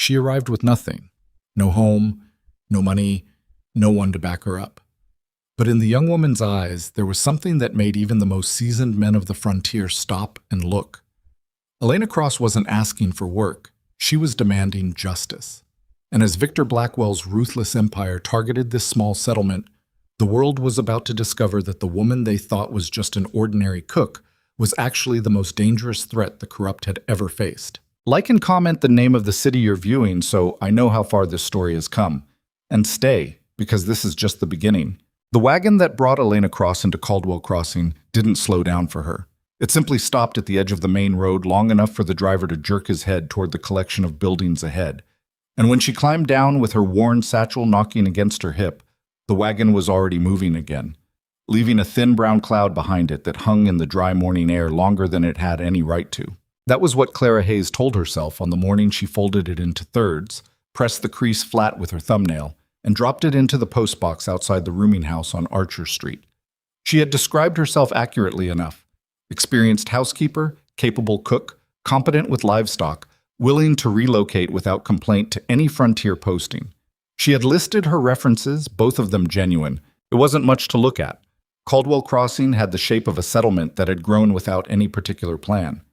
She arrived with nothing. No home, no money, no one to back her up. But in the young woman's eyes, there was something that made even the most seasoned men of the frontier stop and look. Elena Cross wasn't asking for work. She was demanding justice. And as Victor Blackwell's ruthless empire targeted this small settlement, the world was about to discover that the woman they thought was just an ordinary cook was actually the most dangerous threat the corrupt had ever faced. Like and comment the name of the city you're viewing so I know how far this story has come. And stay, because this is just the beginning. The wagon that brought Elena Cross into Caldwell Crossing didn't slow down for her. It simply stopped at the edge of the main road long enough for the driver to jerk his head toward the collection of buildings ahead. And when she climbed down with her worn satchel knocking against her hip, the wagon was already moving again, leaving a thin brown cloud behind it that hung in the dry morning air longer than it had any right to. That was what Clara Hayes told herself on the morning she folded it into thirds, pressed the crease flat with her thumbnail, and dropped it into the postbox outside the rooming house on Archer Street. She had described herself accurately enough: experienced housekeeper, capable cook, competent with livestock, willing to relocate without complaint to any frontier posting. She had listed her references, both of them genuine. It wasn't much to look at. Caldwell Crossing had the shape of a settlement that had grown without any particular plan.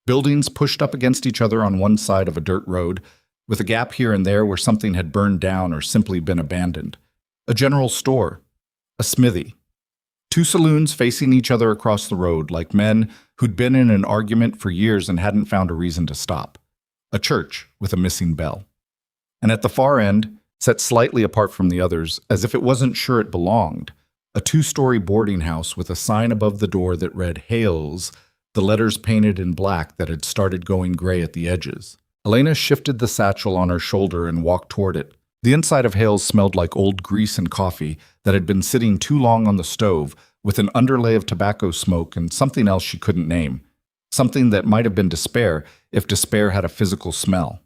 Buildings pushed up against each other on one side of a dirt road, with a gap here and there where something had burned down or simply been abandoned. A general store. A smithy. Two saloons facing each other across the road, like men who'd been in an argument for years and hadn't found a reason to stop. A church with a missing bell. And at the far end, set slightly apart from the others, as if it wasn't sure it belonged, a two-story boarding house with a sign above the door that read Hales, the letters painted in black that had started going gray at the edges. Elena shifted the satchel on her shoulder and walked toward it. The inside of Hales smelled like old grease and coffee that had been sitting too long on the stove, with an underlay of tobacco smoke and something else she couldn't name. Something that might have been despair if despair had a physical smell.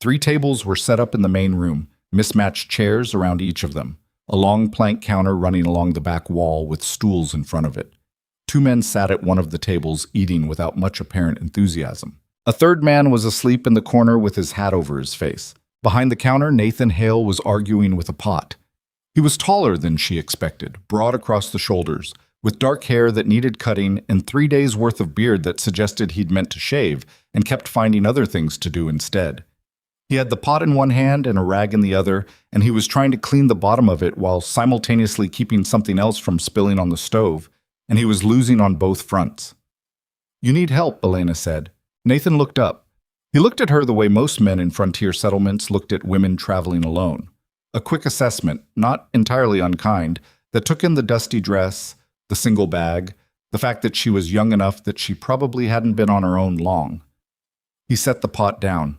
3 tables were set up in the main room, mismatched chairs around each of them, a long plank counter running along the back wall with stools in front of it. 2 men sat at one of the tables, eating without much apparent enthusiasm. A third man was asleep in the corner with his hat over his face. Behind the counter, Nathan Hale was arguing with a pot. He was taller than she expected, broad across the shoulders, with dark hair that needed cutting and 3 days' worth of beard that suggested he'd meant to shave and kept finding other things to do instead. He had the pot in one hand and a rag in the other, and he was trying to clean the bottom of it while simultaneously keeping something else from spilling on the stove, and he was losing on both fronts. "You need help," Elena said. Nathan looked up. He looked at her the way most men in frontier settlements looked at women traveling alone. A quick assessment, not entirely unkind, that took in the dusty dress, the single bag, the fact that she was young enough that she probably hadn't been on her own long. He set the pot down.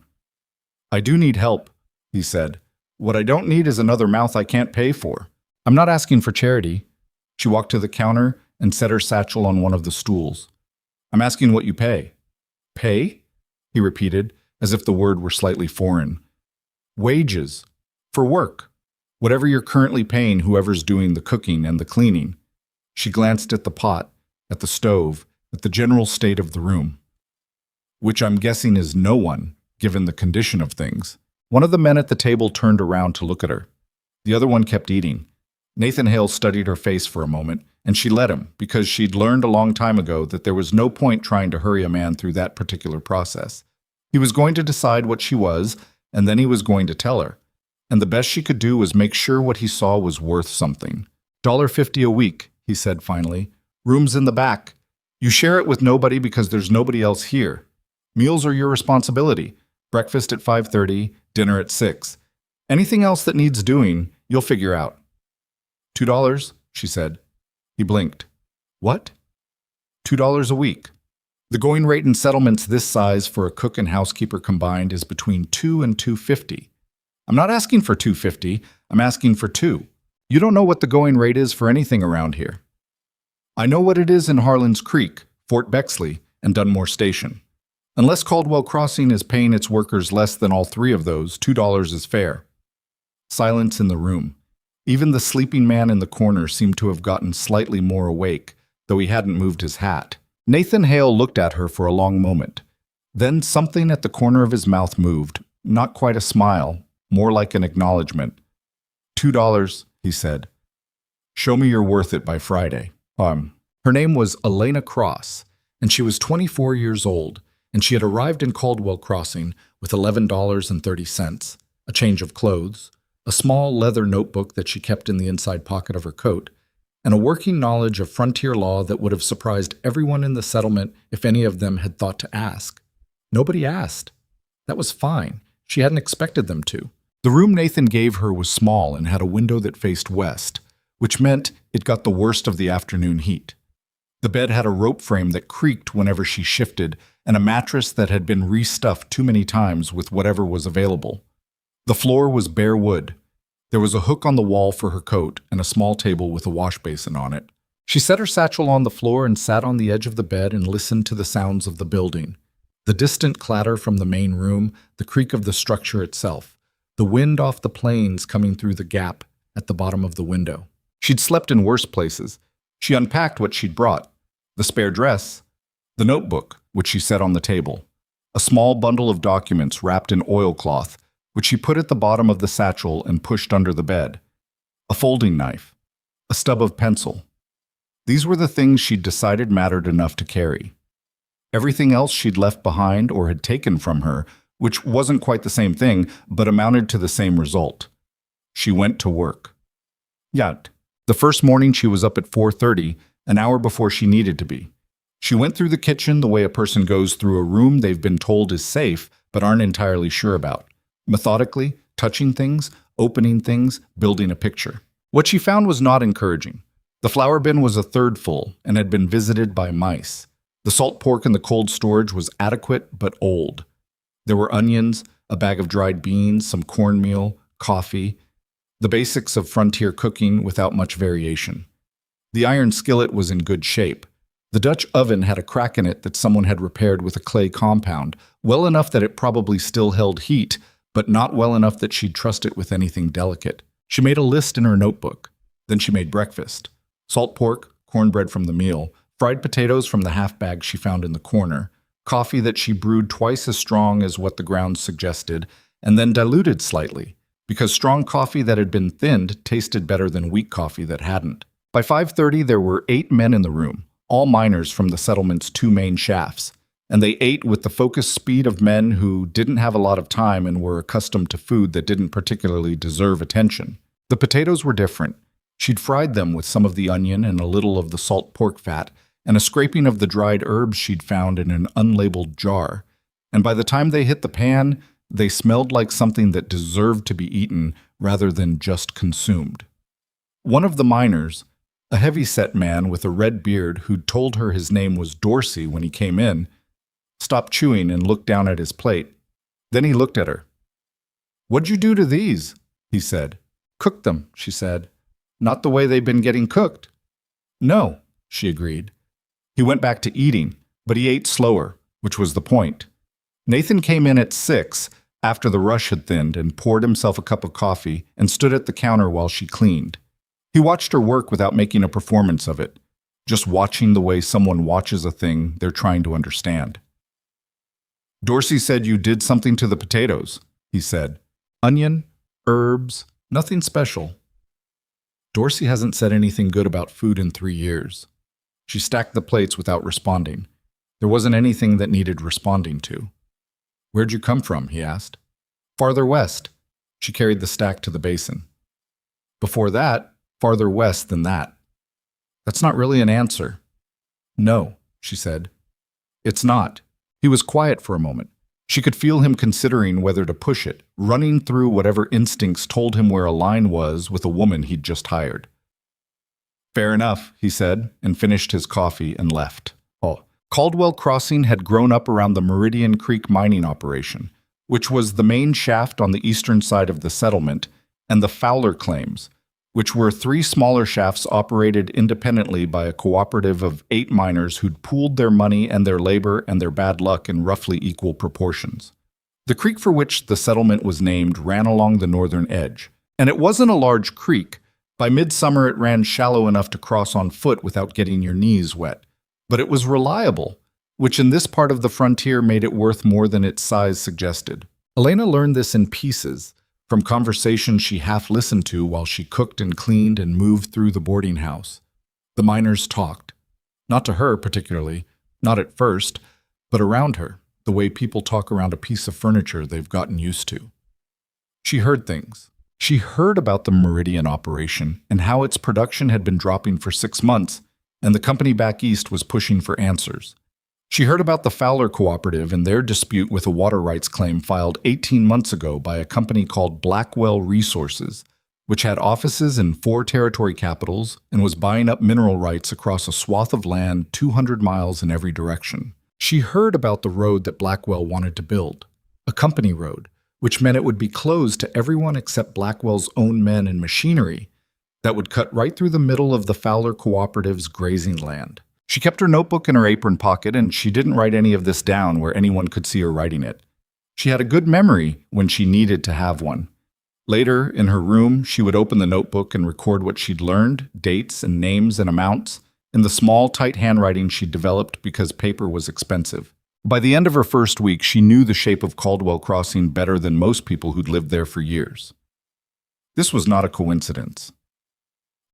"I do need help," he said. "What I don't need is another mouth I can't pay for. I'm not asking for charity." She walked to the counter and set her satchel on one of the stools. "I'm asking what you pay." "Pay?" he repeated, as if the word were slightly foreign. "Wages. For work. Whatever you're currently paying whoever's doing the cooking and the cleaning." She glanced at the pot, at the stove, at the general state of the room. "Which I'm guessing is no one, given the condition of things." One of the men at the table turned around to look at her. The other one kept eating. Nathan Hale studied her face for a moment, and she let him, because she'd learned a long time ago that there was no point trying to hurry a man through that particular process. He was going to decide what she was, and then he was going to tell her. And the best she could do was make sure what he saw was worth something. $1.50 a week, he said finally. "Room's in the back. You share it with nobody because there's nobody else here. Meals are your responsibility. Breakfast at 5:30, dinner at 6. Anything else that needs doing, you'll figure out." $2, she said. He blinked. "What?" $2 a week. The going rate in settlements this size for a cook and housekeeper combined is between $2 and $2.50. I'm not asking for $2.50, I'm asking for $2. You don't know what the going rate is for anything around here. I know what it is in Harlan's Creek, Fort Bexley, and Dunmore Station. Unless Caldwell Crossing is paying its workers less than all 3 of those, $2 is fair." Silence in the room. Even the sleeping man in the corner seemed to have gotten slightly more awake, though he hadn't moved his hat. Nathan Hale looked at her for a long moment. Then something at the corner of his mouth moved, not quite a smile, more like an acknowledgement. $2, he said. Show me you're worth it by Friday. Her name was Elena Cross, and she was 24 years old, and she had arrived in Caldwell Crossing with $11.30, a change of clothes, a small leather notebook that she kept in the inside pocket of her coat, and a working knowledge of frontier law that would have surprised everyone in the settlement if any of them had thought to ask. Nobody asked. That was fine. She hadn't expected them to. The room Nathan gave her was small and had a window that faced west, which meant it got the worst of the afternoon heat. The bed had a rope frame that creaked whenever she shifted, and a mattress that had been restuffed too many times with whatever was available. The floor was bare wood. There was a hook on the wall for her coat and a small table with a wash basin on it. She set her satchel on the floor and sat on the edge of the bed and listened to the sounds of the building. The distant clatter from the main room, the creak of the structure itself, the wind off the planes coming through the gap at the bottom of the window. She'd slept in worse places. She unpacked what she'd brought: the spare dress, the notebook, which she set on the table, a small bundle of documents wrapped in oilcloth, which she put at the bottom of the satchel and pushed under the bed, a folding knife, a stub of pencil. These were the things she'd decided mattered enough to carry. Everything else she'd left behind or had taken from her, which wasn't quite the same thing, but amounted to the same result. She went to work. Yet, the first morning she was up at 4:30, an hour before she needed to be. She went through the kitchen the way a person goes through a room they've been told is safe but aren't entirely sure about, methodically, touching things, opening things, building a picture. What she found was not encouraging. The flour bin was a third full and had been visited by mice. The salt pork in the cold storage was adequate but old. There were onions, a bag of dried beans, some cornmeal, coffee, the basics of frontier cooking without much variation. The iron skillet was in good shape. The Dutch oven had a crack in it that someone had repaired with a clay compound, well enough that it probably still held heat, but not well enough that she'd trust it with anything delicate. She made a list in her notebook. Then she made breakfast: salt pork, cornbread from the meal, fried potatoes from the half bag she found in the corner, coffee that she brewed twice as strong as what the grounds suggested, and then diluted slightly, because strong coffee that had been thinned tasted better than weak coffee that hadn't. By 5:30, there were 8 men in the room, all miners from the settlement's 2 main shafts, and they ate with the focused speed of men who didn't have a lot of time and were accustomed to food that didn't particularly deserve attention. The potatoes were different. She'd fried them with some of the onion and a little of the salt pork fat, and a scraping of the dried herbs she'd found in an unlabeled jar, and by the time they hit the pan, they smelled like something that deserved to be eaten rather than just consumed. One of the miners, a heavy-set man with a red beard who'd told her his name was Dorsey when he came in, stopped chewing and looked down at his plate. Then he looked at her. "What'd you do to these?" he said. "Cooked them," she said. "Not the way they've been getting cooked." "No," she agreed. He went back to eating, but he ate slower, which was the point. Nathan came in at 6, after the rush had thinned, and poured himself a cup of coffee and stood at the counter while she cleaned. He watched her work without making a performance of it, just watching the way someone watches a thing they're trying to understand. "Dorsey said you did something to the potatoes," he said. "Onion, herbs, nothing special." Dorsey hasn't said anything good about food in 3 years. She stacked the plates without responding. There wasn't anything that needed responding to. "Where'd you come from?" he asked. "Farther west." She carried the stack to the basin. "Before that, farther west than that." "That's not really an answer." "No," she said. "It's not." He was quiet for a moment. She could feel him considering whether to push it, running through whatever instincts told him where a line was with a woman he'd just hired. "Fair enough," he said, and finished his coffee and left. Caldwell Crossing had grown up around the Meridian Creek mining operation, which was the main shaft on the eastern side of the settlement, and the Fowler claims, which were 3 smaller shafts operated independently by a cooperative of 8 miners who'd pooled their money and their labor and their bad luck in roughly equal proportions. The creek for which the settlement was named ran along the northern edge, and it wasn't a large creek. By midsummer it ran shallow enough to cross on foot without getting your knees wet. But it was reliable, which in this part of the frontier made it worth more than its size suggested. Elena learned this in pieces, from conversations she half listened to while she cooked and cleaned and moved through the boarding house. The miners talked. Not to her particularly, not at first, but around her, the way people talk around a piece of furniture they've gotten used to. She heard things. She heard about the Meridian operation and how its production had been dropping for 6 months, and the company back east was pushing for answers. She heard about the Fowler Cooperative and their dispute with a water rights claim filed 18 months ago by a company called Blackwell Resources, which had offices in 4 territory capitals and was buying up mineral rights across a swath of land 200 miles in every direction. She heard about the road that Blackwell wanted to build, a company road, which meant it would be closed to everyone except Blackwell's own men and machinery, that would cut right through the middle of the Fowler Cooperative's grazing land. She kept her notebook in her apron pocket, and she didn't write any of this down where anyone could see her writing it. She had a good memory when she needed to have one. Later, in her room, she would open the notebook and record what she'd learned, dates and names and amounts, in the small, tight handwriting she'd developed because paper was expensive. By the end of her first week, she knew the shape of Caldwell Crossing better than most people who'd lived there for years. This was not a coincidence.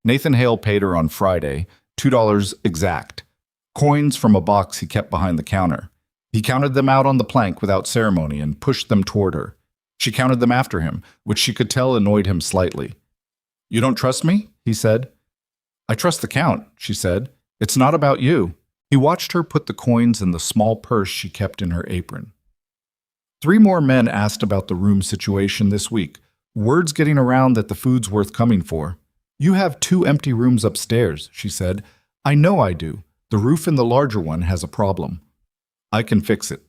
Nathan Hale paid her on Friday, $2 exact, coins from a box he kept behind the counter. He counted them out on the plank without ceremony and pushed them toward her. She counted them after him, which she could tell annoyed him slightly. "You don't trust me?" he said. "I trust the count," she said. "It's not about you." He watched her put the coins in the small purse she kept in her apron. 3 more men asked about the room situation this week, words getting around that the food's worth coming for. "You have 2 empty rooms upstairs," she said. "I know I do. The roof in the larger one has a problem." "I can fix it."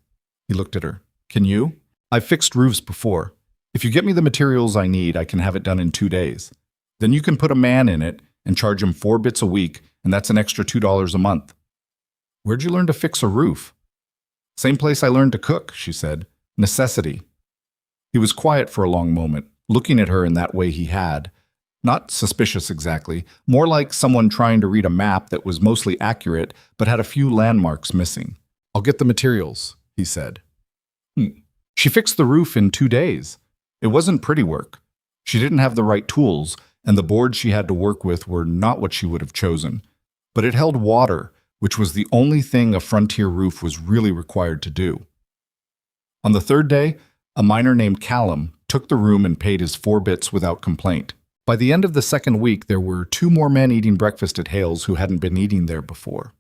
He looked at her. "Can you?" "I've fixed roofs before. If you get me the materials I need, I can have it done in 2 days. Then you can put a man in it and charge him 4 bits a week, and that's an extra $2 a month." "Where'd you learn to fix a roof?" "Same place I learned to cook," she said. "Necessity." He was quiet for a long moment, looking at her in that way he had. Not suspicious exactly, more like someone trying to read a map that was mostly accurate but had a few landmarks missing. "I'll get the materials," he said. She fixed the roof in 2 days. It wasn't pretty work. She didn't have the right tools, and the boards she had to work with were not what she would have chosen. But it held water, which was the only thing a frontier roof was really required to do. On the 3rd day, a miner named Callum took the room and paid his 4 bits without complaint. By the end of the 2nd week, there were 2 more men eating breakfast at Hale's who hadn't been eating there before.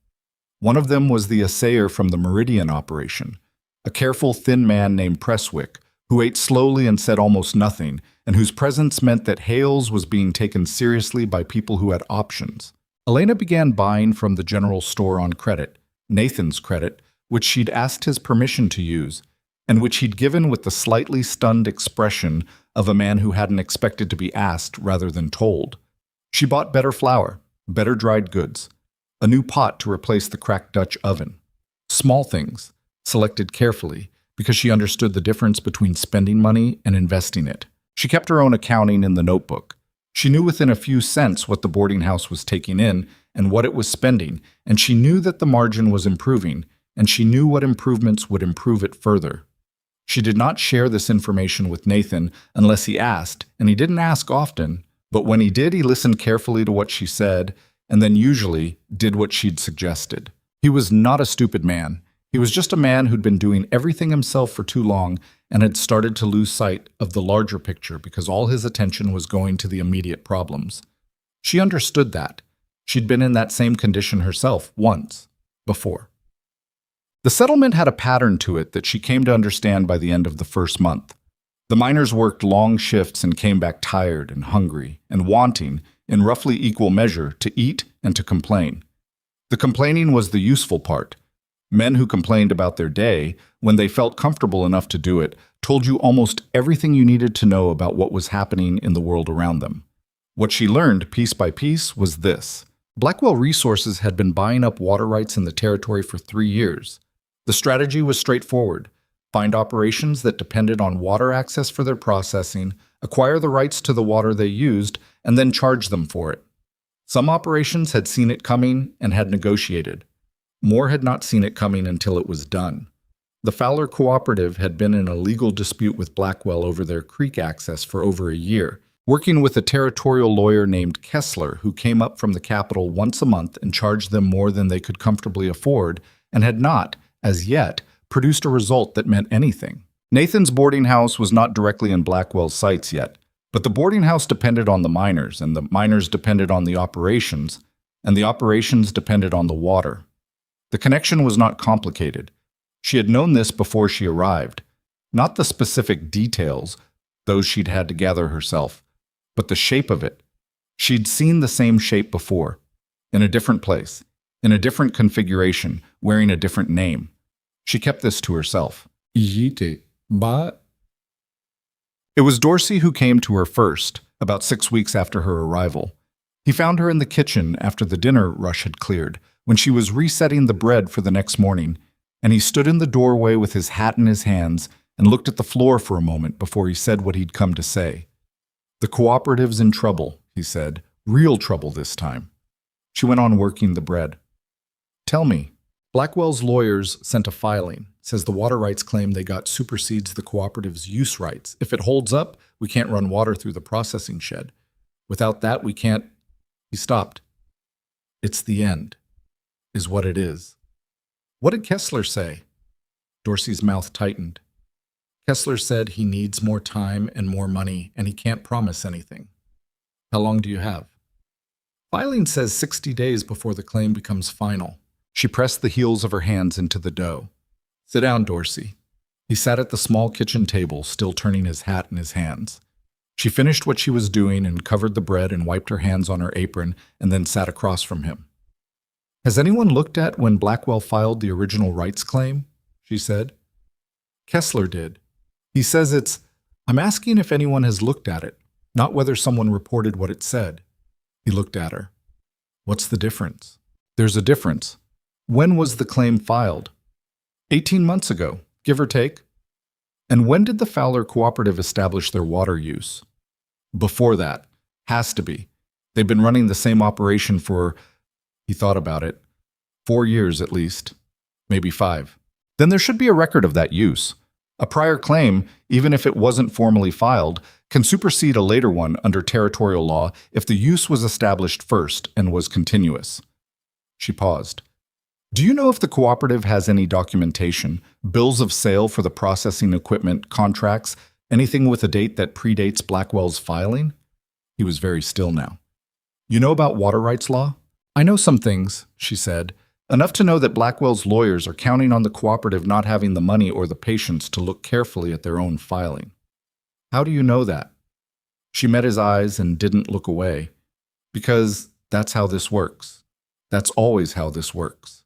One of them was the assayer from the Meridian operation, a careful, thin man named Presswick, who ate slowly and said almost nothing, and whose presence meant that Hale's was being taken seriously by people who had options. Elena began buying from the general store on credit, Nathan's credit, which she'd asked his permission to use, and which he'd given with the slightly stunned expression of a man who hadn't expected to be asked rather than told. She bought better flour, better dried goods, a new pot to replace the cracked Dutch oven. Small things, selected carefully, because she understood the difference between spending money and investing it. She kept her own accounting in the notebook. She knew within a few cents what the boarding house was taking in and what it was spending, and she knew that the margin was improving, and she knew what improvements would improve it further. She did not share this information with Nathan unless he asked, and he didn't ask often, but when he did, he listened carefully to what she said, and then usually did what she'd suggested. He was not a stupid man. He was just a man who'd been doing everything himself for too long and had started to lose sight of the larger picture because all his attention was going to the immediate problems. She understood that. She'd been in that same condition herself once before. The settlement had a pattern to it that she came to understand by the end of the 1st month. The miners worked long shifts and came back tired and hungry and wanting, in roughly equal measure, to eat and to complain. The complaining was the useful part. Men who complained about their day, when they felt comfortable enough to do it, told you almost everything you needed to know about what was happening in the world around them. What she learned piece by piece was this. Blackwell Resources had been buying up water rights in the territory for 3 years. The strategy was straightforward. Find operations that depended on water access for their processing, acquire the rights to the water they used, and then charge them for it. Some operations had seen it coming and had negotiated. More had not seen it coming until it was done. The Fowler Cooperative had been in a legal dispute with Blackwell over their creek access for over a year, working with a territorial lawyer named Kessler who came up from the capital once a month and charged them more than they could comfortably afford and had not, as yet, produced a result that meant anything. Nathan's boarding house was not directly in Blackwell's sights yet, but the boarding house depended on the miners, and the miners depended on the operations, and the operations depended on the water. The connection was not complicated. She had known this before she arrived. Not the specific details, those she'd had to gather herself, but the shape of it. She'd seen the same shape before, in a different place, in a different configuration, wearing a different name. She kept this to herself. It was Dorsey who came to her first, about 6 weeks after her arrival. He found her in the kitchen after the dinner rush had cleared, when she was resetting the bread for the next morning, and he stood in the doorway with his hat in his hands and looked at the floor for a moment before he said what he'd come to say. "The cooperative's in trouble," he said. "Real trouble this time." She went on working the bread. "Tell me." Blackwell's lawyers sent a filing. Says the water rights claim they got supersedes the cooperative's use rights. If it holds up, we can't run water through the processing shed. Without that, we can't... He stopped. "It's the end, is what it is." "What did Kessler say?" Dorsey's mouth tightened. "Kessler said he needs more time and more money, and he can't promise anything." "How long do you have?" "Filing says 60 days before the claim becomes final." She pressed the heels of her hands into the dough. "Sit down, Dorsey." He sat at the small kitchen table, still turning his hat in his hands. She finished what she was doing and covered the bread and wiped her hands on her apron and then sat across from him. "Has anyone looked at when Blackwell filed the original rights claim?" she said. "Kessler did. He says it's... I'm asking if anyone has looked at it, not whether someone reported what it said." He looked at her. "What's the difference?" "There's a difference. When was the claim filed?" 18 months ago, give or take." "And when did the Fowler Cooperative establish their water use?" "Before that. Has to be. They've been running the same operation for..." He thought about it. 4 years at least. Maybe 5. "Then there should be a record of that use. A prior claim, even if it wasn't formally filed, can supersede a later one under territorial law if the use was established first and was continuous." She paused. "Do you know if the cooperative has any documentation, bills of sale for the processing equipment, contracts, anything with a date that predates Blackwell's filing?" He was very still now. "You know about water rights law?" "I know some things," she said, "enough to know that Blackwell's lawyers are counting on the cooperative not having the money or the patience to look carefully at their own filing." "How do you know that?" She met his eyes and didn't look away. "Because that's how this works. That's always how this works."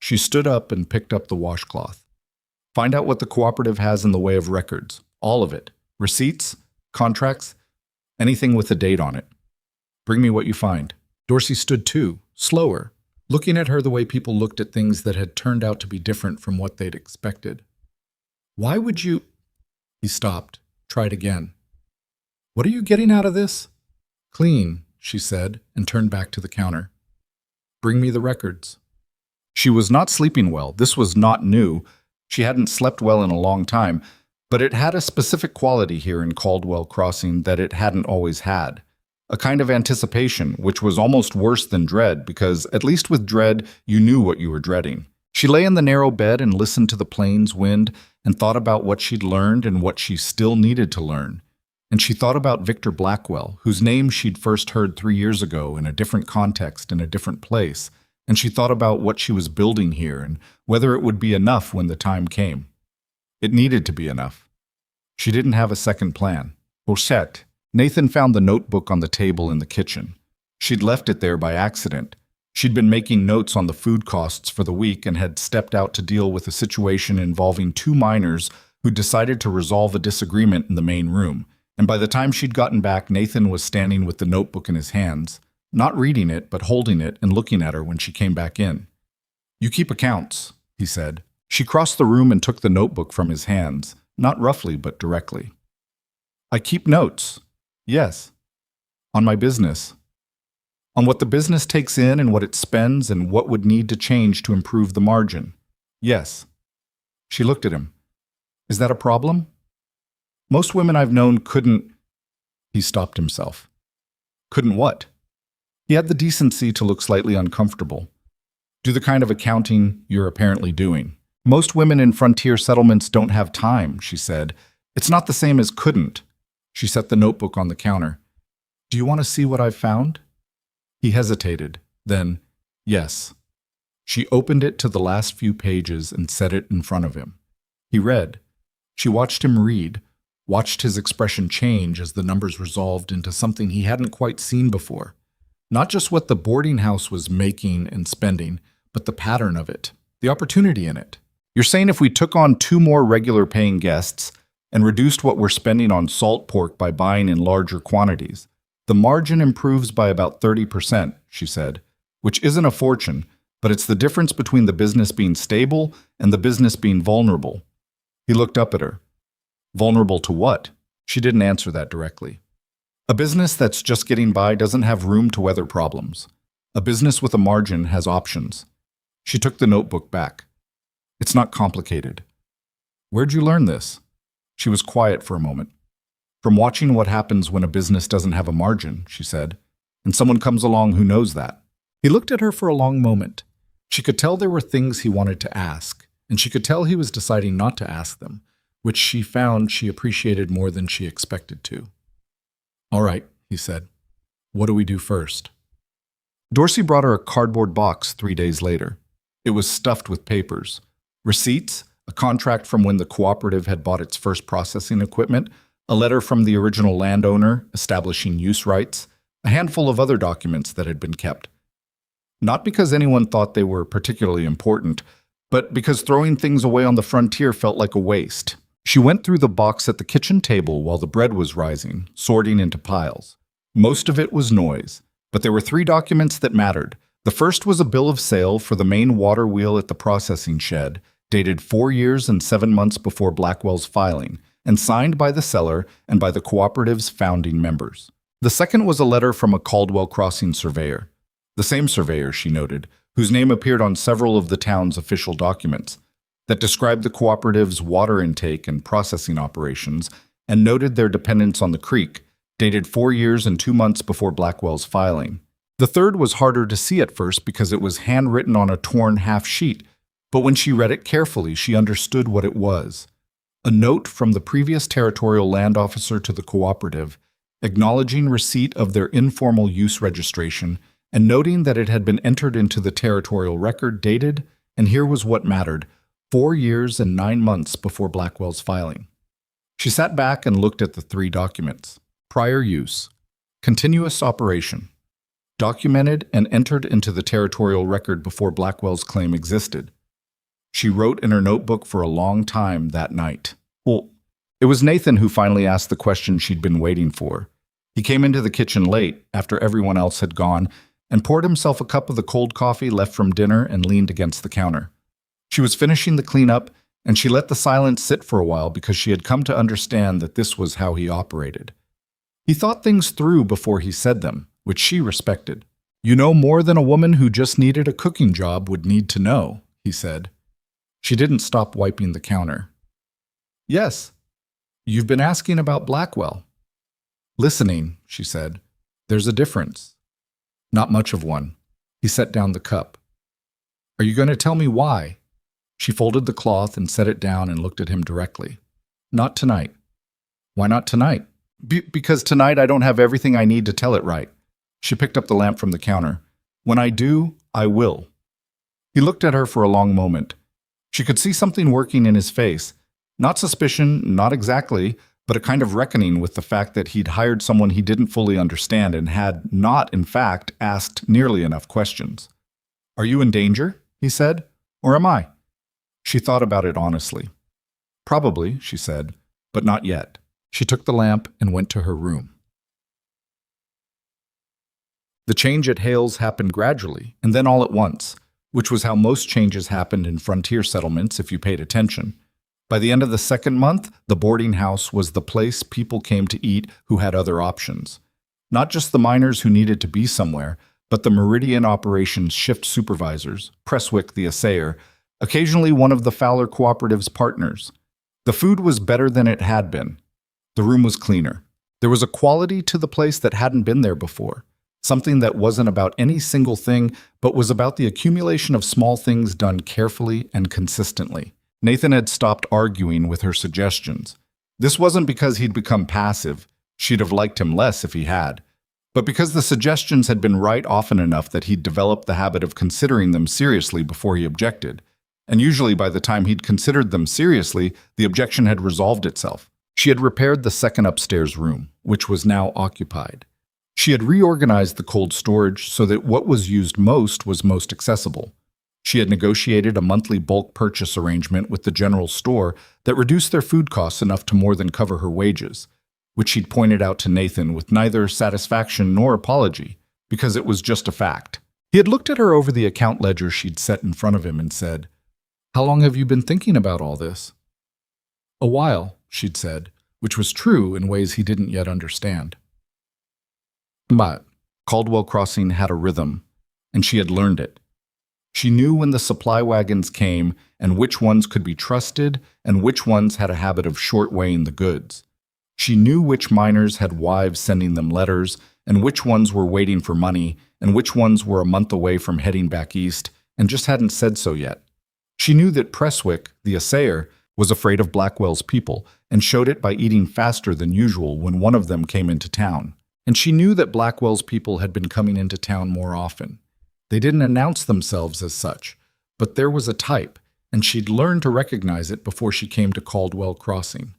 She stood up and picked up the washcloth. "Find out what the cooperative has in the way of records. All of it. Receipts, contracts, anything with a date on it. Bring me what you find." Dorsey stood too, slower, looking at her the way people looked at things that had turned out to be different from what they'd expected. "Why would you..." He stopped, tried again. "What are you getting out of this?" "Clean," she said, and turned back to the counter. "Bring me the records." She was not sleeping well. This was not new. She hadn't slept well in a long time, but it had a specific quality here in Caldwell Crossing that it hadn't always had. A kind of anticipation, which was almost worse than dread, because at least with dread, you knew what you were dreading. She lay in the narrow bed and listened to the plains wind and thought about what she'd learned and what she still needed to learn. And she thought about Victor Blackwell, whose name she'd first heard 3 years ago in a different context in a different place. And she thought about what she was building here and whether it would be enough when the time came. It needed to be enough. She didn't have a second plan. Pochette. Nathan found the notebook on the table in the kitchen. She'd left it there by accident. She'd been making notes on the food costs for the week and had stepped out to deal with a situation involving 2 miners who decided to resolve a disagreement in the main room. And by the time she'd gotten back, Nathan was standing with the notebook in his hands. Not reading it, but holding it and looking at her when she came back in. "You keep accounts," he said. She crossed the room and took the notebook from his hands, not roughly, but directly. "I keep notes. Yes. On my business. On what the business takes in and what it spends and what would need to change to improve the margin. Yes." She looked at him. Is that a problem? Most women I've known couldn't. He stopped himself. Couldn't what? He had the decency to look slightly uncomfortable. Do the kind of accounting you're apparently doing. Most women in frontier settlements don't have time, she said. It's not the same as couldn't. She set the notebook on the counter. Do you want to see what I've found? He hesitated. Then, yes. She opened it to the last few pages and set it in front of him. He read. She watched him read, watched his expression change as the numbers resolved into something he hadn't quite seen before. Not just what the boarding house was making and spending, but the pattern of it, the opportunity in it. You're saying if we took on 2 more regular paying guests and reduced what we're spending on salt pork by buying in larger quantities, the margin improves by about 30%, she said, which isn't a fortune, but it's the difference between the business being stable and the business being vulnerable. He looked up at her. Vulnerable to what? She didn't answer that directly. A business that's just getting by doesn't have room to weather problems. A business with a margin has options. She took the notebook back. It's not complicated. Where'd you learn this? She was quiet for a moment. From watching what happens when a business doesn't have a margin, she said, and someone comes along who knows that. He looked at her for a long moment. She could tell there were things he wanted to ask, and she could tell he was deciding not to ask them, which she found she appreciated more than she expected to. All right, he said. What do we do first? Dorsey brought her a cardboard box 3 days later. It was stuffed with papers, receipts, a contract from when the cooperative had bought its first processing equipment, a letter from the original landowner establishing use rights, a handful of other documents that had been kept. Not because anyone thought they were particularly important, but because throwing things away on the frontier felt like a waste. She went through the box at the kitchen table while the bread was rising, sorting into piles. Most of it was noise, but there were 3 documents that mattered. The first was a bill of sale for the main water wheel at the processing shed, dated 4 years and 7 months before Blackwell's filing, and signed by the seller and by the cooperative's founding members. The second was a letter from a Caldwell Crossing surveyor. The same surveyor, she noted, whose name appeared on several of the town's official documents, that described the cooperative's water intake and processing operations and noted their dependence on the creek, dated 4 years and 2 months before Blackwell's filing. The third was harder to see at first because it was handwritten on a torn half sheet, but when she read it carefully, she understood what it was. A note from the previous territorial land officer to the cooperative, acknowledging receipt of their informal use registration and noting that it had been entered into the territorial record dated, and here was what mattered, 4 years and 9 months before Blackwell's filing. She sat back and looked at the 3 documents. Prior use. Continuous operation. Documented and entered into the territorial record before Blackwell's claim existed. She wrote in her notebook for a long time that night. Well, it was Nathan who finally asked the question she'd been waiting for. He came into the kitchen late, after everyone else had gone, and poured himself a cup of the cold coffee left from dinner and leaned against the counter. She was finishing the cleanup, and she let the silence sit for a while because she had come to understand that this was how he operated. He thought things through before he said them, which she respected. You know more than a woman who just needed a cooking job would need to know, he said. She didn't stop wiping the counter. Yes. You've been asking about Blackwell. Listening, she said. There's a difference. Not much of one. He set down the cup. Are you going to tell me why? She folded the cloth and set it down and looked at him directly. Not tonight. Why not tonight? Because tonight I don't have everything I need to tell it right. She picked up the lamp from the counter. When I do, I will. He looked at her for a long moment. She could see something working in his face. Not suspicion, not exactly, but a kind of reckoning with the fact that he'd hired someone he didn't fully understand and had not, in fact, asked nearly enough questions. Are you in danger? He said. Or am I? She thought about it honestly. Probably, she said, but not yet. She took the lamp and went to her room. The change at Hales happened gradually, and then all at once, which was how most changes happened in frontier settlements if you paid attention. By the end of the second month, the boarding house was the place people came to eat who had other options. Not just the miners who needed to be somewhere, but the Meridian Operations shift supervisors, Presswick the assayer, occasionally one of the Fowler Cooperative's partners. The food was better than it had been. The room was cleaner. There was a quality to the place that hadn't been there before, something that wasn't about any single thing, but was about the accumulation of small things done carefully and consistently. Nathan had stopped arguing with her suggestions. This wasn't because he'd become passive. She'd have liked him less if he had. But because the suggestions had been right often enough that he'd developed the habit of considering them seriously before he objected. And usually by the time he'd considered them seriously, the objection had resolved itself. She had repaired the second upstairs room, which was now occupied. She had reorganized the cold storage so that what was used most was most accessible. She had negotiated a monthly bulk purchase arrangement with the general store that reduced their food costs enough to more than cover her wages, which she'd pointed out to Nathan with neither satisfaction nor apology, because it was just a fact. He had looked at her over the account ledger she'd set in front of him and said, "How long have you been thinking about all this?" "A while," she'd said, which was true in ways he didn't yet understand. But Caldwell Crossing had a rhythm, and she had learned it. She knew when the supply wagons came and which ones could be trusted and which ones had a habit of short-weighing the goods. She knew which miners had wives sending them letters and which ones were waiting for money and which ones were a month away from heading back east and just hadn't said so yet. She knew that Presswick, the assayer, was afraid of Blackwell's people and showed it by eating faster than usual when one of them came into town. And she knew that Blackwell's people had been coming into town more often. They didn't announce themselves as such, but there was a type, and she'd learned to recognize it before she came to Caldwell Crossing.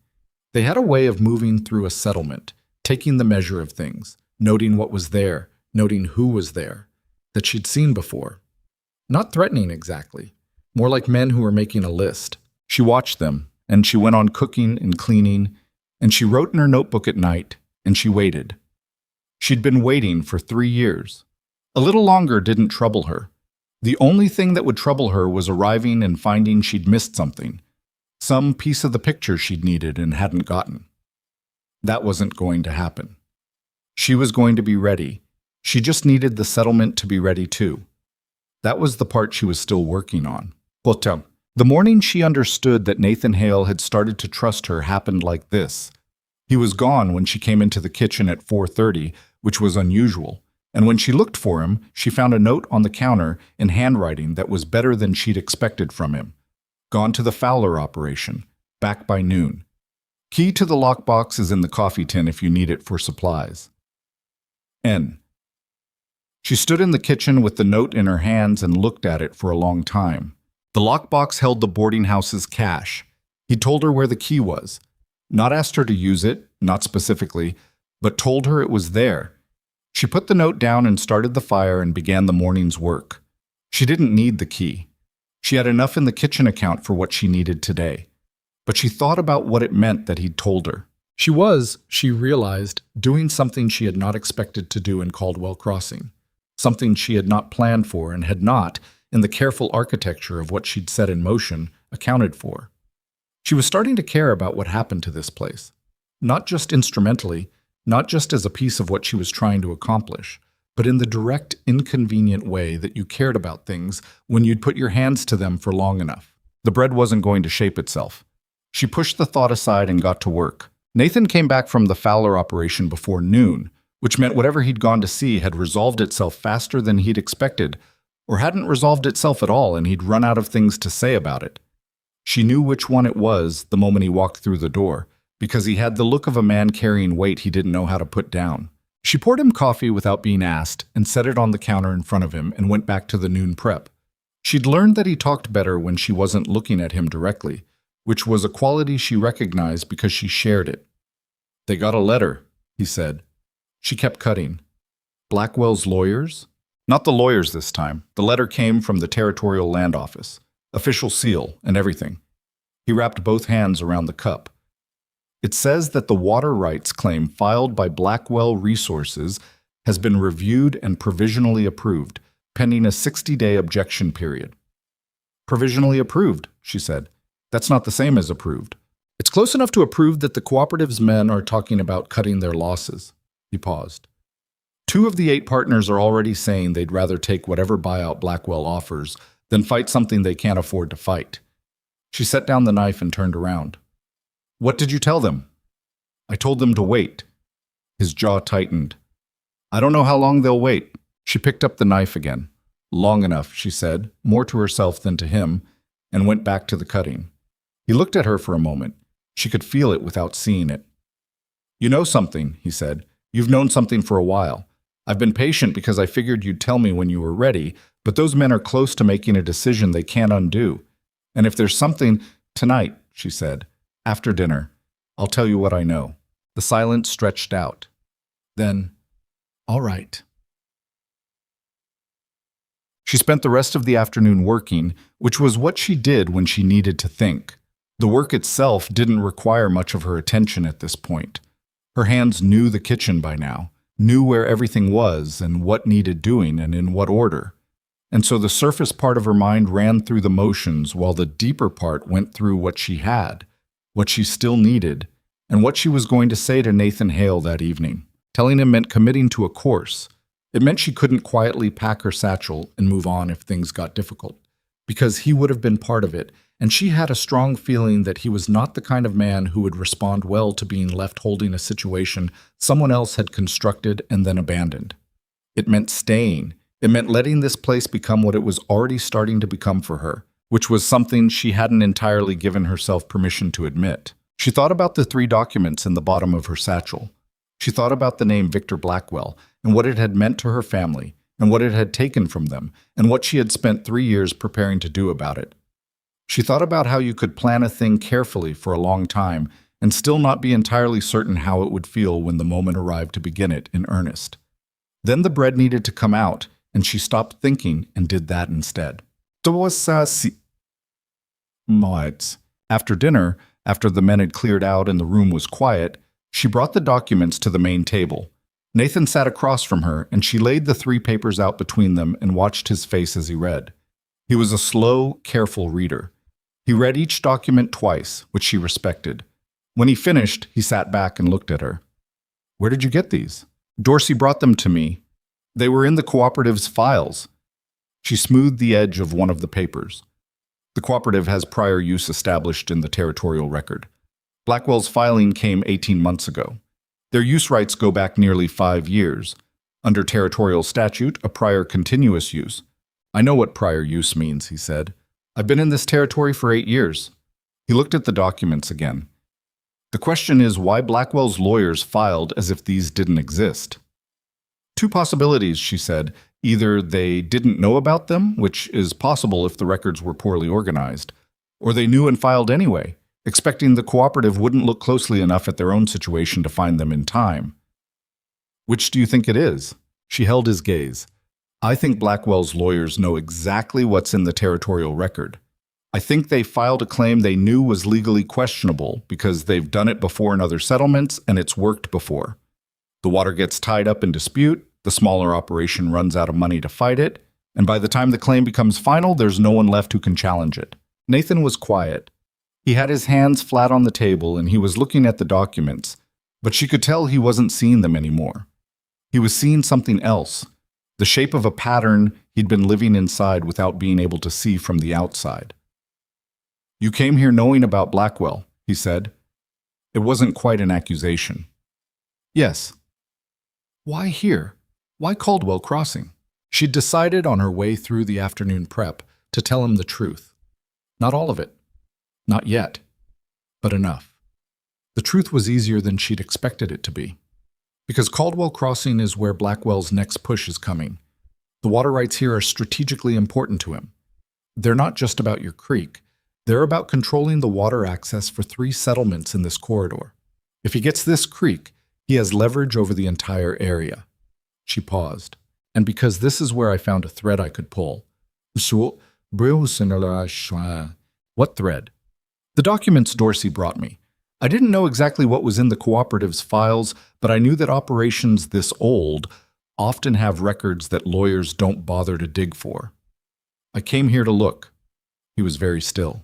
They had a way of moving through a settlement, taking the measure of things, noting what was there, noting who was there, that she'd seen before. Not threatening exactly, more like men who were making a list. She watched them, and she went on cooking and cleaning, and she wrote in her notebook at night, and she waited. She'd been waiting for 3 years. A little longer didn't trouble her. The only thing that would trouble her was arriving and finding she'd missed something, some piece of the picture she'd needed and hadn't gotten. That wasn't going to happen. She was going to be ready. She just needed the settlement to be ready too. That was the part she was still working on. The morning she understood that Nathan Hale had started to trust her happened like this. He was gone when she came into the kitchen at 4:30, which was unusual, and when she looked for him, she found a note on the counter in handwriting that was better than she'd expected from him. Gone to the Fowler operation, back by noon. Key to the lockbox is in the coffee tin if you need it for supplies. N. She stood in the kitchen with the note in her hands and looked at it for a long time. The lockbox held the boarding house's cash. He told her where the key was. Not asked her to use it, not specifically, but told her it was there. She put the note down and started the fire and began the morning's work. She didn't need the key. She had enough in the kitchen account for what she needed today. But she thought about what it meant that he'd told her. She realized, doing something she had not expected to do in Caldwell Crossing. Something she had not planned for and had not, in the careful architecture of what she'd set in motion, accounted for. She was starting to care about what happened to this place. Not just instrumentally, not just as a piece of what she was trying to accomplish, but in the direct, inconvenient way that you cared about things when you'd put your hands to them for long enough. The bread wasn't going to shape itself. She pushed the thought aside and got to work. Nathan came back from the Fowler operation before noon, which meant whatever he'd gone to see had resolved itself faster than he'd expected, or hadn't resolved itself at all and he'd run out of things to say about it. She knew which one it was the moment he walked through the door, because he had the look of a man carrying weight he didn't know how to put down. She poured him coffee without being asked and set it on the counter in front of him and went back to the noon prep. She'd learned that he talked better when she wasn't looking at him directly, which was a quality she recognized because she shared it. "They got a letter," he said. She kept cutting. "Blackwell's lawyers?" Not the lawyers this time. The letter came from the Territorial Land Office. Official seal and everything. He wrapped both hands around the cup. "It says that the water rights claim filed by Blackwell Resources has been reviewed and provisionally approved, pending a 60-day objection period." "Provisionally approved," she said. "That's not the same as approved." "It's close enough to approved that the cooperative's men are talking about cutting their losses." He paused. 2 of the 8 partners are already saying they'd rather take whatever buyout Blackwell offers, Then fight something they can't afford to fight. She set down the knife and turned around. What did you tell them? I told them to wait. His jaw tightened. I don't know how long they'll wait. She picked up the knife again. Long enough, she said, more to herself than to him, and went back to the cutting. He looked at her for a moment. She could feel it without seeing it. You know something, he said. You've known something for a while. I've been patient because I figured you'd tell me when you were ready, but those men are close to making a decision they can't undo. And if there's something, tonight, she said, after dinner, I'll tell you what I know. The silence stretched out. Then, all right. She spent the rest of the afternoon working, which was what she did when she needed to think. The work itself didn't require much of her attention at this point. Her hands knew the kitchen by now, knew where everything was and what needed doing and in what order. And so the surface part of her mind ran through the motions while the deeper part went through what she had, what she still needed, and what she was going to say to Nathan Hale that evening. Telling him meant committing to a course. It meant she couldn't quietly pack her satchel and move on if things got difficult, because he would have been part of it, and she had a strong feeling that he was not the kind of man who would respond well to being left holding a situation someone else had constructed and then abandoned. It meant staying. It meant letting this place become what it was already starting to become for her, which was something she hadn't entirely given herself permission to admit. She thought about the 3 documents in the bottom of her satchel. She thought about the name Victor Blackwell and what it had meant to her family and what it had taken from them and what she had spent 3 years preparing to do about it. She thought about how you could plan a thing carefully for a long time and still not be entirely certain how it would feel when the moment arrived to begin it in earnest. Then the bread needed to come out, and she stopped thinking and did that instead. After dinner, after the men had cleared out and the room was quiet, she brought the documents to the main table. Nathan sat across from her, and she laid the 3 papers out between them and watched his face as he read. He was a slow, careful reader. He read each document twice, which she respected. When he finished, he sat back and looked at her. Where did you get these? Dorsey brought them to me. They were in the cooperative's files. She smoothed the edge of one of the papers. The cooperative has prior use established in the territorial record. Blackwell's filing came 18 months ago. Their use rights go back nearly 5 years. Under territorial statute, a prior continuous use. I know what prior use means, he said. I've been in this territory for 8 years. He looked at the documents again. The question is why Blackwell's lawyers filed as if these didn't exist. 2 possibilities, she said. Either they didn't know about them, which is possible if the records were poorly organized, or they knew and filed anyway, expecting the cooperative wouldn't look closely enough at their own situation to find them in time. Which do you think it is? She held his gaze. I think Blackwell's lawyers know exactly what's in the territorial record. I think they filed a claim they knew was legally questionable because they've done it before in other settlements and it's worked before. The water gets tied up in dispute, the smaller operation runs out of money to fight it, and by the time the claim becomes final, there's no one left who can challenge it. Nathan was quiet. He had his hands flat on the table and he was looking at the documents, but she could tell he wasn't seeing them anymore. He was seeing something else. The shape of a pattern he'd been living inside without being able to see from the outside. You came here knowing about Blackwell, he said. It wasn't quite an accusation. Yes. Why here? Why Caldwell Crossing? She'd decided on her way through the afternoon prep to tell him the truth. Not all of it. Not yet. But enough. The truth was easier than she'd expected it to be. Because Caldwell Crossing is where Blackwell's next push is coming. The water rights here are strategically important to him. They're not just about your creek. They're about controlling the water access for 3 settlements in this corridor. If he gets this creek, he has leverage over the entire area. She paused. And because this is where I found a thread I could pull. What thread? The documents Dorsey brought me. I didn't know exactly what was in the cooperative's files, but I knew that operations this old often have records that lawyers don't bother to dig for. I came here to look. He was very still.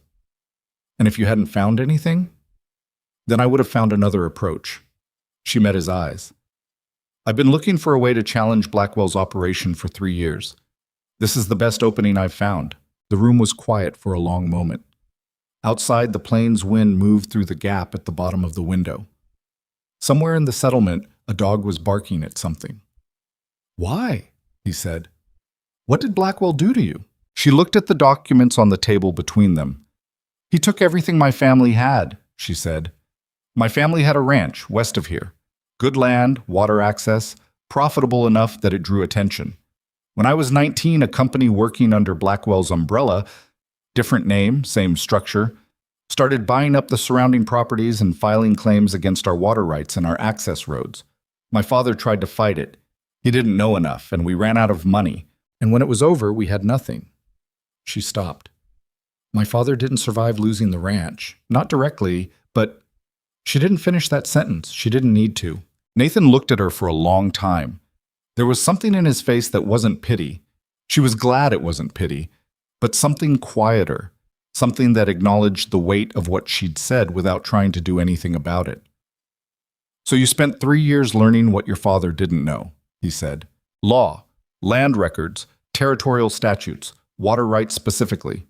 And if you hadn't found anything, then I would have found another approach. She met his eyes. I've been looking for a way to challenge Blackwell's operation for 3 years. This is the best opening I've found. The room was quiet for a long moment. Outside, the plane's wind moved through the gap at the bottom of the window. Somewhere in the settlement, a dog was barking at something. "Why?" he said. "What did Blackwell do to you?" She looked at the documents on the table between them. "He took everything my family had," she said. "My family had a ranch west of here. Good land, water access, profitable enough that it drew attention. When I was 19, a company working under Blackwell's umbrella, different name, same structure, started buying up the surrounding properties and filing claims against our water rights and our access roads. My father tried to fight it. He didn't know enough, and we ran out of money. And when it was over, we had nothing." She stopped. "My father didn't survive losing the ranch. Not directly, but..." She didn't finish that sentence. She didn't need to. Nathan looked at her for a long time. There was something in his face that wasn't pity. She was glad it wasn't pity, but something quieter, something that acknowledged the weight of what she'd said without trying to do anything about it. "So you spent 3 years learning what your father didn't know," he said. "Law, land records, territorial statutes, water rights specifically."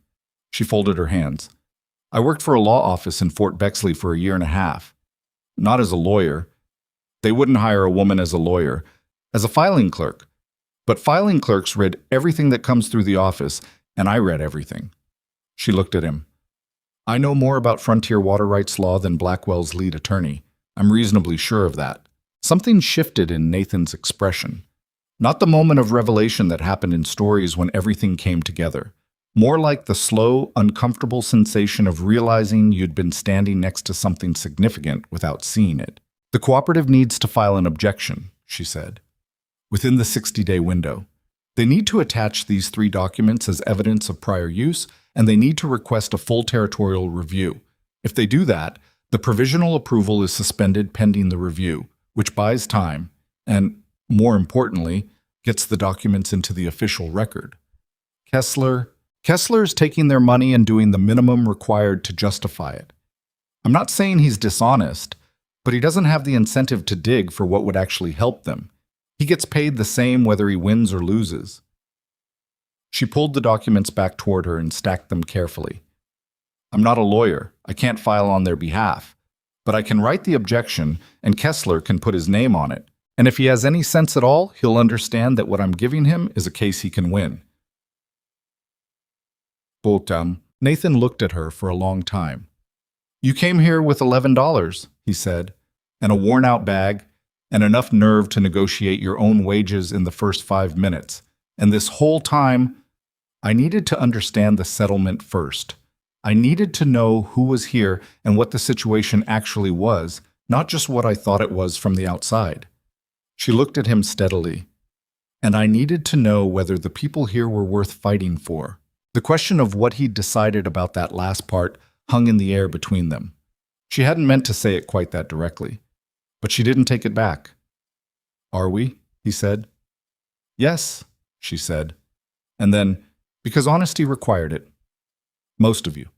She folded her hands. "I worked for a law office in Fort Bexley for a year and a half. Not as a lawyer. They wouldn't hire a woman as a lawyer. As a filing clerk. But filing clerks read everything that comes through the office, and I read everything." She looked at him. "I know more about frontier water rights law than Blackwell's lead attorney. I'm reasonably sure of that." Something shifted in Nathan's expression. Not the moment of revelation that happened in stories when everything came together. More like the slow, uncomfortable sensation of realizing you'd been standing next to something significant without seeing it. "The cooperative needs to file an objection," she said, "within the 60-day window. They need to attach these 3 documents as evidence of prior use, and they need to request a full territorial review. If they do that, the provisional approval is suspended pending the review, which buys time and, more importantly, gets the documents into the official record. Kessler's taking their money and doing the minimum required to justify it. I'm not saying he's dishonest, but he doesn't have the incentive to dig for what would actually help them. He gets paid the same whether he wins or loses." She pulled the documents back toward her and stacked them carefully. "I'm not a lawyer. I can't file on their behalf. But I can write the objection, and Kessler can put his name on it. And if he has any sense at all, he'll understand that what I'm giving him is a case he can win." Nathan looked at her for a long time. "You came here with $11, he said, "and a worn-out bag, and enough nerve to negotiate your own wages in the first 5 minutes. And this whole time, I needed to understand the settlement first. I needed to know who was here and what the situation actually was, not just what I thought it was from the outside." She looked at him steadily. "And I needed to know whether the people here were worth fighting for." The question of what he'd decided about that last part hung in the air between them. She hadn't meant to say it quite that directly, but she didn't take it back. "Are we?" he said. "Yes," she said. And then, because honesty required it, "most of you."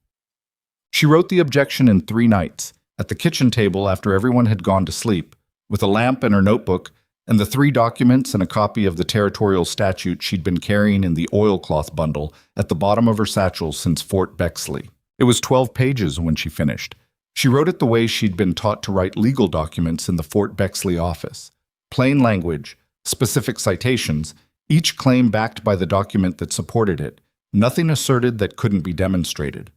She wrote the objection in 3 nights, at the kitchen table after everyone had gone to sleep, with a lamp and her notebook, and the 3 documents and a copy of the territorial statute she'd been carrying in the oilcloth bundle at the bottom of her satchel since Fort Bexley. It was 12 pages when she finished. She wrote it the way she'd been taught to write legal documents in the Fort Bexley office. Plain language, specific citations, each claim backed by the document that supported it, nothing asserted that couldn't be demonstrated.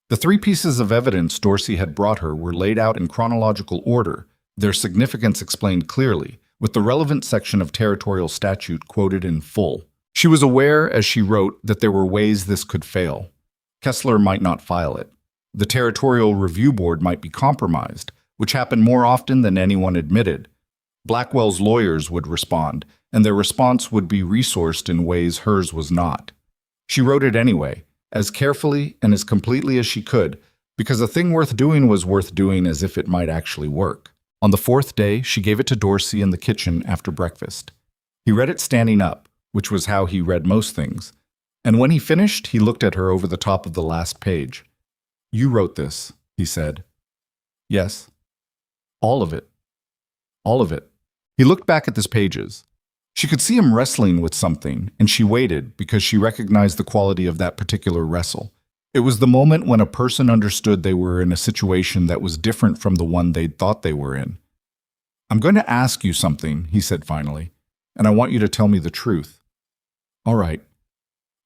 The 3 pieces of evidence Dorsey had brought her were laid out in chronological order, their significance explained clearly, with the relevant section of territorial statute quoted in full. She was aware, as she wrote, that there were ways this could fail. Kessler might not file it. The Territorial Review Board might be compromised, which happened more often than anyone admitted. Blackwell's lawyers would respond, and their response would be resourced in ways hers was not. She wrote it anyway, as carefully and as completely as she could, because a thing worth doing was worth doing as if it might actually work. On the 4th day, she gave it to Dorsey in the kitchen after breakfast. He read it standing up, which was how he read most things, and when he finished, he looked at her over the top of the last page. "You wrote this," he said. "Yes." "All of it." "All of it." He looked back at his pages. She could see him wrestling with something, and she waited because she recognized the quality of that particular wrestle. It was the moment when a person understood they were in a situation that was different from the one they'd thought they were in. "I'm going to ask you something," he said finally, "and I want you to tell me the truth." "All right.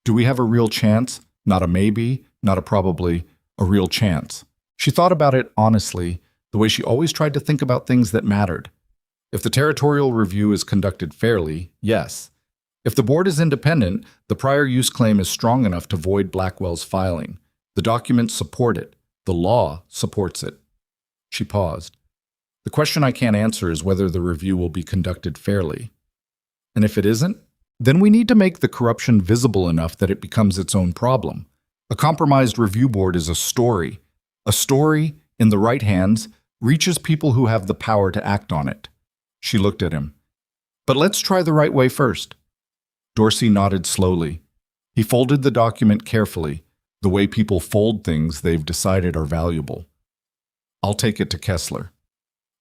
Do we have a real chance? Not a maybe, not a probably, a real chance." She thought about it honestly, the way she always tried to think about things that mattered. If the territorial review is conducted fairly, yes. If the board is independent, the prior use claim is strong enough to void Blackwell's filing. The documents support it. The law supports it. She paused. "The question I can't answer is whether the review will be conducted fairly. And if it isn't, then we need to make the corruption visible enough that it becomes its own problem. A compromised review board is a story. A story, in the right hands, reaches people who have the power to act on it." She looked at him. "But let's try the right way first." Dorsey nodded slowly. He folded the document carefully, the way people fold things they've decided are valuable. "I'll take it to Kessler.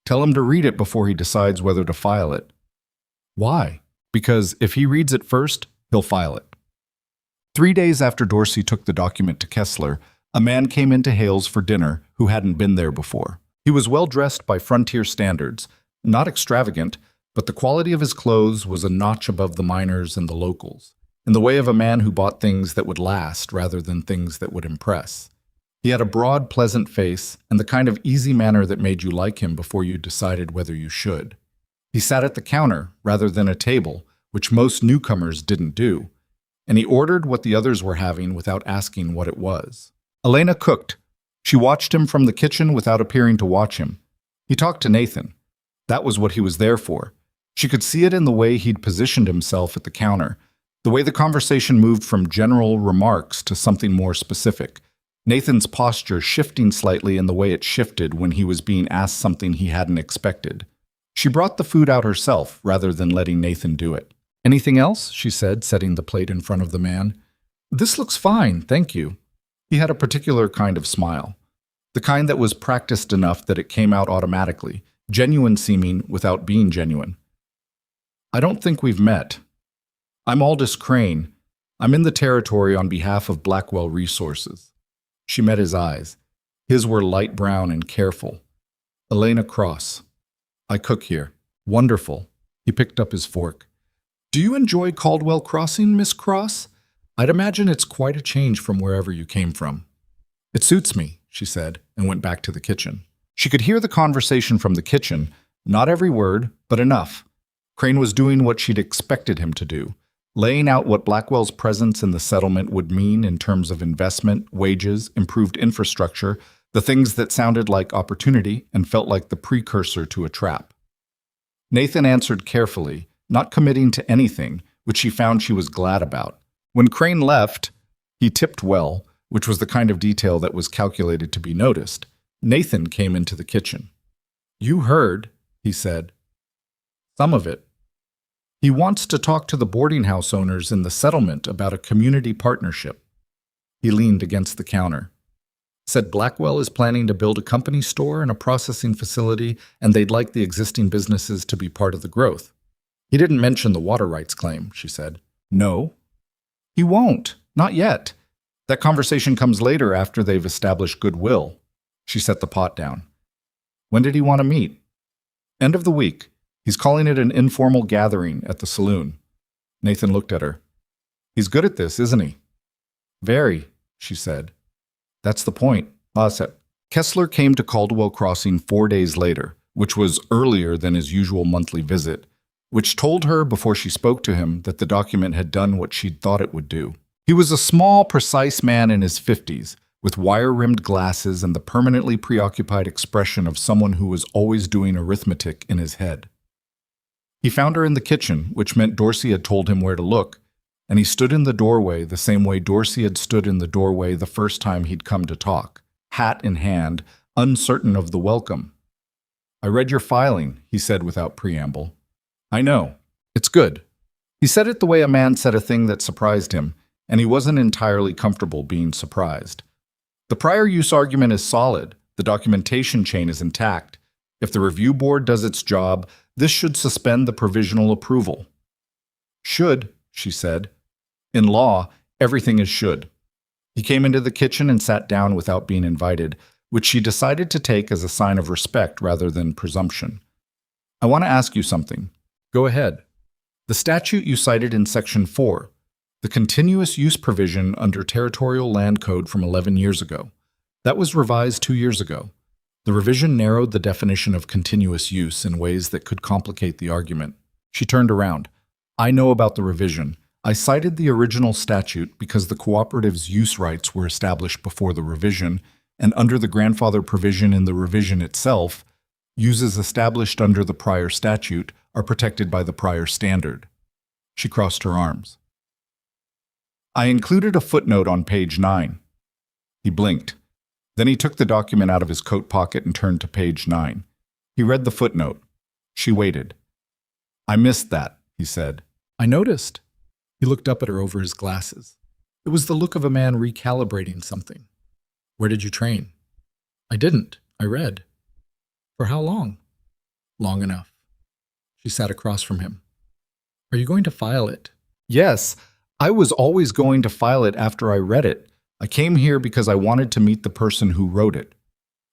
Tell him to read it before he decides whether to file it." "Why?" "Because if he reads it first, he'll file it." 3 days after Dorsey took the document to Kessler, a man came into Hales for dinner who hadn't been there before. He was well dressed by frontier standards, not extravagant, but the quality of his clothes was a notch above the miners and the locals, in the way of a man who bought things that would last rather than things that would impress. He had a broad, pleasant face and the kind of easy manner that made you like him before you decided whether you should. He sat at the counter rather than a table, which most newcomers didn't do, and he ordered what the others were having without asking what it was. Elena cooked. She watched him from the kitchen without appearing to watch him. He talked to Nathan. That was what he was there for. She could see it in the way he'd positioned himself at the counter, the way the conversation moved from general remarks to something more specific. Nathan's posture shifting slightly in the way it shifted when he was being asked something he hadn't expected. She brought the food out herself rather than letting Nathan do it. "Anything else?" she said, setting the plate in front of the man. "This looks fine, thank you." He had a particular kind of smile, the kind that was practiced enough that it came out automatically, genuine seeming without being genuine. "I don't think we've met. I'm Aldous Crane. I'm in the territory on behalf of Blackwell Resources." She met his eyes. His were light brown and careful. "Elena Cross. I cook here." "Wonderful." He picked up his fork. "Do you enjoy Caldwell Crossing, Miss Cross? I'd imagine it's quite a change from wherever you came from." "It suits me," she said, and went back to the kitchen. She could hear the conversation from the kitchen, not every word, but enough. Crane was doing what she'd expected him to do, laying out what Blackwell's presence in the settlement would mean in terms of investment, wages, improved infrastructure, the things that sounded like opportunity and felt like the precursor to a trap. Nathan answered carefully, not committing to anything, which she found she was glad about. When Crane left, he tipped well, which was the kind of detail that was calculated to be noticed. Nathan came into the kitchen. "You heard," he said. "Some of it. He wants to talk to the boarding house owners in the settlement about a community partnership." He leaned against the counter. "Said Blackwell is planning to build a company store and a processing facility, and they'd like the existing businesses to be part of the growth." "He didn't mention the water rights claim," she said. "No. He won't. Not yet. That conversation comes later after they've established goodwill." She set the pot down. "When did he want to meet?" "End of the week. He's calling it an informal gathering at the saloon." Nathan looked at her. "He's good at this, isn't he?" "Very," she said. "That's the point." Kessler came to Caldwell Crossing 4 days later, which was earlier than his usual monthly visit, which told her before she spoke to him that the document had done what she'd thought it would do. He was a small, precise man in his 50s, with wire-rimmed glasses and the permanently preoccupied expression of someone who was always doing arithmetic in his head. He found her in the kitchen, which meant Dorsey had told him where to look, and he stood in the doorway the same way Dorsey had stood in the doorway the first time he'd come to talk, hat in hand, uncertain of the welcome. "I read your filing," he said without preamble. "I know. It's good." He said it the way a man said a thing that surprised him, and he wasn't entirely comfortable being surprised. "The prior use argument is solid. The documentation chain is intact. If the review board does its job, this should suspend the provisional approval." Should, she said. In law, everything is should. He came into the kitchen and sat down without being invited, which she decided to take as a sign of respect rather than presumption. I want to ask you something. Go ahead. The statute you cited in Section 4, the continuous use provision under Territorial Land Code from 11 years ago, that was revised 2 years ago. The revision narrowed the definition of continuous use in ways that could complicate the argument. She turned around. I know about the revision. I cited the original statute because the cooperative's use rights were established before the revision, and under the grandfather provision in the revision itself, uses established under the prior statute are protected by the prior standard. She crossed her arms. I included a footnote on page 9. He blinked. Then he took the document out of his coat pocket and turned to page 9. He read the footnote. She waited. I missed that, he said. I noticed. He looked up at her over his glasses. It was the look of a man recalibrating something. Where did you train? I didn't. I read. For how long? Long enough. She sat across from him. Are you going to file it? Yes, I was always going to file it after I read it. I came here because I wanted to meet the person who wrote it.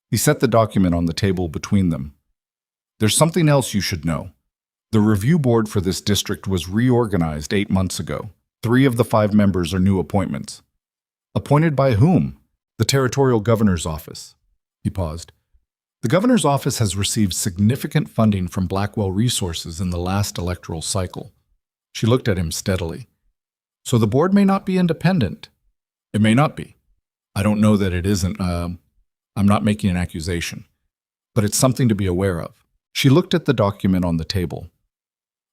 He set the document on the table between them. There's something else you should know. The review board for this district was reorganized 8 months ago. 3 of the 5 members are new appointments. Appointed by whom? The Territorial Governor's Office. He paused. The Governor's Office has received significant funding from Blackwell Resources in the last electoral cycle. She looked at him steadily. So the board may not be independent. It may not be. I don't know that it isn't. I'm not making an accusation. But it's something to be aware of. She looked at the document on the table.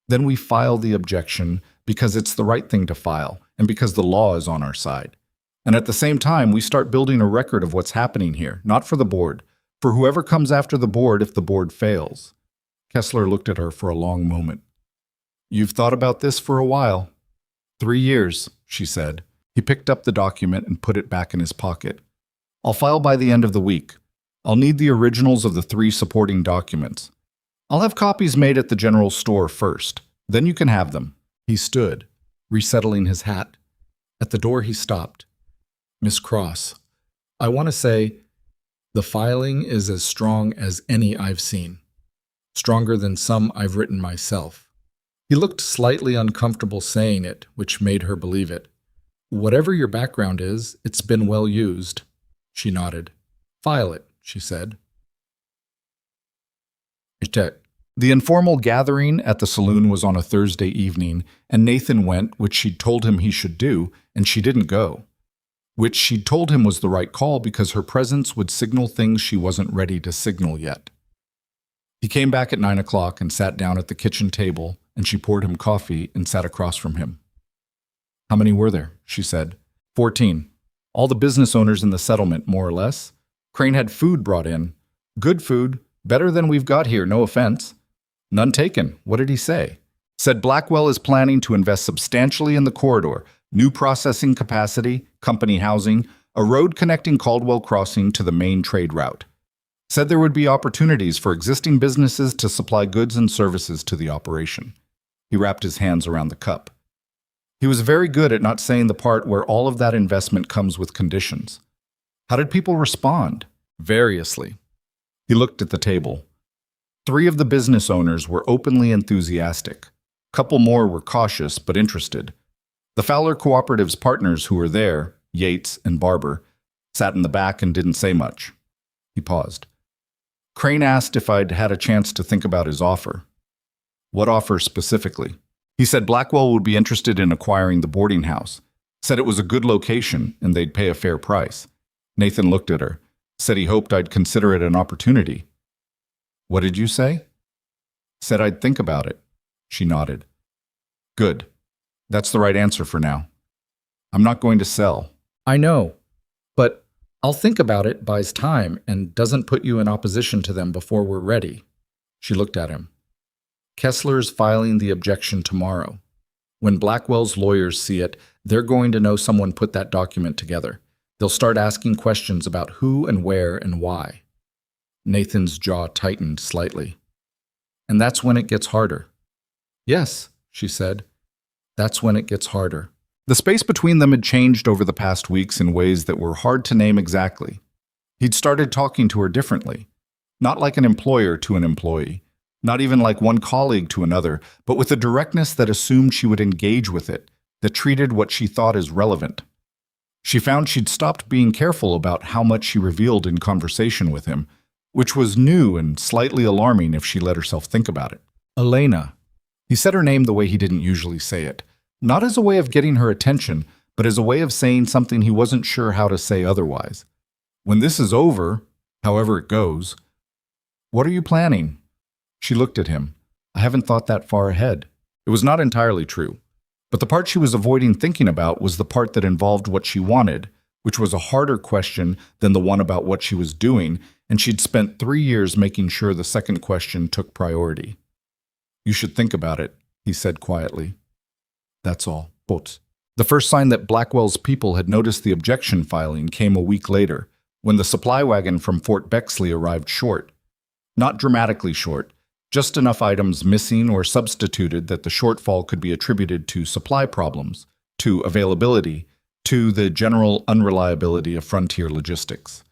Then we file the objection because it's the right thing to file and because the law is on our side. And at the same time, we start building a record of what's happening here, not for the board, for whoever comes after the board if the board fails. Kessler looked at her for a long moment. You've thought about this for a while. 3 years, she said. He picked up the document and put it back in his pocket. I'll file by the end of the week. I'll need the originals of the 3 supporting documents. I'll have copies made at the general store first. Then you can have them. He stood, resettling his hat. At the door he stopped. Miss Cross, I want to say the filing is as strong as any I've seen. Stronger than some I've written myself. He looked slightly uncomfortable saying it, which made her believe it. Whatever your background is, it's been well used. She nodded. File it, she said. The informal gathering at the saloon was on a Thursday evening, and Nathan went, which she'd told him he should do, and she didn't go. Which she'd told him was the right call because her presence would signal things she wasn't ready to signal yet. He came back at 9 o'clock and sat down at the kitchen table, and she poured him coffee and sat across from him. How many were there? She said. 14. All the business owners in the settlement, more or less. Crane had food brought in. Good food. Better than we've got here, no offense. None taken. What did he say? Said Blackwell is planning to invest substantially in the corridor, new processing capacity, company housing, a road connecting Caldwell Crossing to the main trade route. Said there would be opportunities for existing businesses to supply goods and services to the operation. He wrapped his hands around the cup. He was very good at not saying the part where all of that investment comes with conditions. How did people respond? Variously. He looked at the table. 3 of the business owners were openly enthusiastic. Couple more were cautious but interested. The Fowler Cooperative's partners who were there, Yates and Barber, sat in the back and didn't say much. He paused. Crane asked if I'd had a chance to think about his offer. What offer specifically? He said Blackwell would be interested in acquiring the boarding house. Said it was a good location and they'd pay a fair price. Nathan looked at her. Said he hoped I'd consider it an opportunity. What did you say? Said I'd think about it. She nodded. Good. That's the right answer for now. I'm not going to sell. I know, but I'll think about it buys time and doesn't put you in opposition to them before we're ready. She looked at him. Kessler's filing the objection tomorrow. When Blackwell's lawyers see it, they're going to know someone put that document together. They'll start asking questions about who and where and why. Nathan's jaw tightened slightly. And that's when it gets harder. Yes, she said. That's when it gets harder. The space between them had changed over the past weeks in ways that were hard to name exactly. He'd started talking to her differently, not like an employer to an employee, not even like one colleague to another, but with a directness that assumed she would engage with it, that treated what she thought as relevant. She found she'd stopped being careful about how much she revealed in conversation with him, which was new and slightly alarming if she let herself think about it. Elena. He said her name the way he didn't usually say it, not as a way of getting her attention, but as a way of saying something he wasn't sure how to say otherwise. When this is over, however it goes, what are you planning? She looked at him. I haven't thought that far ahead. It was not entirely true. But the part she was avoiding thinking about was the part that involved what she wanted, which was a harder question than the one about what she was doing, and she'd spent 3 years making sure the second question took priority. You should think about it, he said quietly. That's all. But the first sign that Blackwell's people had noticed the objection filing came a week later, when the supply wagon from Fort Bexley arrived short. Not dramatically short, just enough items missing or substituted that the shortfall could be attributed to supply problems, to availability, to the general unreliability of frontier logistics.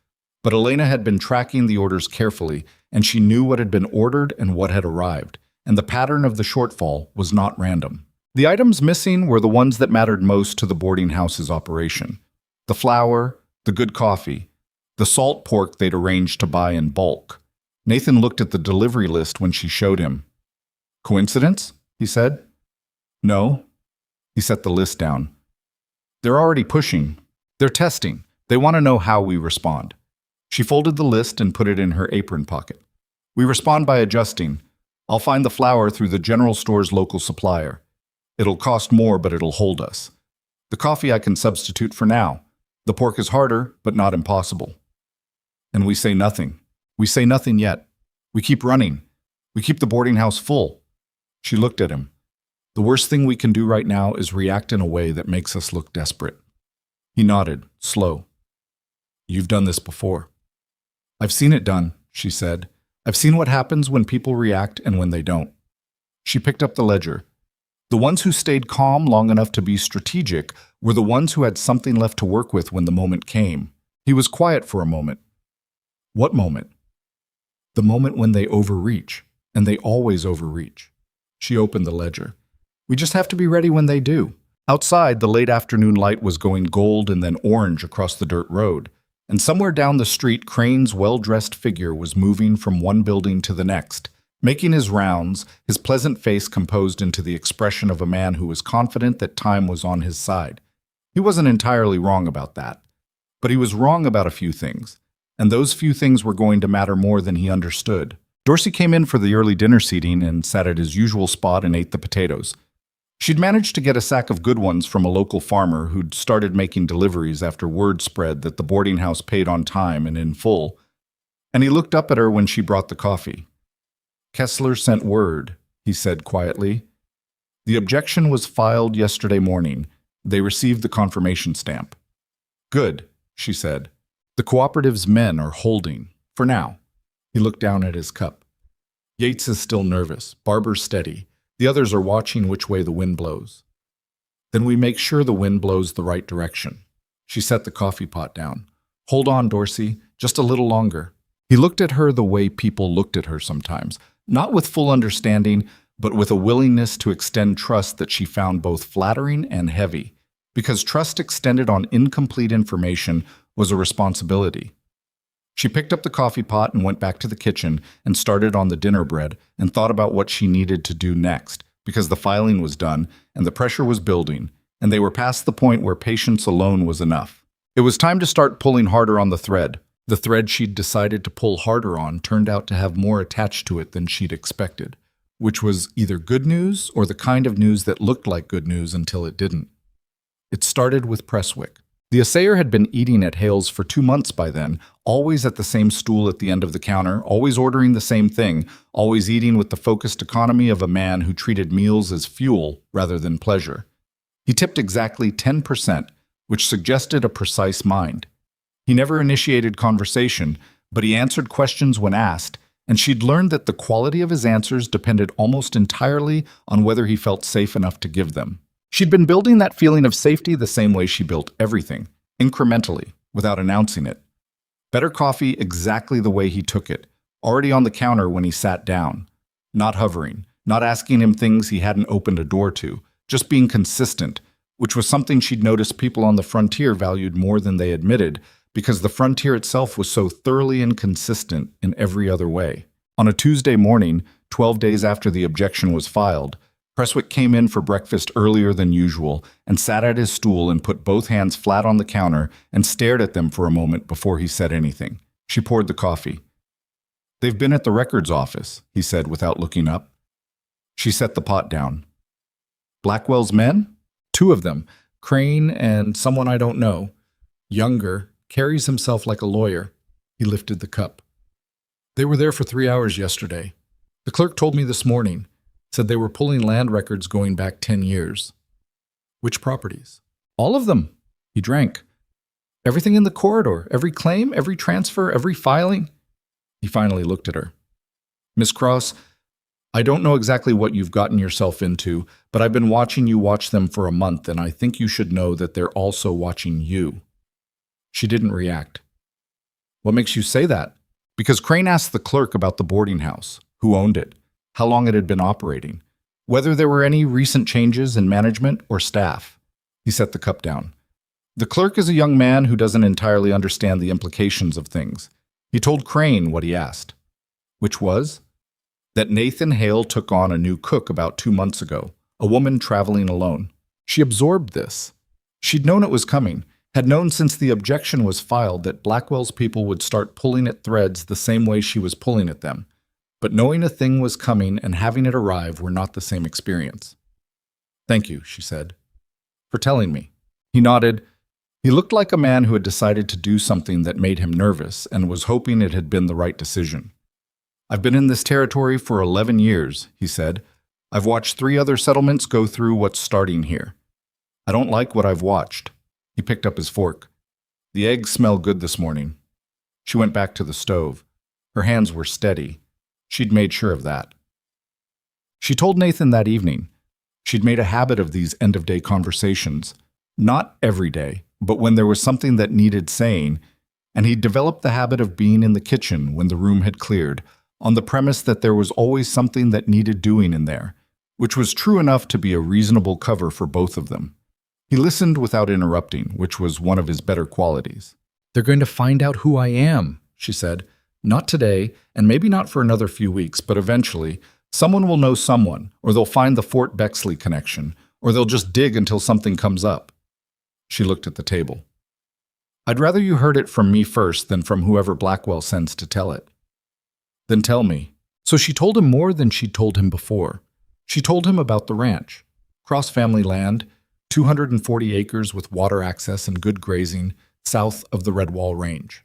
But Elena had been tracking the orders carefully, and she knew what had been ordered and what had arrived, and the pattern of the shortfall was not random. The items missing were the ones that mattered most to the boarding house's operation. The flour, the good coffee, the salt pork they'd arranged to buy in bulk. Nathan looked at the delivery list when she showed him. Coincidence? He said. No. He set the list down. They're already pushing. They're testing. They want to know how we respond. She folded the list and put it in her apron pocket. We respond by adjusting. I'll find the flour through the general store's local supplier. It'll cost more, but it'll hold us. The coffee I can substitute for now. The pork is harder, but not impossible. And we say nothing. We say nothing yet. We keep running. We keep the boarding house full. She looked at him. The worst thing we can do right now is react in a way that makes us look desperate. He nodded, slow. You've done this before. I've seen it done, she said. I've seen what happens when people react and when they don't. She picked up the ledger. The ones who stayed calm long enough to be strategic were the ones who had something left to work with when the moment came. He was quiet for a moment. What moment? The moment when they overreach, and they always overreach. She opened the ledger. We just have to be ready when they do. Outside, the late afternoon light was going gold and then orange across the dirt road, and somewhere down the street, Crane's well-dressed figure was moving from one building to the next, making his rounds, his pleasant face composed into the expression of a man who was confident that time was on his side. He wasn't entirely wrong about that, but he was wrong about a few things, and those few things were going to matter more than he understood. Dorsey came in for the early dinner seating and sat at his usual spot and ate the potatoes. She'd managed to get a sack of good ones from a local farmer who'd started making deliveries after word spread that the boarding house paid on time and in full, and he looked up at her when she brought the coffee. Kessler sent word, he said quietly. The objection was filed yesterday morning. They received the confirmation stamp. Good, she said. The cooperative's men are holding, for now. He looked down at his cup. Yates is still nervous, Barber's steady. The others are watching which way the wind blows. Then we make sure the wind blows the right direction. She set the coffee pot down. Hold on, Dorsey, just a little longer. He looked at her the way people looked at her sometimes, not with full understanding, but with a willingness to extend trust that she found both flattering and heavy, because trust extended on incomplete information was a responsibility. She picked up the coffee pot and went back to the kitchen and started on the dinner bread and thought about what she needed to do next, because the filing was done and the pressure was building, and they were past the point where patience alone was enough. It was time to start pulling harder on the thread. The thread she'd decided to pull harder on turned out to have more attached to it than she'd expected, which was either good news or the kind of news that looked like good news until it didn't. It started with Presswick. The assayer had been eating at Hale's for 2 months by then, always at the same stool at the end of the counter, always ordering the same thing, always eating with the focused economy of a man who treated meals as fuel rather than pleasure. He tipped exactly 10%, which suggested a precise mind. He never initiated conversation, but he answered questions when asked, and she'd learned that the quality of his answers depended almost entirely on whether he felt safe enough to give them. She'd been building that feeling of safety the same way she built everything, incrementally, without announcing it. Better coffee exactly the way he took it, already on the counter when he sat down. Not hovering, not asking him things he hadn't opened a door to, just being consistent, which was something she'd noticed people on the frontier valued more than they admitted, because the frontier itself was so thoroughly inconsistent in every other way. On a Tuesday morning, 12 days after the objection was filed, Presswick came in for breakfast earlier than usual and sat at his stool and put both hands flat on the counter and stared at them for a moment before he said anything. She poured the coffee. "They've been at the records office," he said without looking up. She set the pot down. "Blackwell's men?" "Two of them, Crane and someone I don't know. Younger, carries himself like a lawyer." He lifted the cup. "They were there for 3 hours yesterday. The clerk told me this morning. Said they were pulling land records going back 10 years. "Which properties?" "All of them." He drank. "Everything in the corridor, every claim, every transfer, every filing." He finally looked at her. "Miss Cross, I don't know exactly what you've gotten yourself into, but I've been watching you watch them for a month, and I think you should know that they're also watching you." She didn't react. "What makes you say that?" "Because Crane asked the clerk about the boarding house, who owned it, how long it had been operating, whether there were any recent changes in management or staff." He set the cup down. "The clerk is a young man who doesn't entirely understand the implications of things. He told Crane what he asked." "Which was?" "That Nathan Hale took on a new cook about 2 months ago, a woman traveling alone." She absorbed this. She'd known it was coming, had known since the objection was filed that Blackwell's people would start pulling at threads the same way she was pulling at them. But knowing a thing was coming and having it arrive were not the same experience. "Thank you," she said, "for telling me." He nodded. He looked like a man who had decided to do something that made him nervous and was hoping it had been the right decision. "I've been in this territory for 11 years, he said. "I've watched 3 other settlements go through what's starting here. I don't like what I've watched." He picked up his fork. "The eggs smell good this morning." She went back to the stove. Her hands were steady. She'd made sure of that. She told Nathan that evening. She'd made a habit of these end-of-day conversations. Not every day, but when there was something that needed saying, and he'd developed the habit of being in the kitchen when the room had cleared, on the premise that there was always something that needed doing in there, which was true enough to be a reasonable cover for both of them. He listened without interrupting, which was one of his better qualities. "They're going to find out who I am," she said. "Not today, and maybe not for another few weeks, but eventually, someone will know someone, or they'll find the Fort Bexley connection, or they'll just dig until something comes up." She looked at the table. "I'd rather you heard it from me first than from whoever Blackwell sends to tell it." "Then tell me." So she told him more than she'd told him before. She told him about the ranch, cross-family land, 240 acres with water access and good grazing, south of the Redwall Range.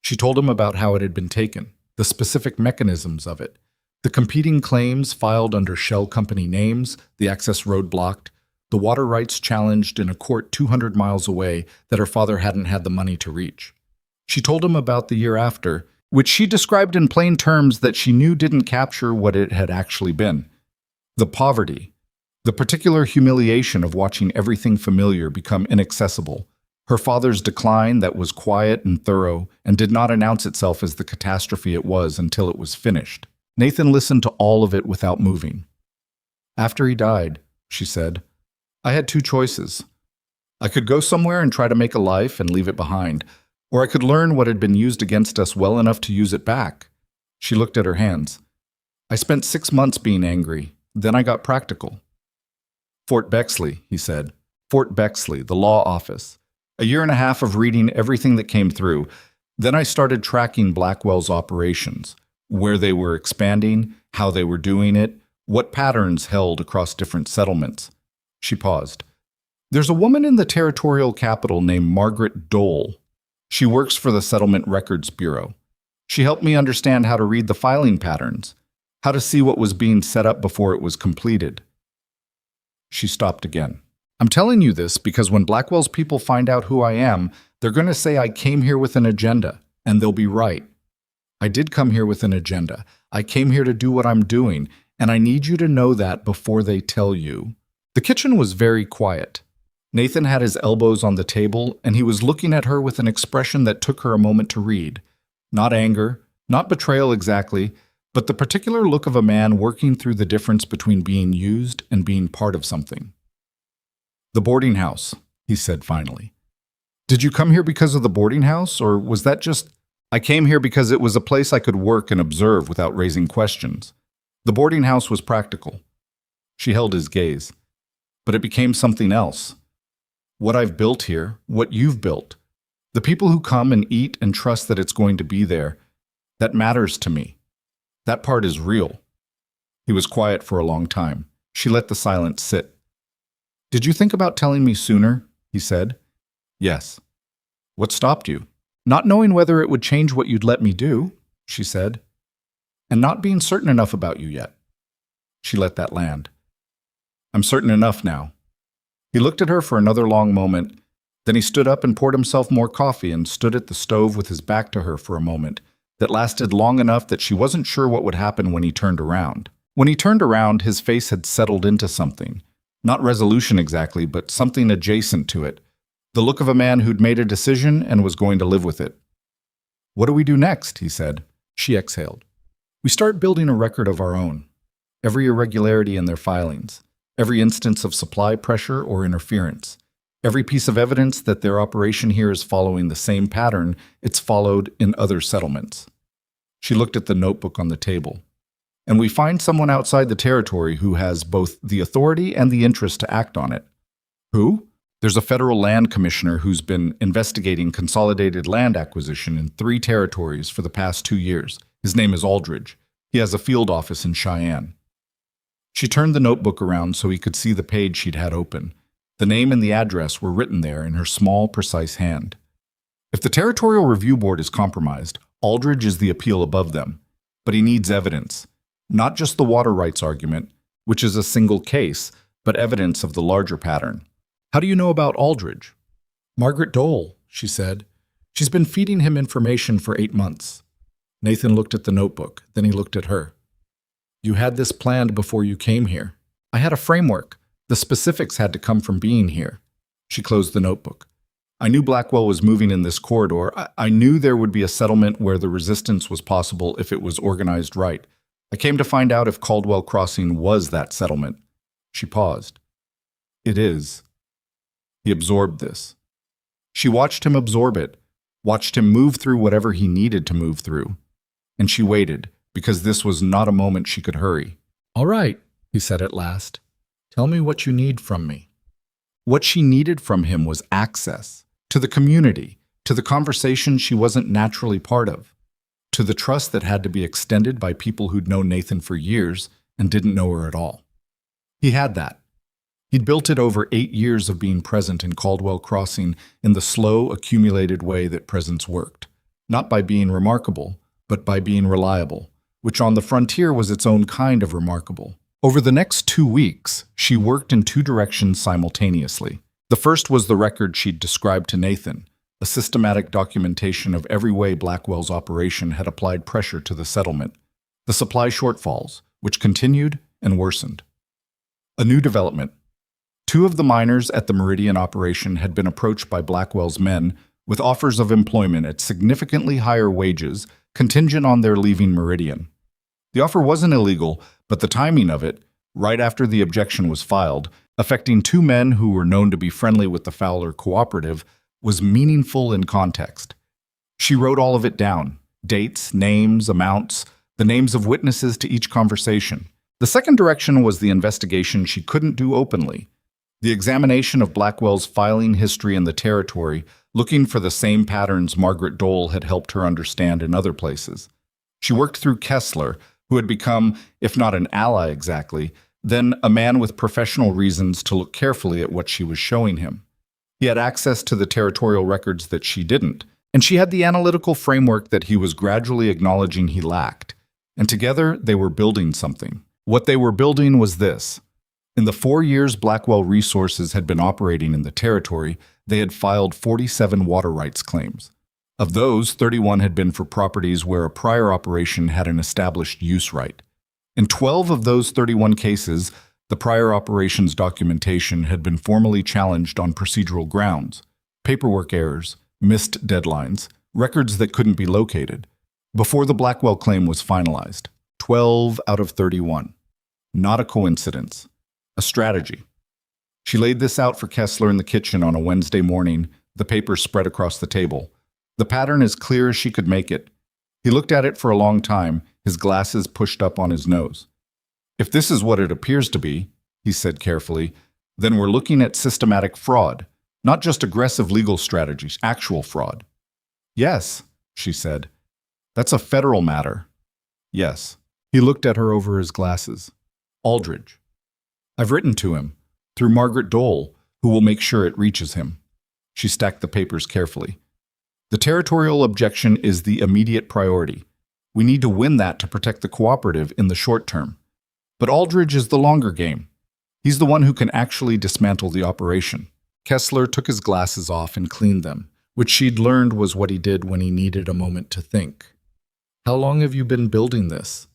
She told him about how it had been taken, the specific mechanisms of it, the competing claims filed under shell company names, the access road blocked, the water rights challenged in a court 200 miles away that her father hadn't had the money to reach. She told him about the year after, which she described in plain terms that she knew didn't capture what it had actually been. The poverty, the particular humiliation of watching everything familiar become inaccessible, her father's decline that was quiet and thorough and did not announce itself as the catastrophe it was until it was finished. Nathan listened to all of it without moving. "After he died," she said, "I had 2 choices. I could go somewhere and try to make a life and leave it behind, or I could learn what had been used against us well enough to use it back." She looked at her hands. "I spent 6 months being angry. Then I got practical." "Fort Bexley," he said. "Fort Bexley, the law office. A year and a half of reading everything that came through. Then I started tracking Blackwell's operations, where they were expanding, how they were doing it, what patterns held across different settlements." She paused. "There's a woman in the territorial capital named Margaret Dole. She works for the Settlement Records Bureau. She helped me understand how to read the filing patterns, how to see what was being set up before it was completed." She stopped again. "I'm telling you this because when Blackwell's people find out who I am, they're going to say I came here with an agenda, and they'll be right. I did come here with an agenda. I came here to do what I'm doing, and I need you to know that before they tell you. The kitchen was very quiet. Nathan had his elbows on the table, and he was looking at her with an expression that took her a moment to read. Not anger, not betrayal exactly, but the particular look of a man working through the difference between being used and being part of something. "The boarding house," he said finally. "Did you come here because of the boarding house, or was that just—" "I came here because it was a place I could work and observe without raising questions. The boarding house was practical." She held his gaze. "But it became something else. What I've built here, what you've built, the people who come and eat and trust that it's going to be there, that matters to me. That part is real." He was quiet for a long time. She let the silence sit. "Did you think about telling me sooner?" he said. "Yes." "What stopped you?" "Not knowing whether it would change what you'd let me do," she said. "And not being certain enough about you yet." She let that land. "I'm certain enough now." He looked at her for another long moment. Then he stood up and poured himself more coffee and stood at the stove with his back to her for a moment that lasted long enough that she wasn't sure what would happen when he turned around. When he turned around, his face had settled into something. Not resolution exactly, but something adjacent to it. The look of a man who'd made a decision and was going to live with it. "What do we do next?" he said. She exhaled. "We start building a record of our own. Every irregularity in their filings. Every instance of supply pressure or interference. Every piece of evidence that their operation here is following the same pattern it's followed in other settlements." She looked at the notebook on the table. "And we find someone outside the territory who has both the authority and the interest to act on it." "Who?" "There's a federal land commissioner who's been investigating consolidated land acquisition in 3 territories for the past 2 years. His name is Aldridge. He has a field office in Cheyenne." She turned the notebook around so he could see the page she'd had open. The name and the address were written there in her small, precise hand. "If the Territorial Review Board is compromised, Aldridge is the appeal above them. But he needs evidence. Not just the water rights argument, which is a single case, but evidence of the larger pattern." "How do you know about Aldridge?" "Margaret Dole," she said. "She's been feeding him information for 8 months." Nathan looked at the notebook, then he looked at her. "You had this planned before you came here." "I had a framework. The specifics had to come from being here." She closed the notebook. "I knew Blackwell was moving in this corridor. I knew there would be a settlement where the resistance was possible if it was organized right. I came to find out if Caldwell Crossing was that settlement." She paused. "It is." He absorbed this. She watched him absorb it, watched him move through whatever he needed to move through. And she waited, because this was not a moment she could hurry. "All right," he said at last. "Tell me what you need from me." What she needed from him was access to the community, to the conversation she wasn't naturally part of, to the trust that had to be extended by people who'd known Nathan for years and didn't know her at all. He had that. He'd built it over 8 years of being present in Caldwell Crossing in the slow, accumulated way that presence worked, not by being remarkable, but by being reliable, which on the frontier was its own kind of remarkable. Over the next 2 weeks, she worked in 2 directions simultaneously. The first was the record she'd described to Nathan, a systematic documentation of every way Blackwell's operation had applied pressure to the settlement, the supply shortfalls, which continued and worsened. A new development. 2 of the miners at the Meridian operation had been approached by Blackwell's men with offers of employment at significantly higher wages, contingent on their leaving Meridian. The offer wasn't illegal, but the timing of it, right after the objection was filed, affecting 2 men who were known to be friendly with the Fowler Cooperative, was meaningful in context. She wrote all of it down: dates, names, amounts, the names of witnesses to each conversation. The second direction was the investigation she couldn't do openly. The examination of Blackwell's filing history in the territory, looking for the same patterns Margaret Dole had helped her understand in other places. She worked through Kessler, who had become, if not an ally exactly, then a man with professional reasons to look carefully at what she was showing him. He had access to the territorial records that she didn't, and she had the analytical framework that he was gradually acknowledging he lacked. And together, they were building something. What they were building was this. In the 4 years Blackwell Resources had been operating in the territory, they had filed 47 water rights claims. Of those, 31 had been for properties where a prior operation had an established use right. In 12 of those 31 cases, The prior operations documentation had been formally challenged on procedural grounds, paperwork errors, missed deadlines, records that couldn't be located, before the Blackwell claim was finalized. 12 out of 31. Not a coincidence. A strategy. She laid this out for Kessler in the kitchen on a Wednesday morning, the papers spread across the table. The pattern as clear as she could make it. He looked at it for a long time, his glasses pushed up on his nose. If this is what it appears to be, he said carefully, then we're looking at systematic fraud, not just aggressive legal strategies, actual fraud. Yes, she said. That's a federal matter. Yes. He looked at her over his glasses. Aldridge. I've written to him, through Margaret Dole, who will make sure it reaches him. She stacked the papers carefully. The territorial objection is the immediate priority. We need to win that to protect the cooperative in the short term. But Aldridge is the longer game. He's the one who can actually dismantle the operation. Kessler took his glasses off and cleaned them, which she'd learned was what he did when he needed a moment to think. How long have you been building this?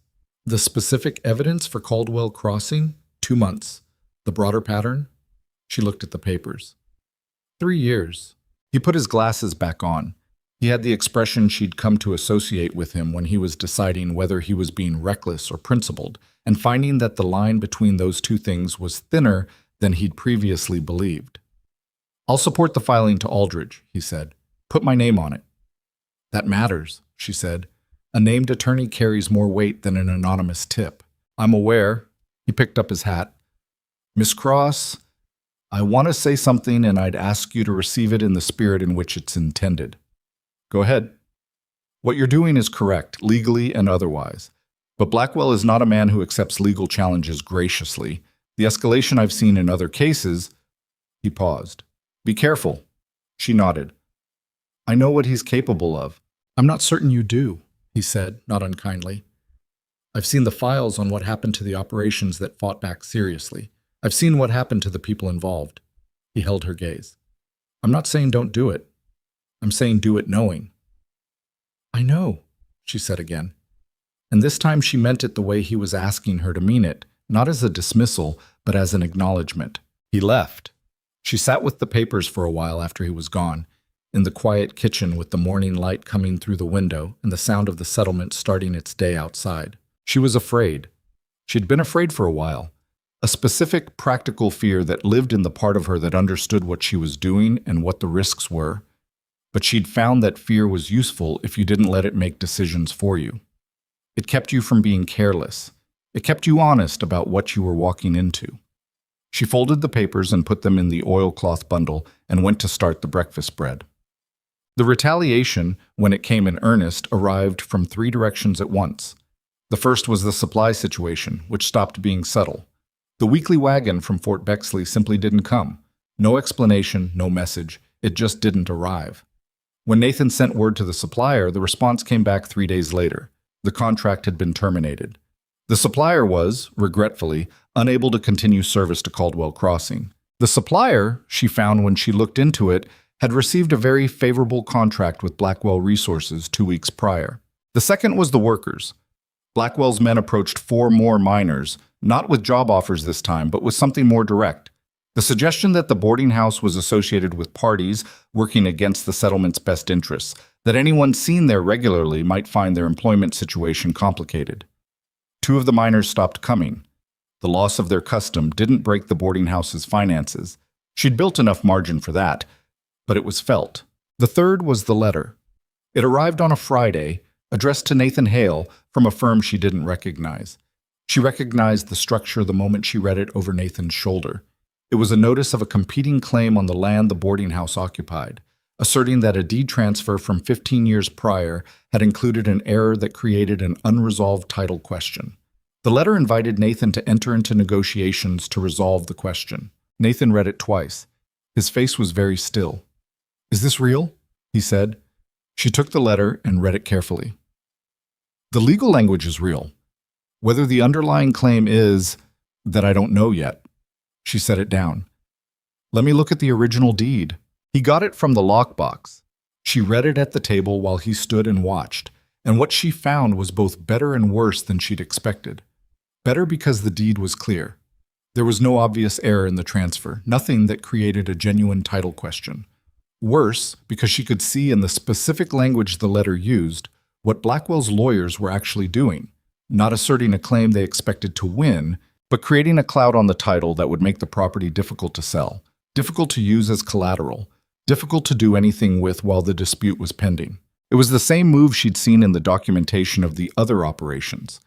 The specific evidence for Caldwell Crossing? 2 months. The broader pattern? She looked at the papers. 3 years. He put his glasses back on. He had the expression she'd come to associate with him when he was deciding whether he was being reckless or principled, and finding that the line between those two things was thinner than he'd previously believed. I'll support the filing to Aldridge, he said. Put my name on it. That matters, she said. A named attorney carries more weight than an anonymous tip. I'm aware. He picked up his hat. Miss Cross, I want to say something and I'd ask you to receive it in the spirit in which it's intended. Go ahead. What you're doing is correct, legally and otherwise. But Blackwell is not a man who accepts legal challenges graciously. The escalation I've seen in other cases... He paused. Be careful. She nodded. I know what he's capable of. I'm not certain you do, he said, not unkindly. I've seen the files on what happened to the operations that fought back seriously. I've seen what happened to the people involved. He held her gaze. I'm not saying don't do it. I'm saying do it knowing. I know, she said again. And this time she meant it the way he was asking her to mean it, not as a dismissal, but as an acknowledgement. He left. She sat with the papers for a while after he was gone, in the quiet kitchen with the morning light coming through the window and the sound of the settlement starting its day outside. She was afraid. She'd been afraid for a while. A specific, practical fear that lived in the part of her that understood what she was doing and what the risks were. But she'd found that fear was useful if you didn't let it make decisions for you. It kept you from being careless. It kept you honest about what you were walking into. She folded the papers and put them in the oilcloth bundle and went to start the breakfast bread. The retaliation, when it came in earnest, arrived from 3 directions at once. The first was the supply situation, which stopped being subtle. The weekly wagon from Fort Bexley simply didn't come. No explanation, no message. It just didn't arrive. When Nathan sent word to the supplier, the response came back 3 days later. The contract had been terminated. The supplier was, regretfully, unable to continue service to Caldwell Crossing. The supplier, she found when she looked into it, had received a very favorable contract with Blackwell Resources 2 weeks prior. The second was the workers. Blackwell's men approached 4 more miners, not with job offers this time, but with something more direct. The suggestion that the boarding house was associated with parties working against the settlement's best interests, that anyone seen there regularly might find their employment situation complicated. 2 of the miners stopped coming. The loss of their custom didn't break the boarding house's finances. She'd built enough margin for that, but it was felt. The third was the letter. It arrived on a Friday, addressed to Nathan Hale from a firm she didn't recognize. She recognized the structure the moment she read it over Nathan's shoulder. It was a notice of a competing claim on the land the boarding house occupied, asserting that a deed transfer from 15 years prior had included an error that created an unresolved title question. The letter invited Nathan to enter into negotiations to resolve the question. Nathan read it twice. His face was very still. Is this real? He said. She took the letter and read it carefully. The legal language is real. Whether the underlying claim is that I don't know yet. She set it down. Let me look at the original deed. He got it from the lockbox. She read it at the table while he stood and watched, and what she found was both better and worse than she'd expected. Better because the deed was clear. There was no obvious error in the transfer, nothing that created a genuine title question. Worse, because she could see in the specific language the letter used what Blackwell's lawyers were actually doing, not asserting a claim they expected to win, but creating a cloud on the title that would make the property difficult to sell, difficult to use as collateral, difficult to do anything with while the dispute was pending. It was the same move she'd seen in the documentation of the other operations.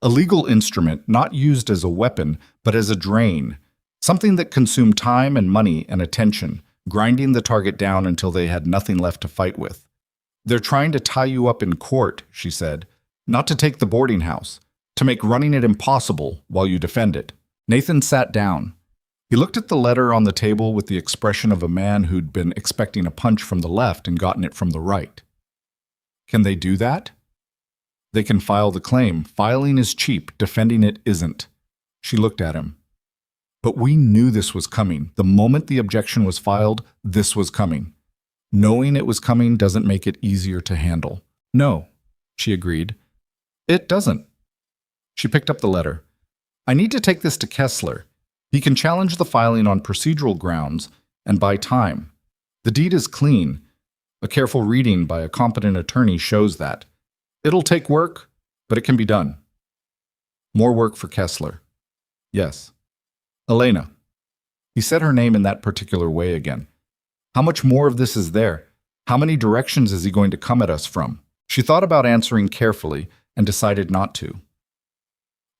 A legal instrument not used as a weapon, but as a drain, something that consumed time and money and attention, grinding the target down until they had nothing left to fight with. They're trying to tie you up in court, she said, not to take the boarding house, to make running it impossible while you defend it. Nathan sat down. He looked at the letter on the table with the expression of a man who'd been expecting a punch from the left and gotten it from the right. Can they do that? They can file the claim. Filing is cheap. Defending it isn't. She looked at him. But we knew this was coming. The moment the objection was filed, this was coming. Knowing it was coming doesn't make it easier to handle. No, she agreed. It doesn't. She picked up the letter. I need to take this to Kessler. He can challenge the filing on procedural grounds and buy time. The deed is clean. A careful reading by a competent attorney shows that. It'll take work, but it can be done. More work for Kessler. Yes. Elena. He said her name in that particular way again. How much more of this is there? How many directions is he going to come at us from? She thought about answering carefully and decided not to.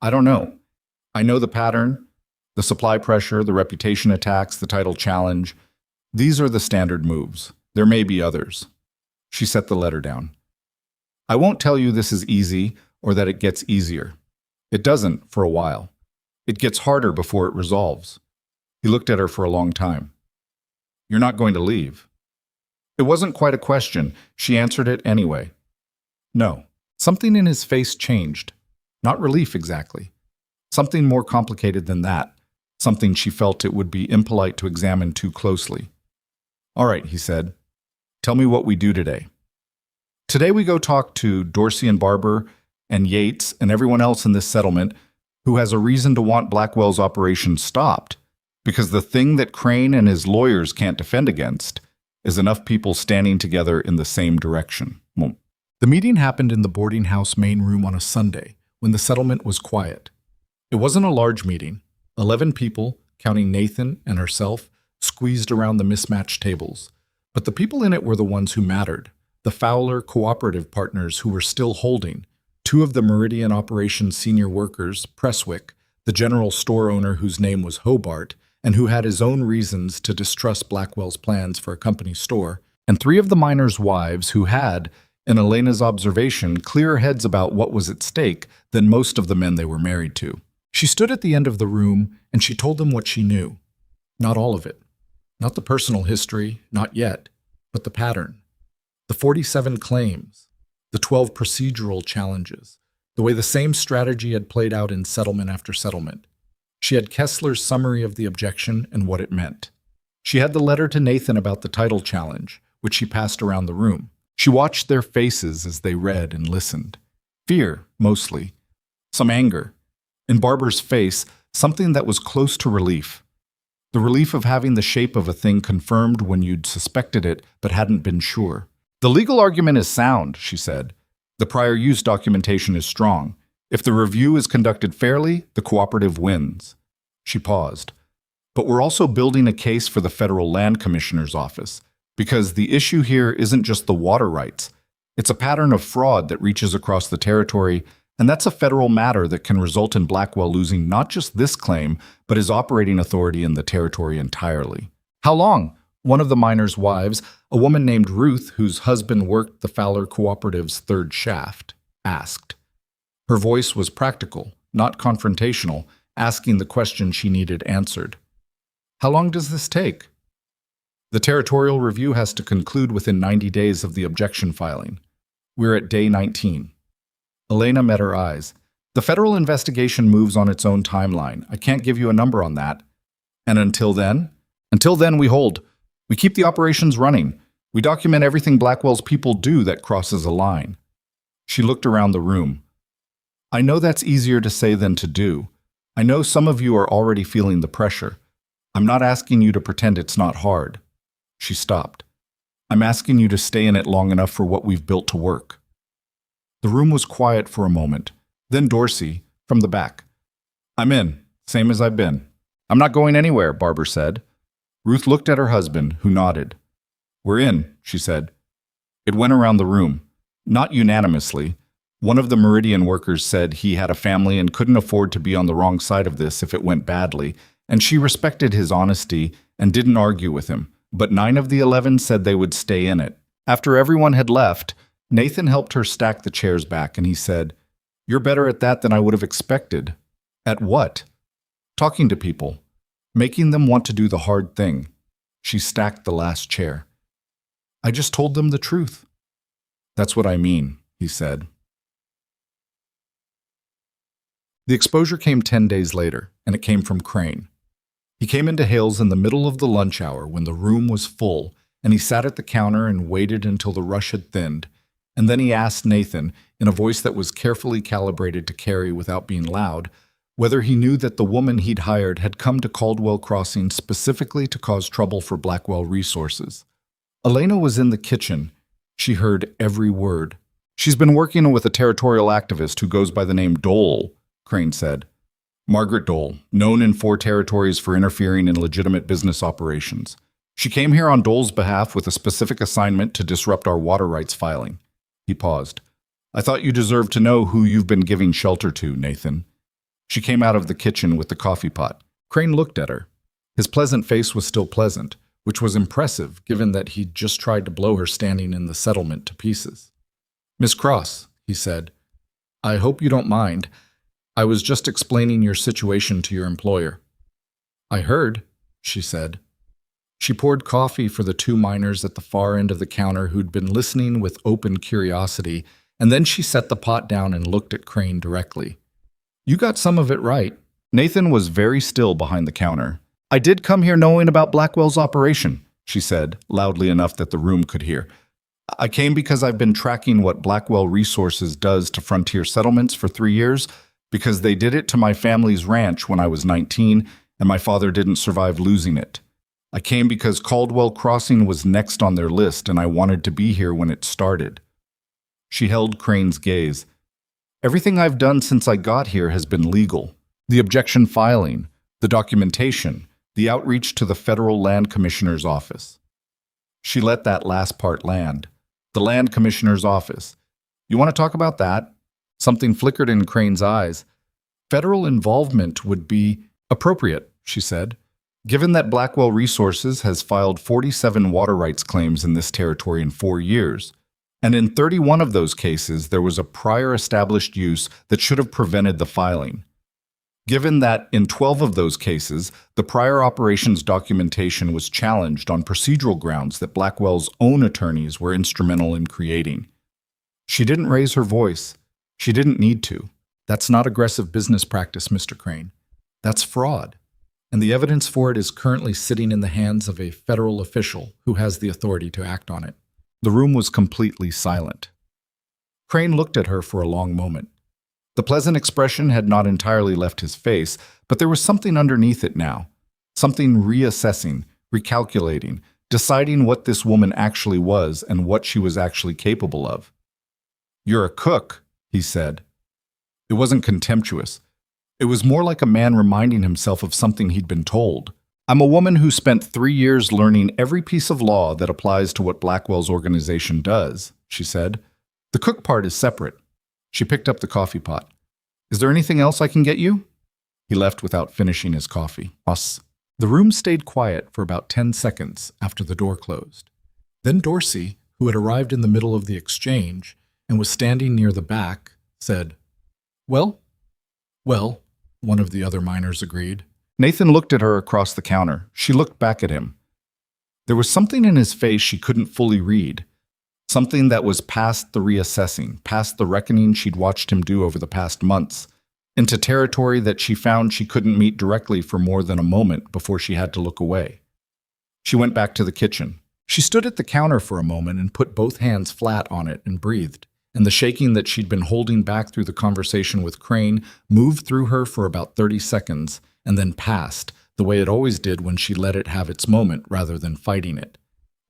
I don't know. I know the pattern, the supply pressure, the reputation attacks, the title challenge. These are the standard moves. There may be others. She set the letter down. I won't tell you this is easy or that it gets easier. It doesn't for a while. It gets harder before it resolves. He looked at her for a long time. You're not going to leave. It wasn't quite a question. She answered it anyway. No. Something in his face changed. Not relief exactly. Something more complicated than that. Something she felt it would be impolite to examine too closely. All right, he said. Tell me what we do today. Today we go talk to Dorsey and Barber and Yates and everyone else in this settlement who has a reason to want Blackwell's operation stopped, because the thing that Crane and his lawyers can't defend against is enough people standing together in the same direction. The meeting happened in the boarding house main room on a Sunday, when the settlement was quiet. It wasn't a large meeting. 11 people, counting Nathan and herself, squeezed around the mismatched tables. But the people in it were the ones who mattered, the Fowler cooperative partners who were still holding, 2 of the Meridian Operations senior workers, Presswick, the general store owner whose name was Hobart, and who had his own reasons to distrust Blackwell's plans for a company store, and 3 of the miners' wives who had, in Elena's observation, clearer heads about what was at stake than most of the men they were married to. She stood at the end of the room, and she told them what she knew. Not all of it. Not the personal history, not yet, but the pattern. The 47 claims, the 12 procedural challenges, the way the same strategy had played out in settlement after settlement. She had Kessler's summary of the objection and what it meant. She had the letter to Nathan about the title challenge, which she passed around the room. She watched their faces as they read and listened. Fear, mostly. Some anger. In Barber's face, something that was close to relief. The relief of having the shape of a thing confirmed when you'd suspected it but hadn't been sure. The legal argument is sound, she said. The prior use documentation is strong. If the review is conducted fairly, the cooperative wins. She paused. But we're also building a case for the Federal Land Commissioner's office, because the issue here isn't just the water rights. It's a pattern of fraud that reaches across the territory, and that's a federal matter that can result in Blackwell losing not just this claim, but his operating authority in the territory entirely. How long? One of the miners' wives, a woman named Ruth, whose husband worked the Fowler Cooperative's third shaft, asked. Her voice was practical, not confrontational, asking the question she needed answered. How long does this take? The territorial review has to conclude within 90 days of the objection filing. We're at day 19. Elena met her eyes. The federal investigation moves on its own timeline. I can't give you a number on that. And until then? Until then, we hold. We keep the operations running. We document everything Blackwell's people do that crosses a line. She looked around the room. I know that's easier to say than to do, I know some of you are already feeling the pressure. I'm not asking you to pretend it's not hard. She stopped. I'm asking you to stay in it long enough for what we've built to work. The room was quiet for a moment. Then Dorsey, from the back. I'm in, same as I've been. I'm not going anywhere, Barbara said. Ruth looked at her husband, who nodded. We're in, she said. It went around the room. Not unanimously. One of the Meridian workers said he had a family and couldn't afford to be on the wrong side of this if it went badly, and she respected his honesty and didn't argue with him. But 9 of the 11 said they would stay in it. After everyone had left, Nathan helped her stack the chairs back, and he said, You're better at that than I would have expected. At what? Talking to people. Making them want to do the hard thing. She stacked the last chair. I just told them the truth. That's what I mean, he said. The exposure came 10 days later, and it came from Crane. He came into Hales in the middle of the lunch hour when the room was full, and he sat at the counter and waited until the rush had thinned, and then he asked Nathan, in a voice that was carefully calibrated to carry without being loud, whether he knew that the woman he'd hired had come to Caldwell Crossing specifically to cause trouble for Blackwell Resources. Elena was in the kitchen. She heard every word. She's been working with a territorial activist who goes by the name Dole, Crane said. Margaret Dole, known in 4 territories for interfering in legitimate business operations. She came here on Dole's behalf with a specific assignment to disrupt our water rights filing. He paused. I thought you deserved to know who you've been giving shelter to, Nathan. She came out of the kitchen with the coffee pot. Crane looked at her. His pleasant face was still pleasant, which was impressive given that he'd just tried to blow her standing in the settlement to pieces. Miss Cross, he said, I hope you don't mind. I was just explaining your situation to your employer. I heard, she said. She poured coffee for the 2 miners at the far end of the counter who'd been listening with open curiosity, and then she set the pot down and looked at Crane directly. You got some of it right. Nathan was very still behind the counter. I did come here knowing about Blackwell's operation, she said, loudly enough that the room could hear. I came because I've been tracking what Blackwell Resources does to frontier settlements for 3 years, because they did it to my family's ranch when I was 19, and my father didn't survive losing it. I came because Caldwell Crossing was next on their list, and I wanted to be here when it started. She held Crane's gaze. Everything I've done since I got here has been legal. The objection filing, the documentation, the outreach to the Federal Land Commissioner's office. She let that last part land. The Land Commissioner's office. You want to talk about that? Something flickered in Crane's eyes. Federal involvement would be appropriate, she said, given that Blackwell Resources has filed 47 water rights claims in this territory in 4 years. And in 31 of those cases, there was a prior established use that should have prevented the filing. Given that in 12 of those cases, the prior operations documentation was challenged on procedural grounds that Blackwell's own attorneys were instrumental in creating. She didn't raise her voice. She didn't need to. That's not aggressive business practice, Mr. Crane. That's fraud. And the evidence for it is currently sitting in the hands of a federal official who has the authority to act on it. The room was completely silent. Crane looked at her for a long moment. The pleasant expression had not entirely left his face, but there was something underneath it now. Something reassessing, recalculating, deciding what this woman actually was and what she was actually capable of. You're a cook, he said. It wasn't contemptuous. It was more like a man reminding himself of something he'd been told. I'm a woman who spent 3 years learning every piece of law that applies to what Blackwell's organization does, she said. The cook part is separate. She picked up the coffee pot. Is there anything else I can get you? He left without finishing his coffee. Us. The room stayed quiet for about 10 seconds after the door closed. Then Dorsey, who had arrived in the middle of the exchange and was standing near the back, said, Well, one of the other miners agreed. Nathan looked at her across the counter. She looked back at him. There was something in his face she couldn't fully read. Something that was past the reassessing, past the reckoning she'd watched him do over the past months, into territory that she found she couldn't meet directly for more than a moment before she had to look away. She went back to the kitchen. She stood at the counter for a moment and put both hands flat on it and breathed. and the shaking that she'd been holding back through the conversation with Crane moved through her for about 30 seconds and then passed, the way it always did when she let it have its moment rather than fighting it.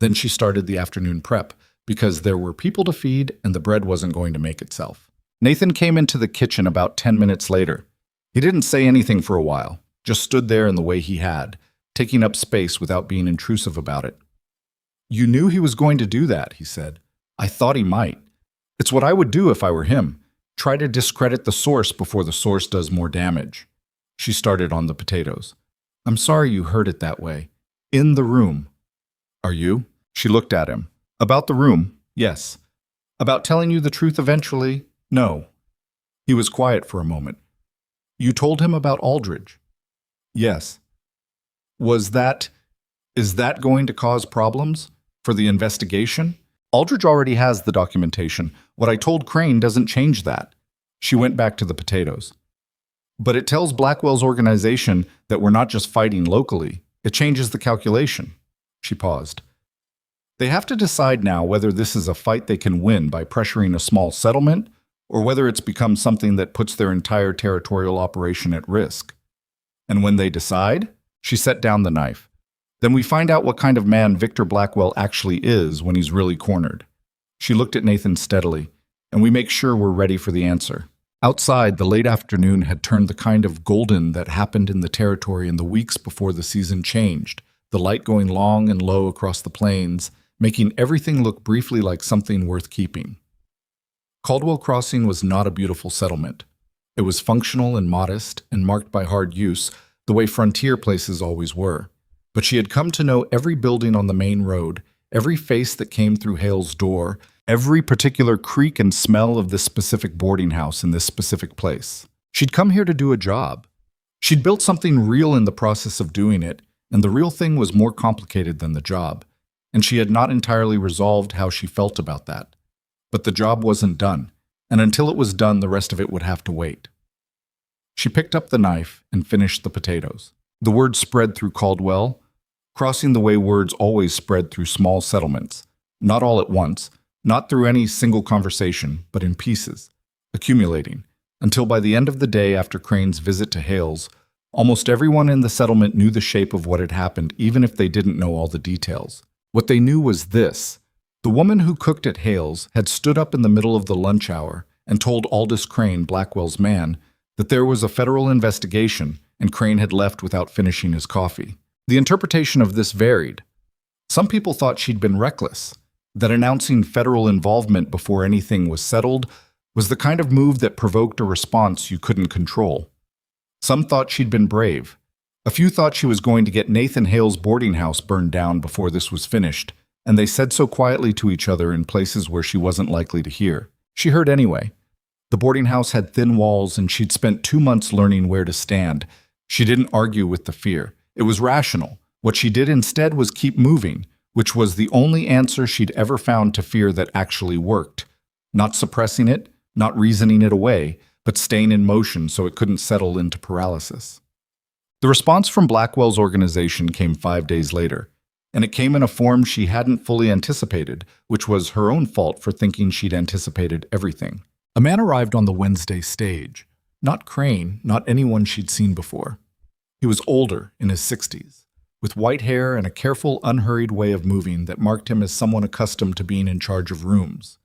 Then she started the afternoon prep, because there were people to feed and the bread wasn't going to make itself. Nathan came into the kitchen about 10 minutes later. He didn't say anything for a while, just stood there in the way he had, taking up space without being intrusive about it. "You knew he was going to do that," he said. "I thought he might. It's what I would do if I were him. Try to discredit the source before the source does more damage." She started on the potatoes. "I'm sorry you heard it that way. In the room." "Are you?" She looked at him. "About the room, yes. About telling you the truth eventually, no." He was quiet for a moment. "You told him about Aldridge?" "Yes." Is that going to cause problems? For the investigation? Aldridge already has the documentation. What I told Crane doesn't change that." She went back to the potatoes. "But it tells Blackwell's organization that we're not just fighting locally. It changes the calculation." She paused. "They have to decide now whether this is a fight they can win by pressuring a small settlement, or whether it's become something that puts their entire territorial operation at risk. And when they decide," she set down the knife, "then we find out what kind of man Victor Blackwell actually is when he's really cornered." She looked at Nathan steadily, "and we make sure we're ready for the answer." Outside, the late afternoon had turned the kind of golden that happened in the territory in the weeks before the season changed, the light going long and low across the plains, making everything look briefly like something worth keeping. Caldwell Crossing was not a beautiful settlement. It was functional and modest and marked by hard use, the way frontier places always were. But she had come to know every building on the main road, every face that came through Hale's door, every particular creak and smell of this specific boarding house in this specific place. She'd come here to do a job. She'd built something real in the process of doing it, and the real thing was more complicated than the job, and she had not entirely resolved how she felt about that. But the job wasn't done, and until it was done, the rest of it would have to wait. She picked up the knife and finished the potatoes. The word spread through Caldwell, crossing the way words always spread through small settlements, not all at once, not through any single conversation, but in pieces, accumulating, until by the end of the day after Crane's visit to Hale's, almost everyone in the settlement knew the shape of what had happened, even if they didn't know all the details. What they knew was this: the woman who cooked at Hale's had stood up in the middle of the lunch hour and told Aldous Crane, Blackwell's man, that there was a federal investigation and Crane had left without finishing his coffee. The interpretation of this varied. Some people thought she'd been reckless, that announcing federal involvement before anything was settled was the kind of move that provoked a response you couldn't control. Some thought she'd been brave. A few thought she was going to get Nathan Hale's boarding house burned down before this was finished, and they said so quietly to each other in places where she wasn't likely to hear. She heard anyway. The boarding house had thin walls, and she'd spent 2 months learning where to stand. She didn't argue with the fear. It was rational. What she did instead was keep moving, which was the only answer she'd ever found to fear that actually worked. Not suppressing it, not reasoning it away, but staying in motion so it couldn't settle into paralysis. The response from Blackwell's organization came 5 days later, and it came in a form she hadn't fully anticipated, which was her own fault for thinking she'd anticipated everything. A man arrived on the Wednesday stage. Not Crane, not anyone she'd seen before. He was older, in his 60s, with white hair and a careful, unhurried way of moving that marked him as someone accustomed to being in charge of rooms.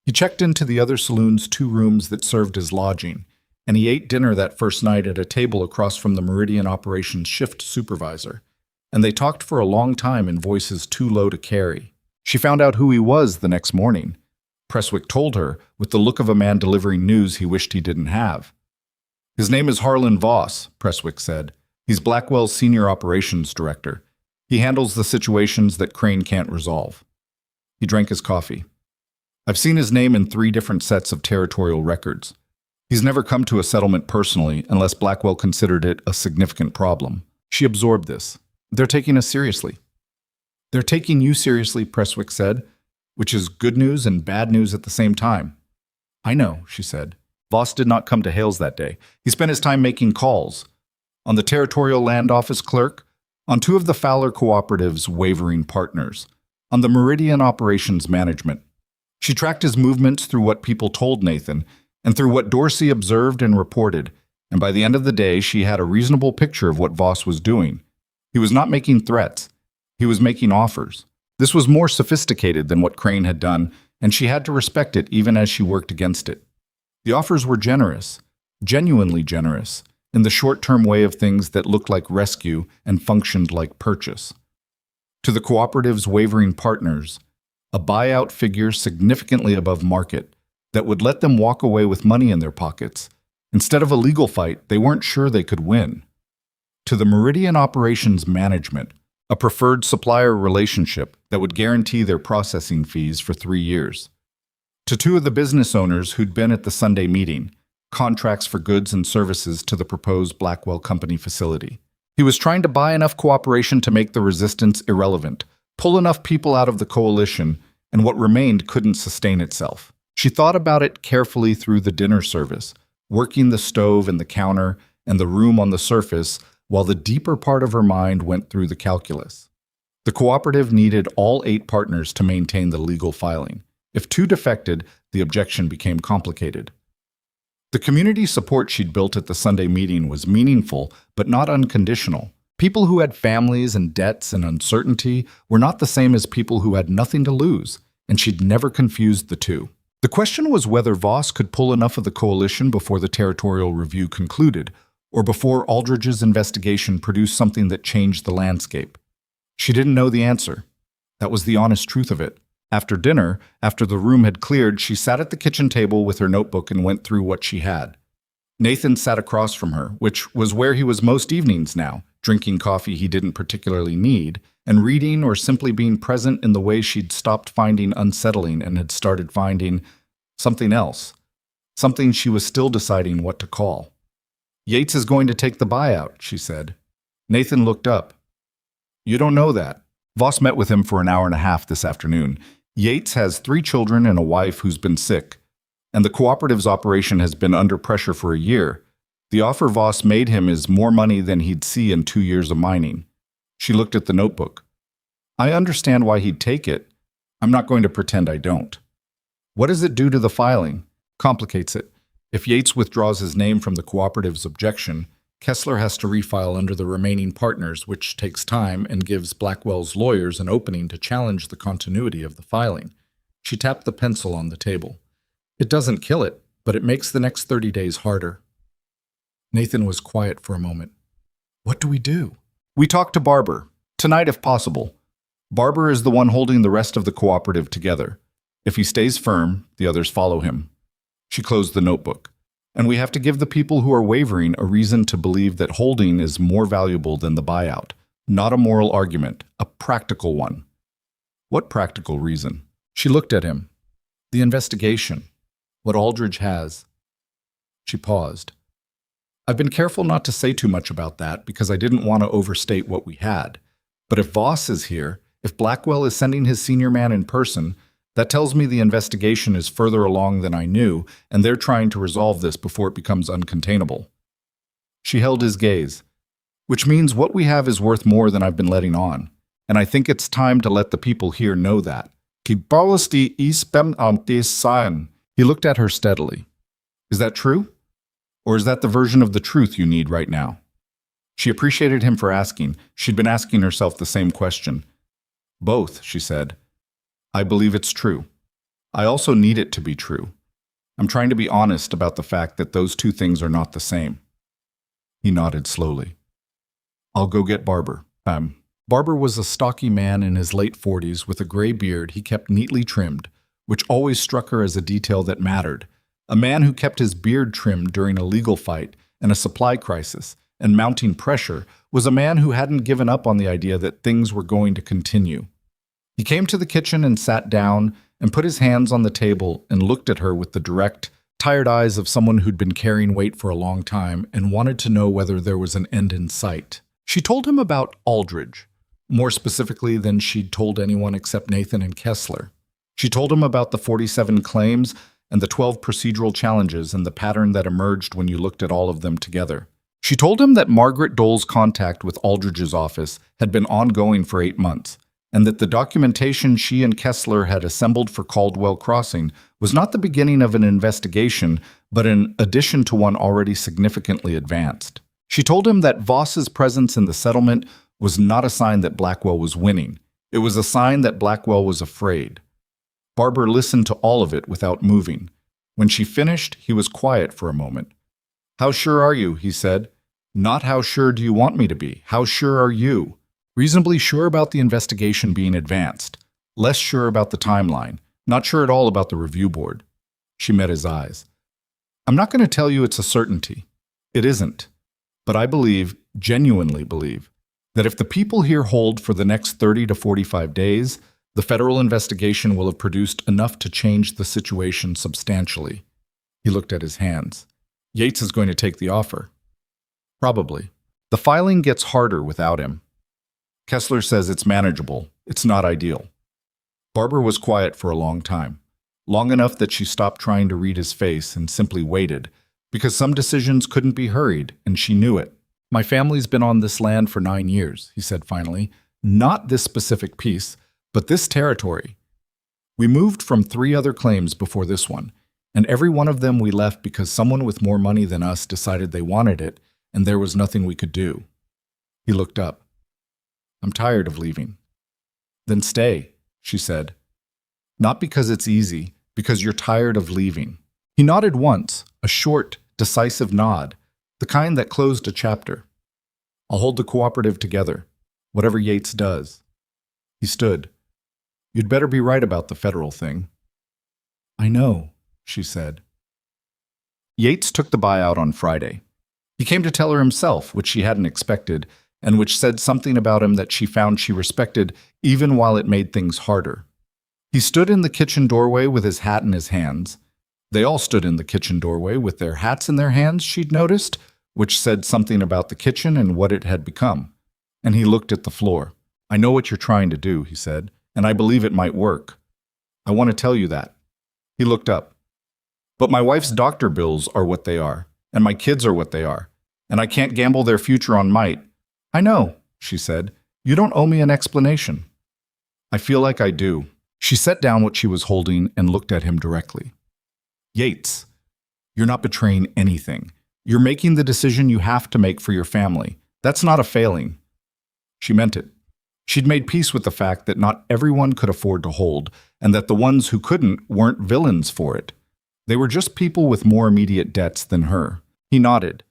He checked into the other saloon's 2 rooms that served as lodging, and he ate dinner that first night at a table across from the Meridian Operations shift supervisor, and they talked for a long time in voices too low to carry. She found out who he was the next morning. Presswick told her, with the look of a man delivering news he wished he didn't have. "His name is Harlan Voss," Presswick said. "He's Blackwell's senior operations director. He handles the situations that Crane can't resolve." He drank his coffee. "I've seen his name in 3 different sets of territorial records. He's never come to a settlement personally unless Blackwell considered it a significant problem." She absorbed this. "They're taking us seriously." "They're taking you seriously," Presswick said, "which is good news and bad news at the same time." "I know," she said. Voss did not come to Hale's that day. He spent his time making calls. On the Territorial Land Office clerk, on 2 of the Fowler Cooperative's wavering partners, on the Meridian Operations Management. She tracked his movements through what people told Nathan and through what Dorsey observed and reported, and by the end of the day, she had a reasonable picture of what Voss was doing. He was not making threats. He was making offers. This was more sophisticated than what Crane had done, and she had to respect it even as she worked against it. The offers were generous, genuinely generous, in the short-term way of things that looked like rescue and functioned like purchase. To the cooperative's wavering partners, a buyout figure significantly above market that would let them walk away with money in their pockets. Instead of a legal fight, they weren't sure they could win. To the Meridian Operations Management, a preferred supplier relationship that would guarantee their processing fees for 3 years. To two of the business owners who'd been at the Sunday meeting, contracts for goods and services to the proposed Blackwell Company facility. He was trying to buy enough cooperation to make the resistance irrelevant, pull enough people out of the coalition, and what remained couldn't sustain itself. She thought about it carefully through the dinner service, working the stove and the counter and the room on the surface, while the deeper part of her mind went through the calculus. The cooperative needed all 8 partners to maintain the legal filing. If 2 defected, the objection became complicated. The community support she'd built at the Sunday meeting was meaningful, but not unconditional. People who had families and debts and uncertainty were not the same as people who had nothing to lose, and she'd never confused the two. The question was whether Voss could pull enough of the coalition before the territorial review concluded, or before Aldridge's investigation produced something that changed the landscape. She didn't know the answer. That was the honest truth of it. After dinner, after the room had cleared, she sat at the kitchen table with her notebook and went through what she had. Nathan sat across from her, which was where he was most evenings now, drinking coffee he didn't particularly need, and reading or simply being present in the way she'd stopped finding unsettling and had started finding something else, something she was still deciding what to call. "Yates is going to take the buyout," she said. Nathan looked up. "You don't know that." Voss met with him for an hour and a half this afternoon. Yates has 3 children and a wife who's been sick, and the cooperative's operation has been under pressure for a year. The offer Voss made him is more money than he'd see in 2 years of mining. She looked at the notebook. "I understand why he'd take it. I'm not going to pretend I don't." "What does it do to the filing?" "Complicates it. If Yates withdraws his name from the cooperative's objection, Kessler has to refile under the remaining partners, which takes time and gives Blackwell's lawyers an opening to challenge the continuity of the filing." She tapped the pencil on the table. "It doesn't kill it, but it makes the next 30 days harder." Nathan was quiet for a moment. "What do we do?" "We talk to Barber. Tonight, if possible. Barber is the one holding the rest of the cooperative together. If he stays firm, the others follow him." She closed the notebook. "And we have to give the people who are wavering a reason to believe that holding is more valuable than the buyout. Not a moral argument, a practical one." "What practical reason?" She looked at him. "The investigation. What Aldridge has." She paused. "I've been careful not to say too much about that because I didn't want to overstate what we had. But if Voss is here, if Blackwell is sending his senior man in person, that tells me the investigation is further along than I knew, and they're trying to resolve this before it becomes uncontainable." She held his gaze. "Which means what we have is worth more than I've been letting on, and I think it's time to let the people here know that." He looked at her steadily. "Is that true? Or is that the version of the truth you need right now?" She appreciated him for asking. She'd been asking herself the same question. "Both," she said. "I believe it's true. I also need it to be true. I'm trying to be honest about the fact that those 2 things are not the same." He nodded slowly. "I'll go get Barber." Barber was a stocky man in his late 40s with a gray beard he kept neatly trimmed, which always struck her as a detail that mattered. A man who kept his beard trimmed during a legal fight and a supply crisis and mounting pressure was a man who hadn't given up on the idea that things were going to continue. He came to the kitchen and sat down and put his hands on the table and looked at her with the direct, tired eyes of someone who'd been carrying weight for a long time and wanted to know whether there was an end in sight. She told him about Aldridge, more specifically than she'd told anyone except Nathan and Kessler. She told him about the 47 claims and the 12 procedural challenges and the pattern that emerged when you looked at all of them together. She told him that Margaret Dole's contact with Aldridge's office had been ongoing for 8 months, and that the documentation she and Kessler had assembled for Caldwell Crossing was not the beginning of an investigation, but an addition to one already significantly advanced. She told him that Voss's presence in the settlement was not a sign that Blackwell was winning. It was a sign that Blackwell was afraid. Barber listened to all of it without moving. When she finished, he was quiet for a moment. "How sure are you?" he said. "Not how sure do you want me to be. How sure are you?" Reasonably sure about the investigation being advanced. Less sure about the timeline. Not sure at all about the review board. She met his eyes. "I'm not going to tell you it's a certainty. It isn't. But I believe, genuinely believe, that if the people here hold for the next 30 to 45 days, the federal investigation will have produced enough to change the situation substantially." He looked at his hands. "Yates is going to take the offer." "Probably. The filing gets harder without him. Kessler says it's manageable. It's not ideal." Barber was quiet for a long time, long enough that she stopped trying to read his face and simply waited, because some decisions couldn't be hurried, and she knew it. "My family's been on this land for 9 years, he said finally. "Not this specific piece, but this territory. We moved from 3 other claims before this one, and every one of them we left because someone with more money than us decided they wanted it, and there was nothing we could do." He looked up. "I'm tired of leaving." "Then stay," she said. "Not because it's easy, because you're tired of leaving." He nodded once, a short, decisive nod, the kind that closed a chapter. "I'll hold the cooperative together, whatever Yates does." He stood. "You'd better be right about the federal thing." "I know," she said. Yates took the buyout on Friday. He came to tell her himself, which she hadn't expected, and which said something about him that she found she respected even while it made things harder. He stood in the kitchen doorway with his hat in his hands. They all stood in the kitchen doorway with their hats in their hands, she'd noticed, which said something about the kitchen and what it had become. And he looked at the floor. "I know what you're trying to do," he said, "and I believe it might work. I want to tell you that." He looked up. "But my wife's doctor bills are what they are, and my kids are what they are, and I can't gamble their future on might." "I know," she said. "You don't owe me an explanation." "I feel like I do." She set down what she was holding and looked at him directly. "Yates, you're not betraying anything. You're making the decision you have to make for your family. That's not a failing." She meant it. She'd made peace with the fact that not everyone could afford to hold, and that the ones who couldn't weren't villains for it. They were just people with more immediate debts than her. He nodded.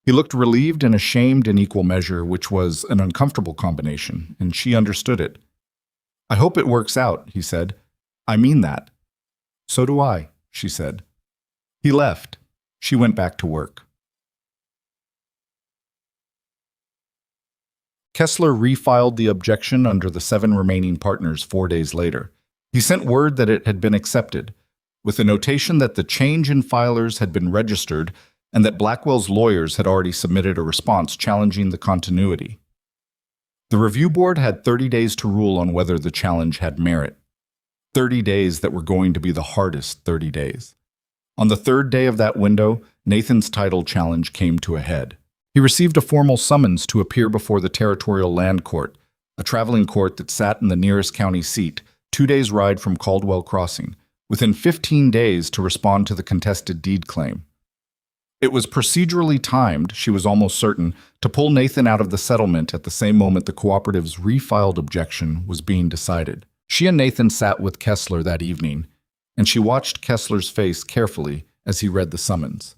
He looked relieved and ashamed in equal measure, which was an uncomfortable combination, and she understood it. "I hope it works out," he said. "I mean that." "So do I," she said. He left. She went back to work. Kessler refiled the objection under the 7 remaining partners 4 days later. He sent word that it had been accepted, with a notation that the change in filers had been registered and that Blackwell's lawyers had already submitted a response challenging the continuity. The review board had 30 days to rule on whether the challenge had merit. 30 days that were going to be the hardest 30 days. On the 3rd day of that window, Nathan's title challenge came to a head. He received a formal summons to appear before the Territorial Land Court, a traveling court that sat in the nearest county seat, 2 days' ride from Caldwell Crossing, within 15 days to respond to the contested deed claim. It was procedurally timed, she was almost certain, to pull Nathan out of the settlement at the same moment the cooperative's refiled objection was being decided. She and Nathan sat with Kessler that evening, and she watched Kessler's face carefully as he read the summons.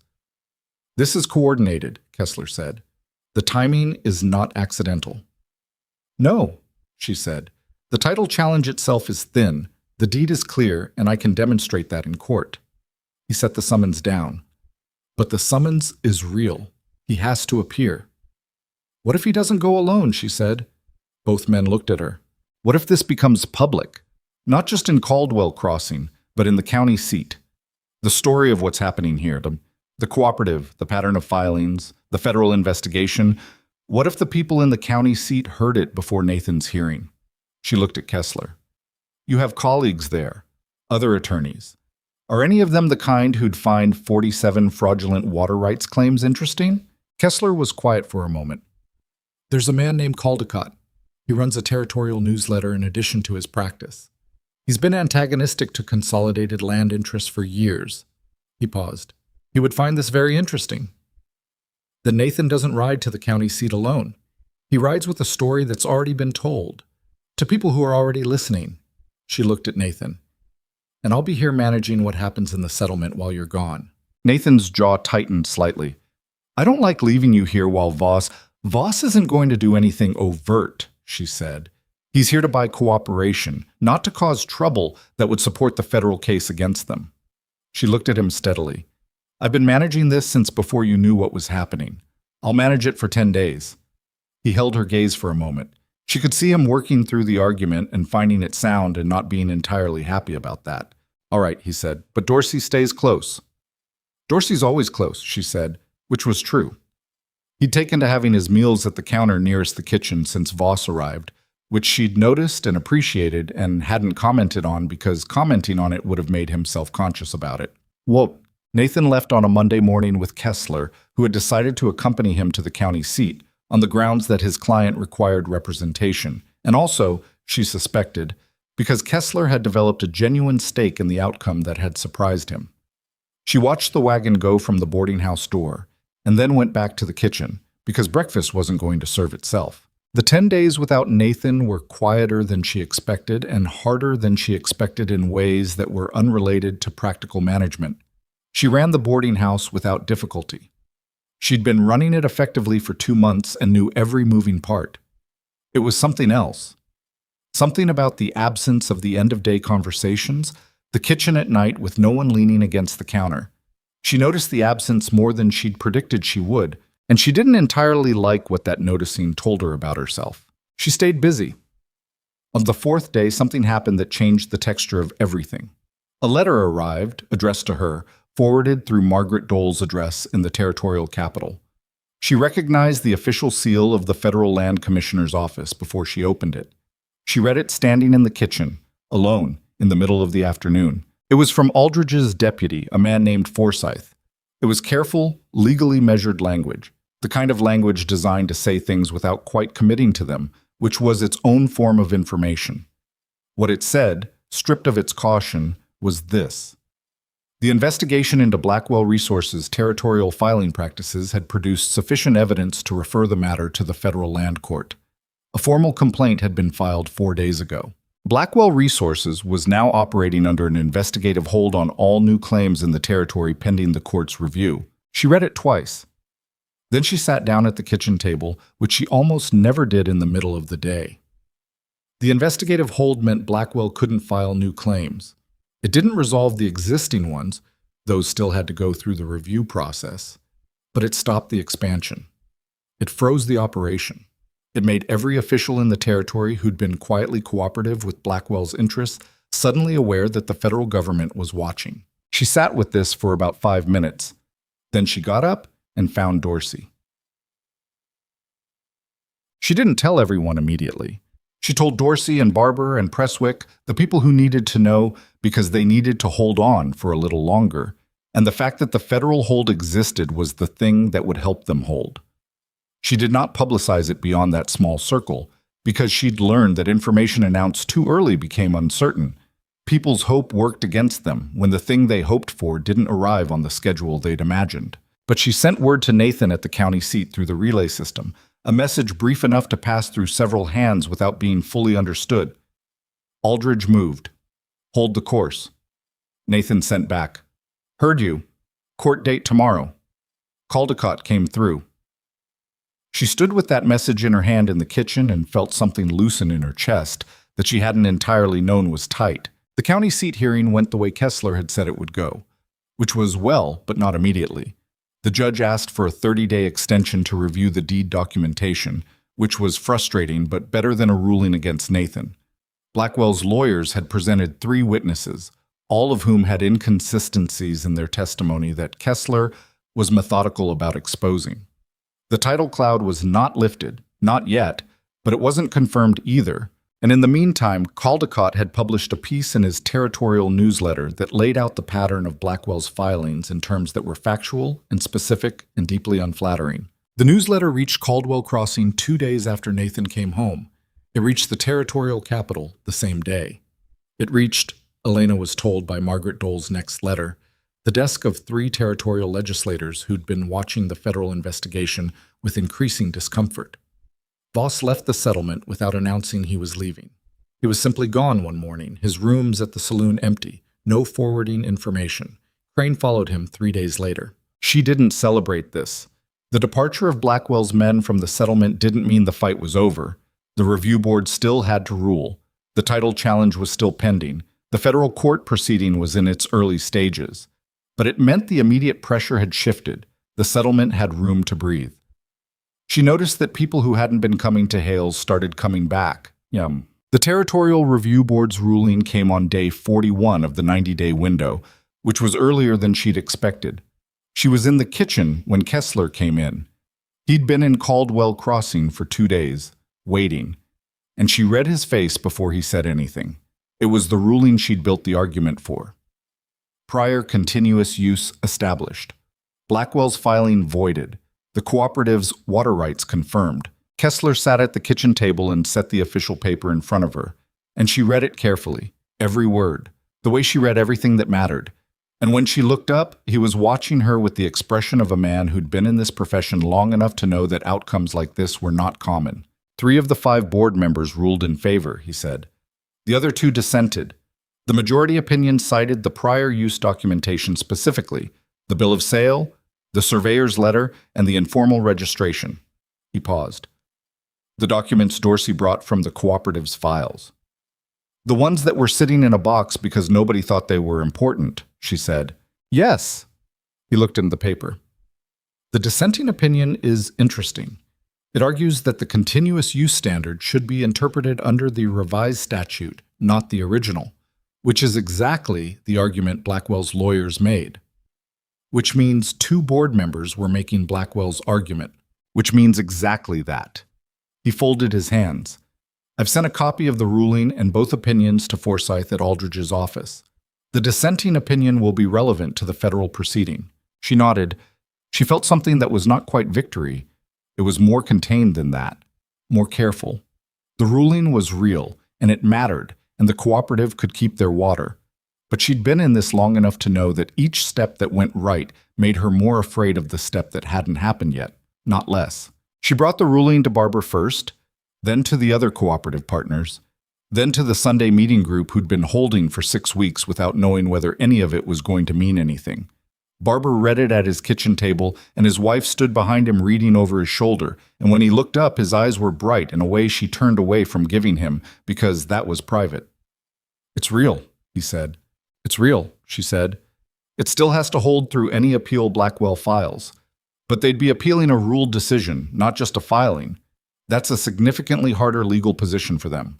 "This is coordinated," Kessler said. "The timing is not accidental." "No," she said. "The title challenge itself is thin. The deed is clear, and I can demonstrate that in court." He set the summons down. "But the summons is real. He has to appear." "What if he doesn't go alone?" she said. Both men looked at her. "What if this becomes public? Not just in Caldwell Crossing, but in the county seat. The story of what's happening here, the cooperative, the pattern of filings, the federal investigation. What if the people in the county seat heard it before Nathan's hearing?" She looked at Kessler. "You have colleagues there, other attorneys. Are any of them the kind who'd find 47 fraudulent water rights claims interesting?" Kessler was quiet for a moment. "There's a man named Caldecott. He runs a territorial newsletter in addition to his practice. He's been antagonistic to consolidated land interests for years. He paused. He would find this very interesting. That Nathan doesn't ride to the county seat alone. He rides with a story that's already been told, to people who are already listening. She looked at Nathan. And I'll be here managing what happens in the settlement while you're gone. Nathan's jaw tightened slightly. I don't like leaving you here while Voss isn't going to do anything overt, she said. He's here to buy cooperation, not to cause trouble that would support the federal case against them. She looked at him steadily. I've been managing this since before you knew what was happening. I'll manage it for 10 days. He held her gaze for a moment. She could see him working through the argument and finding it sound and not being entirely happy about that. All right, he said, but Dorsey stays close. Dorsey's always close, she said, which was true. He'd taken to having his meals at the counter nearest the kitchen since Voss arrived, which she'd noticed and appreciated and hadn't commented on because commenting on it would have made him self-conscious about it. Well, Nathan left on a Monday morning with Kessler, who had decided to accompany him to the county seat, on the grounds that his client required representation, and also, she suspected, because Kessler had developed a genuine stake in the outcome that had surprised him. She watched the wagon go from the boarding house door, and then went back to the kitchen, because breakfast wasn't going to serve itself. The 10 days without Nathan were quieter than she expected and harder than she expected in ways that were unrelated to practical management. She ran the boarding house without difficulty. She'd been running it effectively for 2 months and knew every moving part. It was something else. Something about the absence of the end-of-day conversations, the kitchen at night with no one leaning against the counter. She noticed the absence more than she'd predicted she would, and she didn't entirely like what that noticing told her about herself. She stayed busy. On the 4th day, something happened that changed the texture of everything. A letter arrived, addressed to her, forwarded through Margaret Dole's address in the territorial capital. She recognized the official seal of the Federal Land Commissioner's office before she opened it. She read it standing in the kitchen, alone, in the middle of the afternoon. It was from Aldridge's deputy, a man named Forsyth. It was careful, legally measured language, the kind of language designed to say things without quite committing to them, which was its own form of information. What it said, stripped of its caution, was this. The investigation into Blackwell Resources' territorial filing practices had produced sufficient evidence to refer the matter to the federal land court. A formal complaint had been filed 4 days ago. Blackwell Resources was now operating under an investigative hold on all new claims in the territory pending the court's review. She read it twice. Then she sat down at the kitchen table, which she almost never did in the middle of the day. The investigative hold meant Blackwell couldn't file new claims. It didn't resolve the existing ones, those still had to go through the review process, but it stopped the expansion. It froze the operation. It made every official in the territory who'd been quietly cooperative with Blackwell's interests suddenly aware that the federal government was watching. She sat with this for about 5 minutes. Then she got up and found Dorsey. She didn't tell everyone immediately. She told Dorsey and Barber and Presswick, the people who needed to know because they needed to hold on for a little longer, and the fact that the federal hold existed was the thing that would help them hold. She did not publicize it beyond that small circle, because she'd learned that information announced too early became uncertain. People's hope worked against them when the thing they hoped for didn't arrive on the schedule they'd imagined. But she sent word to Nathan at the county seat through the relay system, a message brief enough to pass through several hands without being fully understood. Aldridge moved. Hold the course. Nathan sent back. Heard you. Court date tomorrow. Caldecott came through. She stood with that message in her hand in the kitchen and felt something loosen in her chest that she hadn't entirely known was tight. The county seat hearing went the way Kessler had said it would go, which was well, but not immediately. The judge asked for a 30-day extension to review the deed documentation, which was frustrating but better than a ruling against Nathan. Blackwell's lawyers had presented 3 witnesses, all of whom had inconsistencies in their testimony that Kessler was methodical about exposing. The title cloud was not lifted, not yet, but it wasn't confirmed either. And in the meantime, Caldecott had published a piece in his territorial newsletter that laid out the pattern of Blackwell's filings in terms that were factual and specific and deeply unflattering. The newsletter reached Caldwell Crossing 2 days after Nathan came home, It reached the territorial capital the same day. It reached, Elena was told by Margaret Dole's next letter, the desk of 3 territorial legislators who'd been watching the federal investigation with increasing discomfort. Voss left the settlement without announcing he was leaving. He was simply gone one morning, his rooms at the saloon empty, no forwarding information. Crane followed him 3 days later. She didn't celebrate this. The departure of Blackwell's men from the settlement didn't mean the fight was over. The review board still had to rule. The title challenge was still pending. The federal court proceeding was in its early stages. But it meant the immediate pressure had shifted. The settlement had room to breathe. She noticed that people who hadn't been coming to Hales started coming back. Yum. The Territorial Review Board's ruling came on day 41 of the 90-day window, which was earlier than she'd expected. She was in the kitchen when Kessler came in. He'd been in Caldwell Crossing for 2 days, waiting, and she read his face before he said anything. It was the ruling she'd built the argument for. Prior continuous use established. Blackwell's filing voided. The cooperative's water rights confirmed. Kessler sat at the kitchen table and set the official paper in front of her, and she read it carefully, every word, the way she read everything that mattered. And when she looked up, he was watching her with the expression of a man who'd been in this profession long enough to know that outcomes like this were not common. 3 of the 5 board members ruled in favor, he said. The other 2 dissented. The majority opinion cited the prior use documentation specifically, the bill of sale, the surveyor's letter, and the informal registration. He paused. The documents Dorsey brought from the cooperative's files. The ones that were sitting in a box because nobody thought they were important, she said. Yes. He looked in the paper. The dissenting opinion is interesting. It argues that the continuous use standard should be interpreted under the revised statute, not the original, which is exactly the argument Blackwell's lawyers made. Which means 2 board members were making Blackwell's argument, which means exactly that. He folded his hands. I've sent a copy of the ruling and both opinions to Forsyth at Aldridge's office. The dissenting opinion will be relevant to the federal proceeding. She nodded. She felt something that was not quite victory. It was more contained than that, more careful. The ruling was real, and it mattered, and the cooperative could keep their water. But she'd been in this long enough to know that each step that went right made her more afraid of the step that hadn't happened yet, not less. She brought the ruling to Barber first, then to the other cooperative partners, then to the Sunday meeting group who'd been holding for 6 weeks without knowing whether any of it was going to mean anything. Barber read it at his kitchen table, and his wife stood behind him reading over his shoulder, and when he looked up, his eyes were bright in a way she turned away from giving him, because that was private. It's real, he said. It's real, she said. It still has to hold through any appeal Blackwell files. But they'd be appealing a ruled decision, not just a filing. That's a significantly harder legal position for them.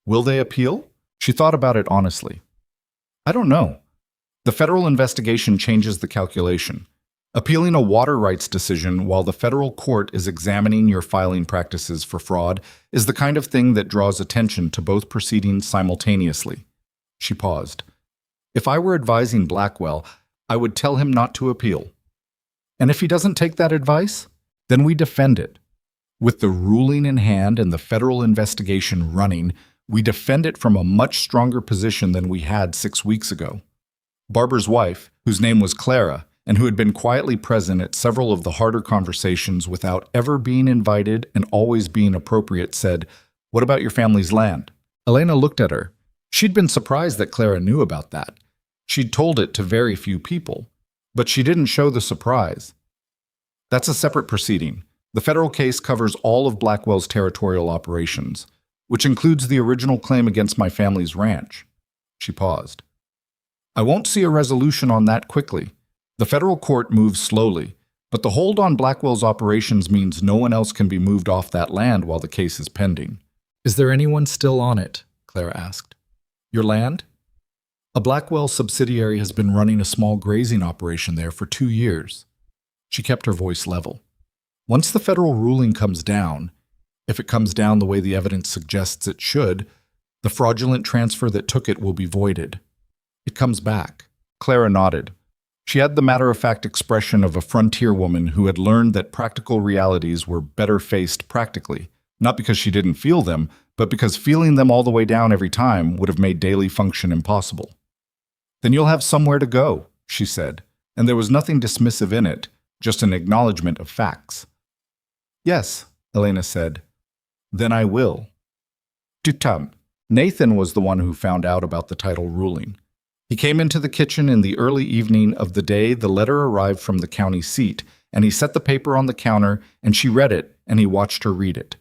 Will they appeal? She thought about it honestly. I don't know. The federal investigation changes the calculation. Appealing a water rights decision while the federal court is examining your filing practices for fraud is the kind of thing that draws attention to both proceedings simultaneously. She paused. If I were advising Blackwell, I would tell him not to appeal. And if he doesn't take that advice, then we defend it. With the ruling in hand and the federal investigation running, we defend it from a much stronger position than we had 6 weeks ago. Barber's wife, whose name was Clara, and who had been quietly present at several of the harder conversations without ever being invited and always being appropriate, said, "What about your family's land?" Elena looked at her. She'd been surprised that Clara knew about that. She'd told it to very few people, but she didn't show the surprise. That's a separate proceeding. The federal case covers all of Blackwell's territorial operations, which includes the original claim against my family's ranch. She paused. I won't see a resolution on that quickly. The federal court moves slowly, but the hold on Blackwell's operations means no one else can be moved off that land while the case is pending. Is there anyone still on it? Clara asked. Your land? A Blackwell subsidiary has been running a small grazing operation there for 2 years. She kept her voice level. Once the federal ruling comes down, if it comes down the way the evidence suggests it should, the fraudulent transfer that took it will be voided. It comes back. Clara nodded. She had the matter-of-fact expression of a frontier woman who had learned that practical realities were better faced practically, Not because she didn't feel them, but because feeling them all the way down every time would have made daily function impossible. "Then you'll have somewhere to go," she said, and there was nothing dismissive in it, just an acknowledgement of facts. "Yes," Elena said. "Then I will." Tutam. Nathan was the one who found out about the title ruling. He came into the kitchen in the early evening of the day the letter arrived from the county seat, and he set the paper on the counter, and she read it, and he watched her read it.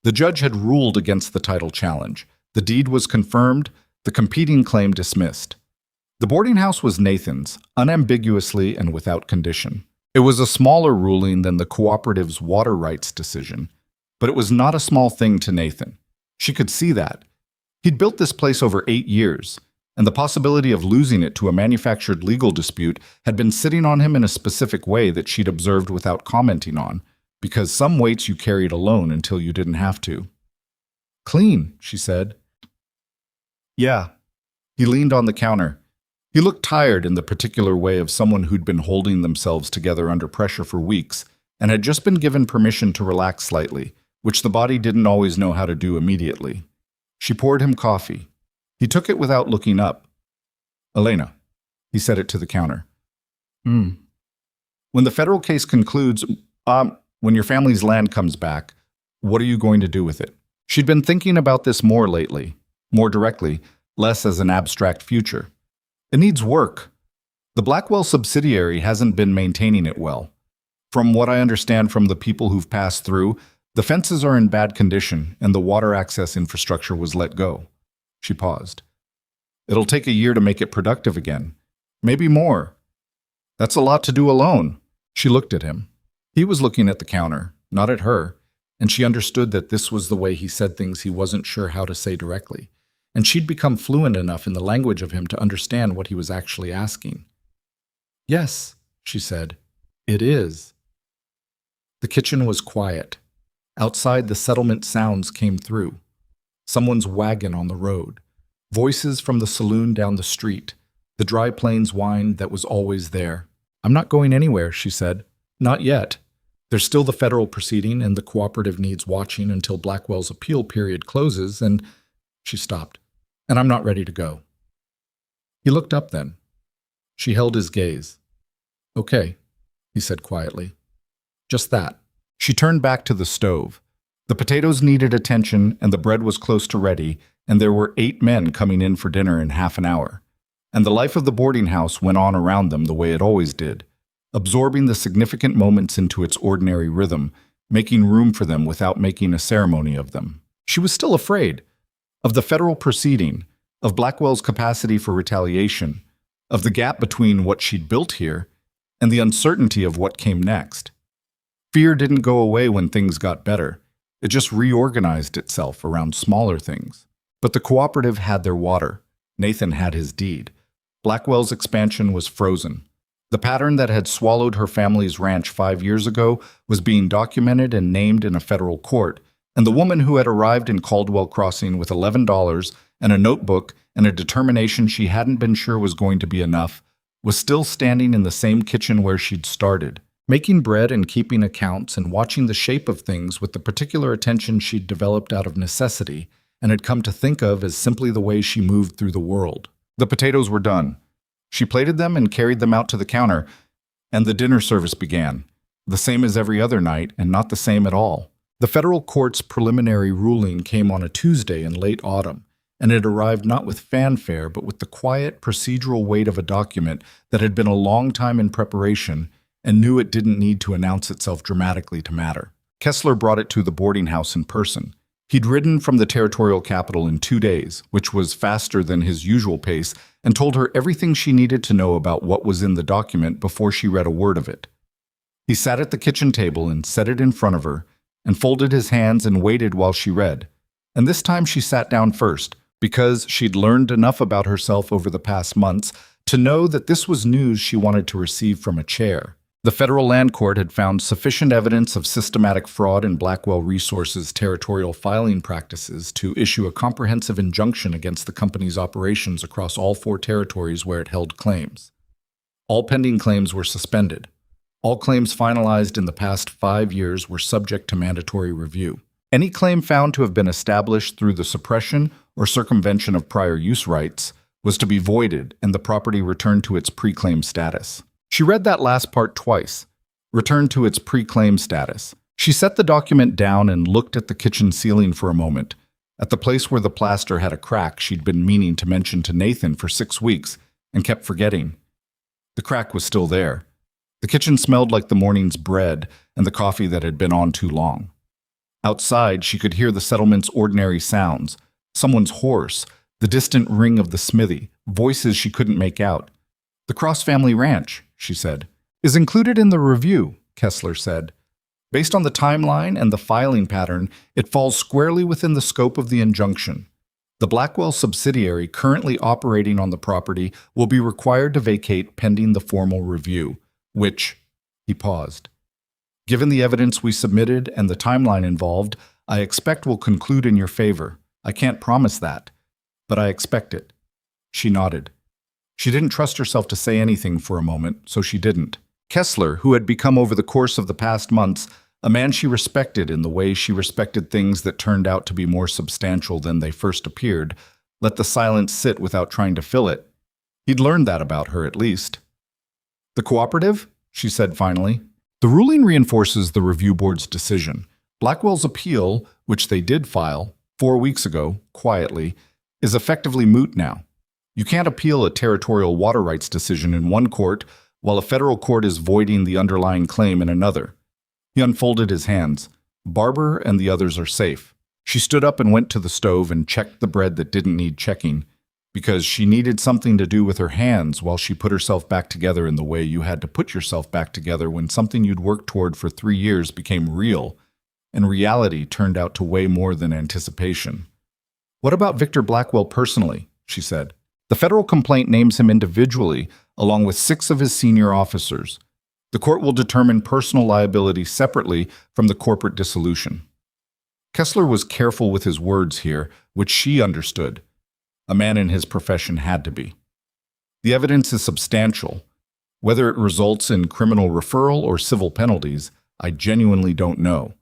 The judge had ruled against the title challenge. The deed was confirmed, the competing claim dismissed. The boarding house was Nathan's, unambiguously and without condition. It was a smaller ruling than the cooperative's water rights decision, but it was not a small thing to Nathan. She could see that. He'd built this place over 8 years, and the possibility of losing it to a manufactured legal dispute had been sitting on him in a specific way that she'd observed without commenting on, because some weights you carried alone until you didn't have to. "Clean," she said. "Yeah." He leaned on the counter. He looked tired in the particular way of someone who'd been holding themselves together under pressure for weeks and had just been given permission to relax slightly, which the body didn't always know how to do immediately. She poured him coffee. He took it without looking up. "Elena," he said it to the counter. When the federal case concludes, when your family's land comes back, what are you going to do with it?" She'd been thinking about this more lately, more directly, less as an abstract future. It needs work. The Blackwell subsidiary hasn't been maintaining it well. From what I understand from the people who've passed through, the fences are in bad condition and the water access infrastructure was let go. She paused. "It'll take a year to make it productive again. Maybe more. That's a lot to do alone." She looked at him. He was looking at the counter, not at her, and she understood that this was the way he said things he wasn't sure how to say directly, and she'd become fluent enough in the language of him to understand what he was actually asking. "Yes," she said, "it is." The kitchen was quiet. Outside, the settlement sounds came through. Someone's wagon on the road, voices from the saloon down the street, the Dry Plains wine that was always there. "I'm not going anywhere," she said. "Not yet. There's still the federal proceeding, and the cooperative needs watching until Blackwell's appeal period closes, and—" She stopped. "And I'm not ready to go." He looked up then. She held his gaze. "Okay," he said quietly. "Just that." She turned back to the stove. The potatoes needed attention, and the bread was close to ready, and there were 8 men coming in for dinner in half an hour. And the life of the boarding house went on around them the way it always did, absorbing the significant moments into its ordinary rhythm, making room for them without making a ceremony of them. She was still afraid of the federal proceeding, of Blackwell's capacity for retaliation, of the gap between what she'd built here and the uncertainty of what came next. Fear didn't go away when things got better. It just reorganized itself around smaller things. But the cooperative had their water. Nathan had his deed. Blackwell's expansion was frozen. The pattern that had swallowed her family's ranch 5 years ago was being documented and named in a federal court, and the woman who had arrived in Caldwell Crossing with $11 and a notebook and a determination she hadn't been sure was going to be enough was still standing in the same kitchen where she'd started, making bread and keeping accounts and watching the shape of things with the particular attention she'd developed out of necessity and had come to think of as simply the way she moved through the world. The potatoes were done. She plated them and carried them out to the counter, and the dinner service began, the same as every other night and not the same at all. The federal court's preliminary ruling came on a Tuesday in late autumn, and it arrived not with fanfare but with the quiet, procedural weight of a document that had been a long time in preparation and knew it didn't need to announce itself dramatically to matter. Kessler brought it to the boarding house in person. He'd ridden from the territorial capital in 2 days, which was faster than his usual pace, and told her everything she needed to know about what was in the document before she read a word of it. He sat at the kitchen table and set it in front of her, and folded his hands and waited while she read. And this time she sat down first, because she'd learned enough about herself over the past months to know that this was news she wanted to receive from a chair. The federal land court had found sufficient evidence of systematic fraud in Blackwell Resources' territorial filing practices to issue a comprehensive injunction against the company's operations across all 4 territories where it held claims. All pending claims were suspended. All claims finalized in the past 5 years were subject to mandatory review. Any claim found to have been established through the suppression or circumvention of prior use rights was to be voided and the property returned to its pre-claim status. She read that last part twice. Returned to its pre-claim status. She set the document down and looked at the kitchen ceiling for a moment, at the place where the plaster had a crack she'd been meaning to mention to Nathan for 6 weeks and kept forgetting. The crack was still there. The kitchen smelled like the morning's bread and the coffee that had been on too long. Outside, she could hear the settlement's ordinary sounds, someone's horse, the distant ring of the smithy, voices she couldn't make out. The Cross family ranch, she said, is included in the review, Kessler said. Based on the timeline and the filing pattern, it falls squarely within the scope of the injunction. The Blackwell subsidiary currently operating on the property will be required to vacate pending the formal review, which, he paused. Given the evidence we submitted and the timeline involved, I expect will conclude in your favor. I can't promise that, but I expect it. She nodded. She didn't trust herself to say anything for a moment, so she didn't. Kessler, who had become over the course of the past months a man she respected in the way she respected things that turned out to be more substantial than they first appeared, let the silence sit without trying to fill it. He'd learned that about her, at least. The cooperative? She said finally. The ruling reinforces the review board's decision. Blackwell's appeal, which they did file 4 weeks ago, quietly, is effectively moot now. You can't appeal a territorial water rights decision in one court while a federal court is voiding the underlying claim in another. He unfolded his hands. Barber and the others are safe. She stood up and went to the stove and checked the bread that didn't need checking, because she needed something to do with her hands while she put herself back together in the way you had to put yourself back together when something you'd worked toward for 3 years became real, and reality turned out to weigh more than anticipation. What about Victor Blackwell personally? She said. The federal complaint names him individually, along with 6 of his senior officers. The court will determine personal liability separately from the corporate dissolution. Kessler was careful with his words here, which she understood. A man in his profession had to be. The evidence is substantial. Whether it results in criminal referral or civil penalties, I genuinely don't know.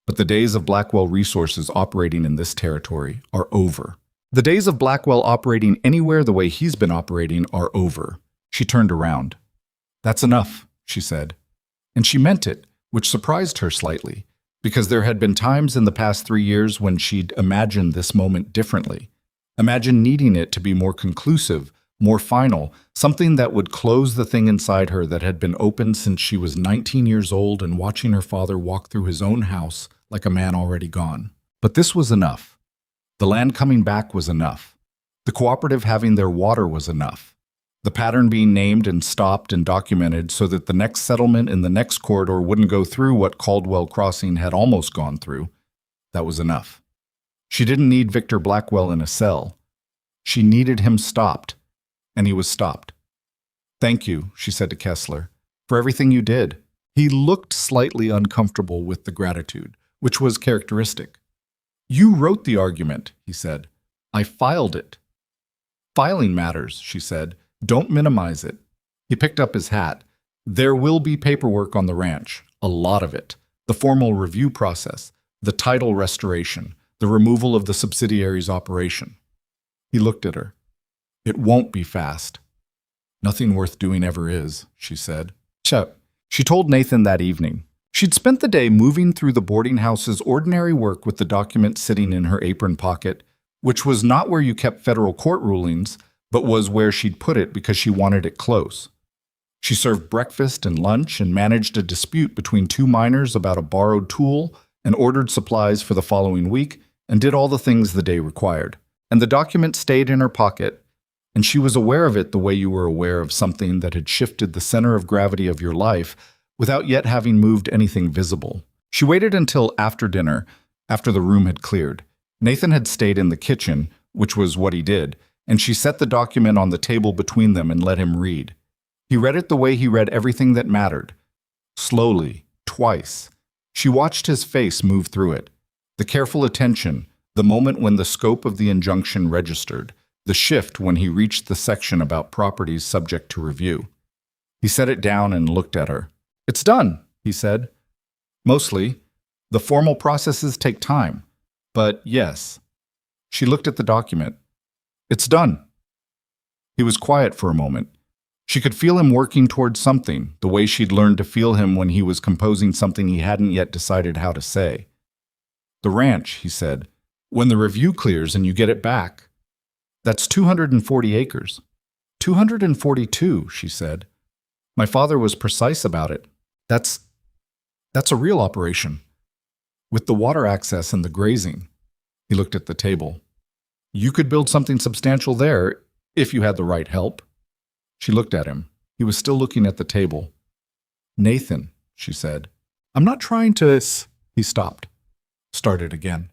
But the days of Blackwell Resources operating in this territory are over. The days of Blackwell operating anywhere the way he's been operating are over. She turned around. That's enough, she said. And she meant it, which surprised her slightly, because there had been times in the past 3 years when she'd imagined this moment differently. Imagined needing it to be more conclusive, more final, something that would close the thing inside her that had been open since she was 19 years old and watching her father walk through his own house like a man already gone. But this was enough. The land coming back was enough. The cooperative having their water was enough. The pattern being named and stopped and documented so that the next settlement in the next corridor wouldn't go through what Caldwell Crossing had almost gone through. That was enough. She didn't need Victor Blackwell in a cell. She needed him stopped, and he was stopped. Thank you, she said to Kessler, for everything you did. He looked slightly uncomfortable with the gratitude, which was characteristic. You wrote the argument, he said. I filed it. Filing matters, she said. Don't minimize it. He picked up his hat. There will be paperwork on the ranch, a lot of it. The formal review process, the title restoration, the removal of the subsidiary's operation. He looked at her. It won't be fast. Nothing worth doing ever is, she said. Chuck, she told Nathan that evening. She'd spent the day moving through the boarding house's ordinary work with the document sitting in her apron pocket, which was not where you kept federal court rulings, but was where she'd put it because she wanted it close. She served breakfast and lunch and managed a dispute between 2 miners about a borrowed tool and ordered supplies for the following week and did all the things the day required. And the document stayed in her pocket, and she was aware of it the way you were aware of something that had shifted the center of gravity of your life without yet having moved anything visible. She waited until after dinner, after the room had cleared. Nathan had stayed in the kitchen, which was what he did, and she set the document on the table between them and let him read. He read it the way he read everything that mattered. Slowly, twice. She watched his face move through it. The careful attention, the moment when the scope of the injunction registered, the shift when he reached the section about properties subject to review. He set it down and looked at her. It's done, he said. Mostly. The formal processes take time. But yes. She looked at the document. It's done. He was quiet for a moment. She could feel him working towards something, the way she'd learned to feel him when he was composing something he hadn't yet decided how to say. The ranch, he said. When the review clears and you get it back, that's 240 acres. 242, she said. My father was precise about it. That's a real operation. With the water access and the grazing. He looked at the table. You could build something substantial there if you had the right help. She looked at him. He was still looking at the table. Nathan, she said. I'm not trying to... He stopped. Started again.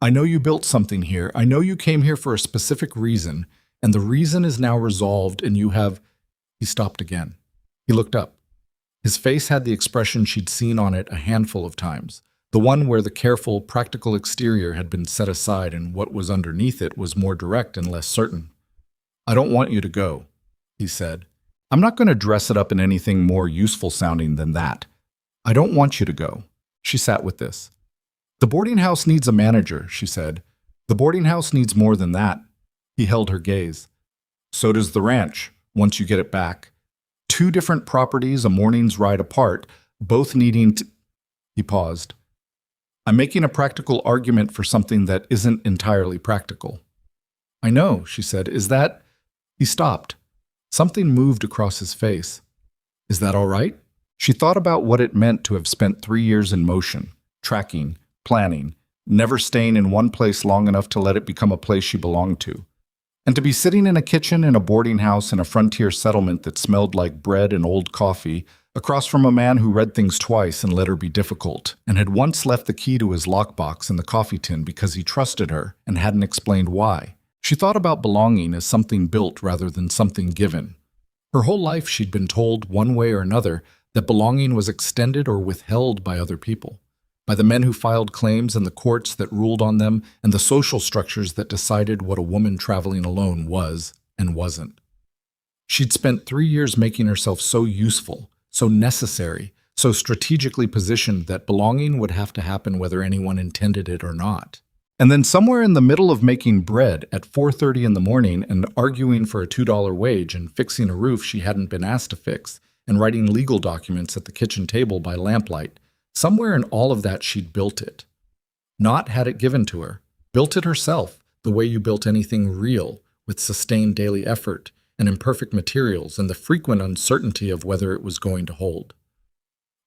I know you built something here. I know you came here for a specific reason, and the reason is now resolved, and you have... He stopped again. He looked up. His face had the expression she'd seen on it a handful of times, the one where the careful, practical exterior had been set aside and what was underneath it was more direct and less certain. I don't want you to go, he said. I'm not going to dress it up in anything more useful sounding than that. I don't want you to go. She sat with this. The boarding house needs a manager, she said. The boarding house needs more than that. He held her gaze. So does the ranch, once you get it back. 2 different properties a morning's ride apart, both needing to... He paused. I'm making a practical argument for something that isn't entirely practical. I know, she said. Is that... He stopped. Something moved across his face. Is that all right? She thought about what it meant to have spent 3 years in motion, tracking, planning, never staying in one place long enough to let it become a place she belonged to. And to be sitting in a kitchen in a boarding house in a frontier settlement that smelled like bread and old coffee, across from a man who read things twice and let her be difficult, and had once left the key to his lockbox in the coffee tin because he trusted her and hadn't explained why. She thought about belonging as something built rather than something given. Her whole life she'd been told, one way or another, that belonging was extended or withheld by other people, by the men who filed claims and the courts that ruled on them and the social structures that decided what a woman traveling alone was and wasn't. She'd spent 3 years making herself so useful, so necessary, so strategically positioned that belonging would have to happen whether anyone intended it or not. And then somewhere in the middle of making bread at 4:30 in the morning and arguing for a $2 wage and fixing a roof she hadn't been asked to fix and writing legal documents at the kitchen table by lamplight, somewhere in all of that she'd built it. Not had it given to her. Built it herself, the way you built anything real, with sustained daily effort and imperfect materials and the frequent uncertainty of whether it was going to hold.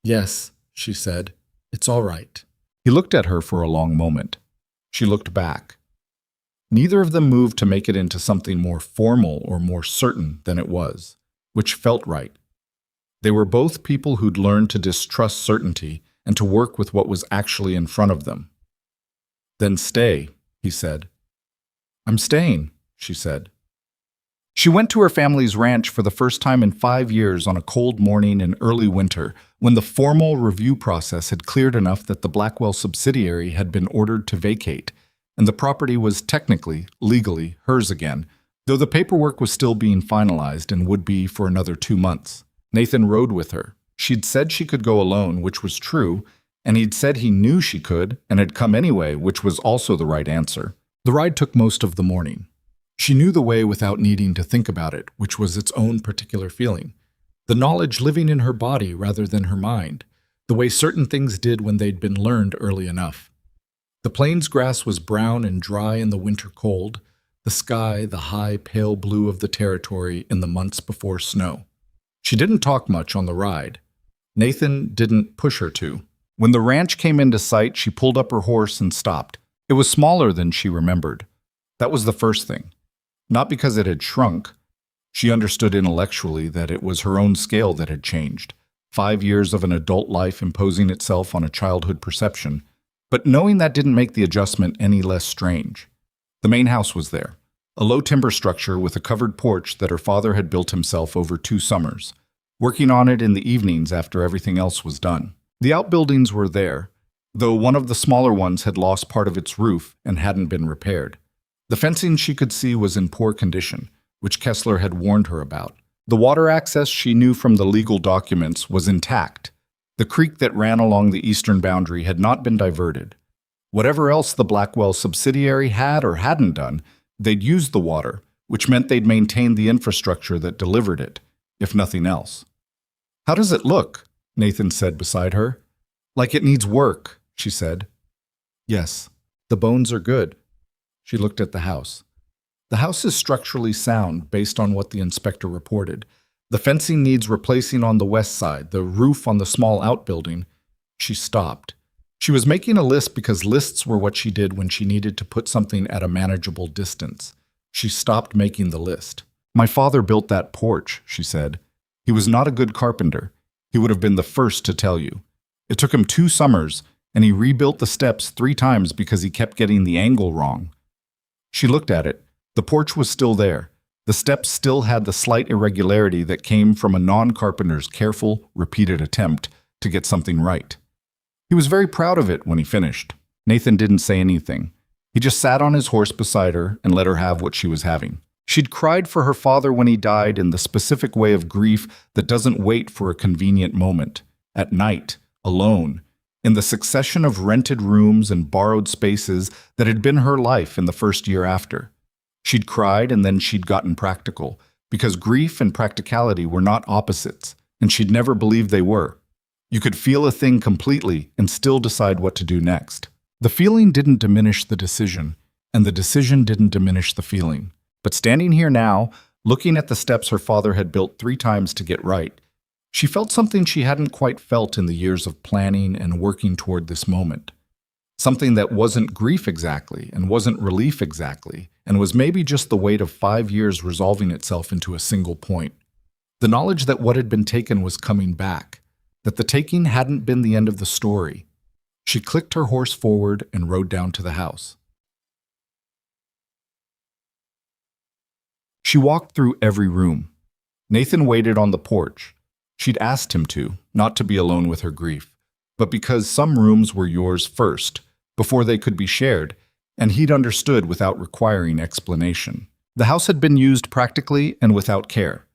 Yes, she said, it's all right. He looked at her for a long moment. She looked back. Neither of them moved to make it into something more formal or more certain than it was, which felt right. They were both people who'd learned to distrust certainty and to work with what was actually in front of them. Then stay, he said. I'm staying, she said. She went to her family's ranch for the first time in 5 years on a cold morning in early winter, when the formal review process had cleared enough that the Blackwell subsidiary had been ordered to vacate, and the property was technically, legally, hers again, though the paperwork was still being finalized and would be for another 2 months. Nathan rode with her. She'd said she could go alone, which was true, and he'd said he knew she could and had come anyway, which was also the right answer. The ride took most of the morning. She knew the way without needing to think about it, which was its own particular feeling. The knowledge living in her body rather than her mind, the way certain things did when they'd been learned early enough. The plains grass was brown and dry in the winter cold, the sky the high, pale blue of the territory in the months before snow. She didn't talk much on the ride. Nathan didn't push her to. When the ranch came into sight, she pulled up her horse and stopped. It was smaller than she remembered. That was the first thing. Not because it had shrunk. She understood intellectually that it was her own scale that had changed, 5 years of an adult life imposing itself on a childhood perception, but knowing that didn't make the adjustment any less strange. The main house was there, a low timber structure with a covered porch that her father had built himself over 2 summers, working on it in the evenings after everything else was done. The outbuildings were there, though one of the smaller ones had lost part of its roof and hadn't been repaired. The fencing she could see was in poor condition, which Kessler had warned her about. The water access she knew from the legal documents was intact, The creek that ran along the eastern boundary had not been diverted. Whatever else the Blackwell subsidiary had or hadn't done, they'd used the water, which meant they'd maintained the infrastructure that delivered it, if nothing else. "How does it look?" Nathan said beside her. "Like it needs work," she said. "Yes, the bones are good." She looked at the house. The house is structurally sound based on what the inspector reported. The fencing needs replacing on the west side, the roof on the small outbuilding. She stopped. She was making a list because lists were what she did when she needed to put something at a manageable distance. She stopped making the list. "My father built that porch," she said. "He was not a good carpenter. He would have been the first to tell you. It took him 2 summers, and he rebuilt the steps 3 times because he kept getting the angle wrong." She looked at it. The porch was still there. The steps still had the slight irregularity that came from a non-carpenter's careful, repeated attempt to get something right. He was very proud of it when he finished. Nathan didn't say anything. He just sat on his horse beside her and let her have what she was having. She'd cried for her father when he died in the specific way of grief that doesn't wait for a convenient moment. At night, alone, in the succession of rented rooms and borrowed spaces that had been her life in the first year after. She'd cried and then she'd gotten practical, because grief and practicality were not opposites, and she'd never believed they were. You could feel a thing completely and still decide what to do next. The feeling didn't diminish the decision, and the decision didn't diminish the feeling. But standing here now, looking at the steps her father had built 3 times to get right, she felt something she hadn't quite felt in the years of planning and working toward this moment. Something that wasn't grief exactly, and wasn't relief exactly, and was maybe just the weight of 5 years resolving itself into a single point. The knowledge that what had been taken was coming back, that the taking hadn't been the end of the story. She clicked her horse forward and rode down to the house. She walked through every room. Nathan waited on the porch. She'd asked him to, not to be alone with her grief, but because some rooms were yours first, before they could be shared, and he'd understood without requiring explanation. The house had been used practically and without care.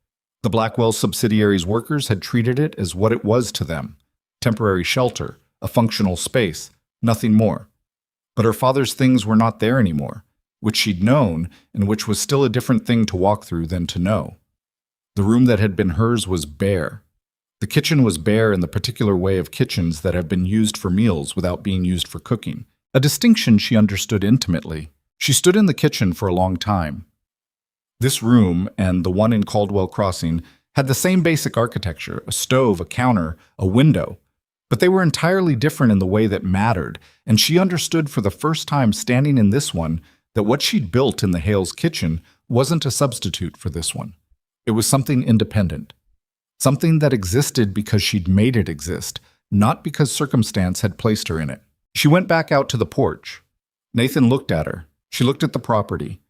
The Blackwell subsidiary's workers had treated it as what it was to them: temporary shelter, a functional space, nothing more. But her father's things were not there anymore, which she'd known, and which was still a different thing to walk through than to know. The room that had been hers was bare. The kitchen was bare in the particular way of kitchens that have been used for meals without being used for cooking, a distinction she understood intimately. She stood in the kitchen for a long time. This room, and the one in Caldwell Crossing, had the same basic architecture: a stove, a counter, a window. But they were entirely different in the way that mattered, and she understood for the first time standing in this one that what she'd built in the Hales kitchen wasn't a substitute for this one. It was something independent. Something that existed because she'd made it exist, not because circumstance had placed her in it. She went back out to the porch. Nathan looked at her. She looked at the property.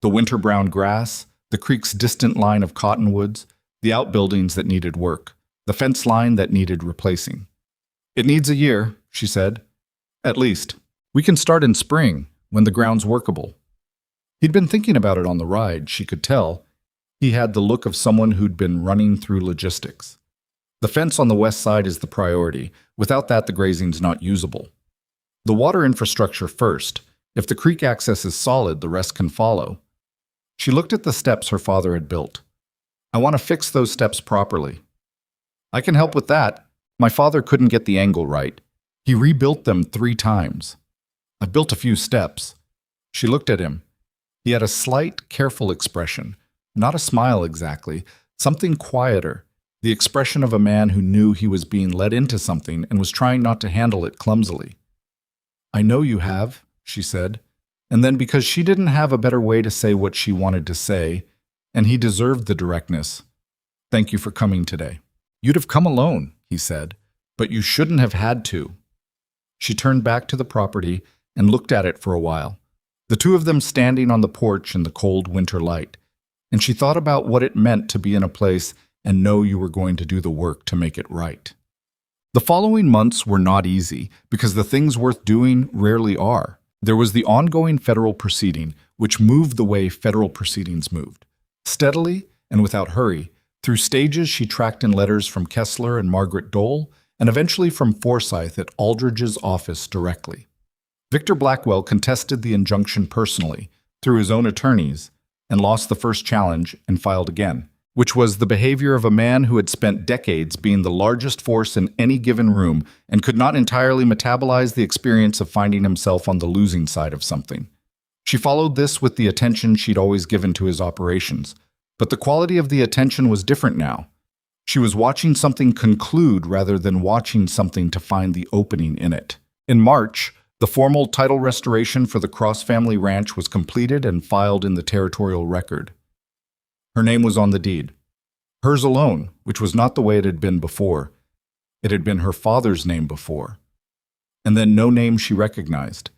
The winter-brown grass, the creek's distant line of cottonwoods, the outbuildings that needed work, the fence line that needed replacing. "It needs a year," she said. "At least. We can start in spring, when the ground's workable." He'd been thinking about it on the ride, she could tell. He had the look of someone who'd been running through logistics. The fence on the west side is the priority. Without that, the grazing's not usable. The water infrastructure first. If the creek access is solid, the rest can follow. She looked at the steps her father had built. "I want to fix those steps properly." "I can help with that. My father couldn't get the angle right. He rebuilt them 3 times. I've built a few steps." She looked at him. He had a slight, careful expression. Not a smile exactly, something quieter, the expression of a man who knew he was being led into something and was trying not to handle it clumsily. "I know you have," she said, and then because she didn't have a better way to say what she wanted to say, and he deserved the directness, "Thank you for coming today." "You'd have come alone," he said, "but you shouldn't have had to." She turned back to the property and looked at it for a while, the two of them standing on the porch in the cold winter light. And she thought about what it meant to be in a place and know you were going to do the work to make it right. The following months were not easy, because the things worth doing rarely are. There was the ongoing federal proceeding, which moved the way federal proceedings moved. Steadily and without hurry, through stages she tracked in letters from Kessler and Margaret Dole, and eventually from Forsyth at Aldridge's office directly. Victor Blackwell contested the injunction personally, through his own attorneys, and lost the first challenge and filed again, which was the behavior of a man who had spent decades being the largest force in any given room and could not entirely metabolize the experience of finding himself on the losing side of something. She followed this with the attention she'd always given to his operations, but the quality of the attention was different now. She was watching something conclude rather than watching something to find the opening in it. In March, the formal title restoration for the Cross family ranch was completed and filed in the territorial record. Her name was on the deed. Hers alone, which was not the way it had been before. It had been her father's name before. And then no name she recognized.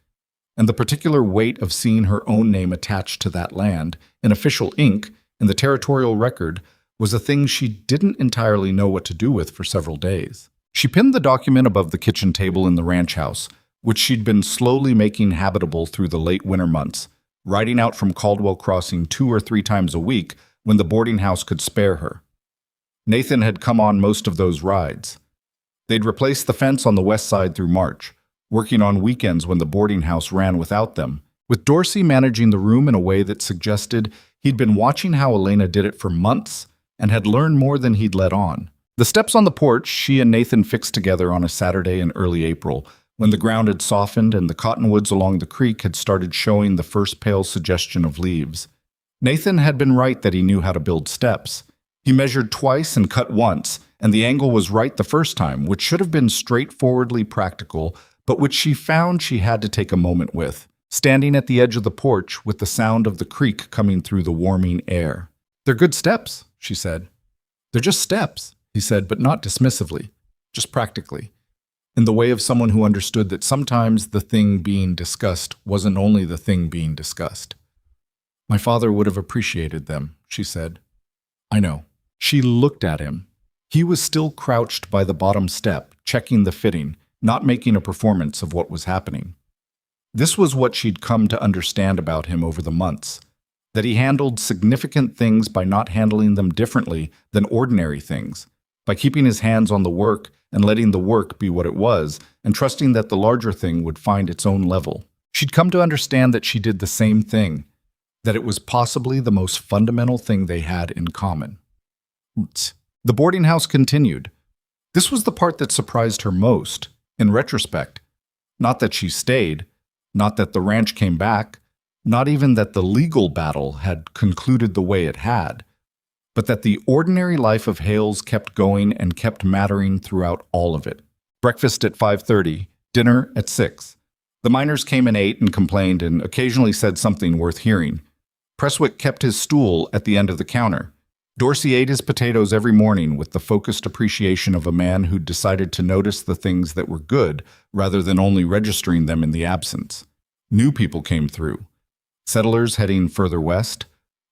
And the particular weight of seeing her own name attached to that land, in official ink, in the territorial record, was a thing she didn't entirely know what to do with for several days. She pinned the document above the kitchen table in the ranch house, which she'd been slowly making habitable through the late winter months, riding out from Caldwell Crossing 2 or 3 times a week when the boarding house could spare her. Nathan had come on most of those rides. They'd replaced the fence on the west side through March, working on weekends when the boarding house ran without them, with Dorsey managing the room in a way that suggested he'd been watching how Elena did it for months and had learned more than he'd let on. The steps on the porch she and Nathan fixed together on a Saturday in early April, when the ground had softened and the cottonwoods along the creek had started showing the first pale suggestion of leaves. Nathan had been right that he knew how to build steps. He measured twice and cut once, and the angle was right the first time, which should have been straightforwardly practical, but which she found she had to take a moment with, standing at the edge of the porch with the sound of the creek coming through the warming air. "They're good steps," she said. "They're just steps," he said, but not dismissively, just practically, in the way of someone who understood that sometimes the thing being discussed wasn't only the thing being discussed. "My father would have appreciated them," she said. "I know." She looked at him. He was still crouched by the bottom step, checking the fitting, not making a performance of what was happening. This was what she'd come to understand about him over the months, that he handled significant things by not handling them differently than ordinary things, by keeping his hands on the work and letting the work be what it was, and trusting that the larger thing would find its own level. She'd come to understand that she did the same thing, that it was possibly the most fundamental thing they had in common. The boarding house continued. This was the part that surprised her most, in retrospect. Not that she stayed, not that the ranch came back, not even that the legal battle had concluded the way it had, but that the ordinary life of Hales kept going and kept mattering throughout all of it. Breakfast at 5:30, dinner at 6. The miners came and ate and complained and occasionally said something worth hearing. Presswick kept his stool at the end of the counter. Dorsey ate his potatoes every morning with the focused appreciation of a man who'd decided to notice the things that were good rather than only registering them in the absence. New people came through. Settlers heading further west,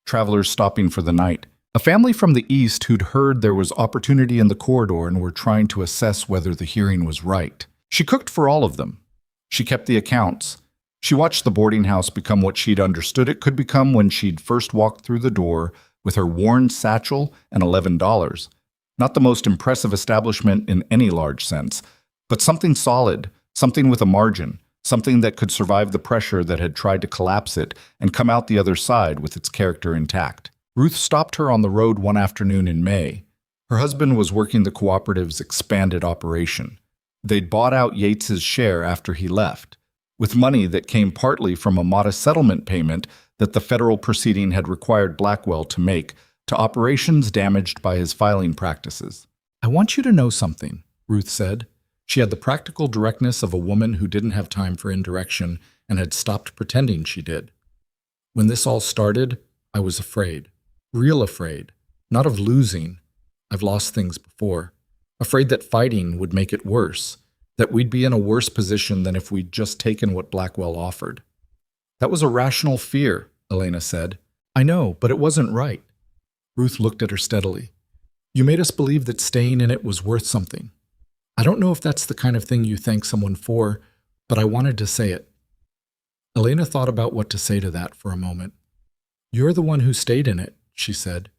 travelers stopping for the night, a family from the east who'd heard there was opportunity in the corridor and were trying to assess whether the hearing was right. She cooked for all of them. She kept the accounts. She watched the boarding house become what she'd understood it could become when she'd first walked through the door with her worn satchel and $11. Not the most impressive establishment in any large sense, but something solid, something with a margin, something that could survive the pressure that had tried to collapse it and come out the other side with its character intact. Ruth stopped her on the road one afternoon in May. Her husband was working the cooperative's expanded operation. They'd bought out Yates's share after he left, with money that came partly from a modest settlement payment that the federal proceeding had required Blackwell to make to operations damaged by his filing practices. "I want you to know something," Ruth said. She had the practical directness of a woman who didn't have time for indirection and had stopped pretending she did. "When this all started, I was afraid. Real afraid. Not of losing. I've lost things before. Afraid that fighting would make it worse, that we'd be in a worse position than if we'd just taken what Blackwell offered." "That was a rational fear," Elena said. "I know, but it wasn't right." Ruth looked at her steadily. "You made us believe that staying in it was worth something. I don't know if that's the kind of thing you thank someone for, but I wanted to say it." Elena thought about what to say to that for a moment. "You're the one who stayed in it," she said.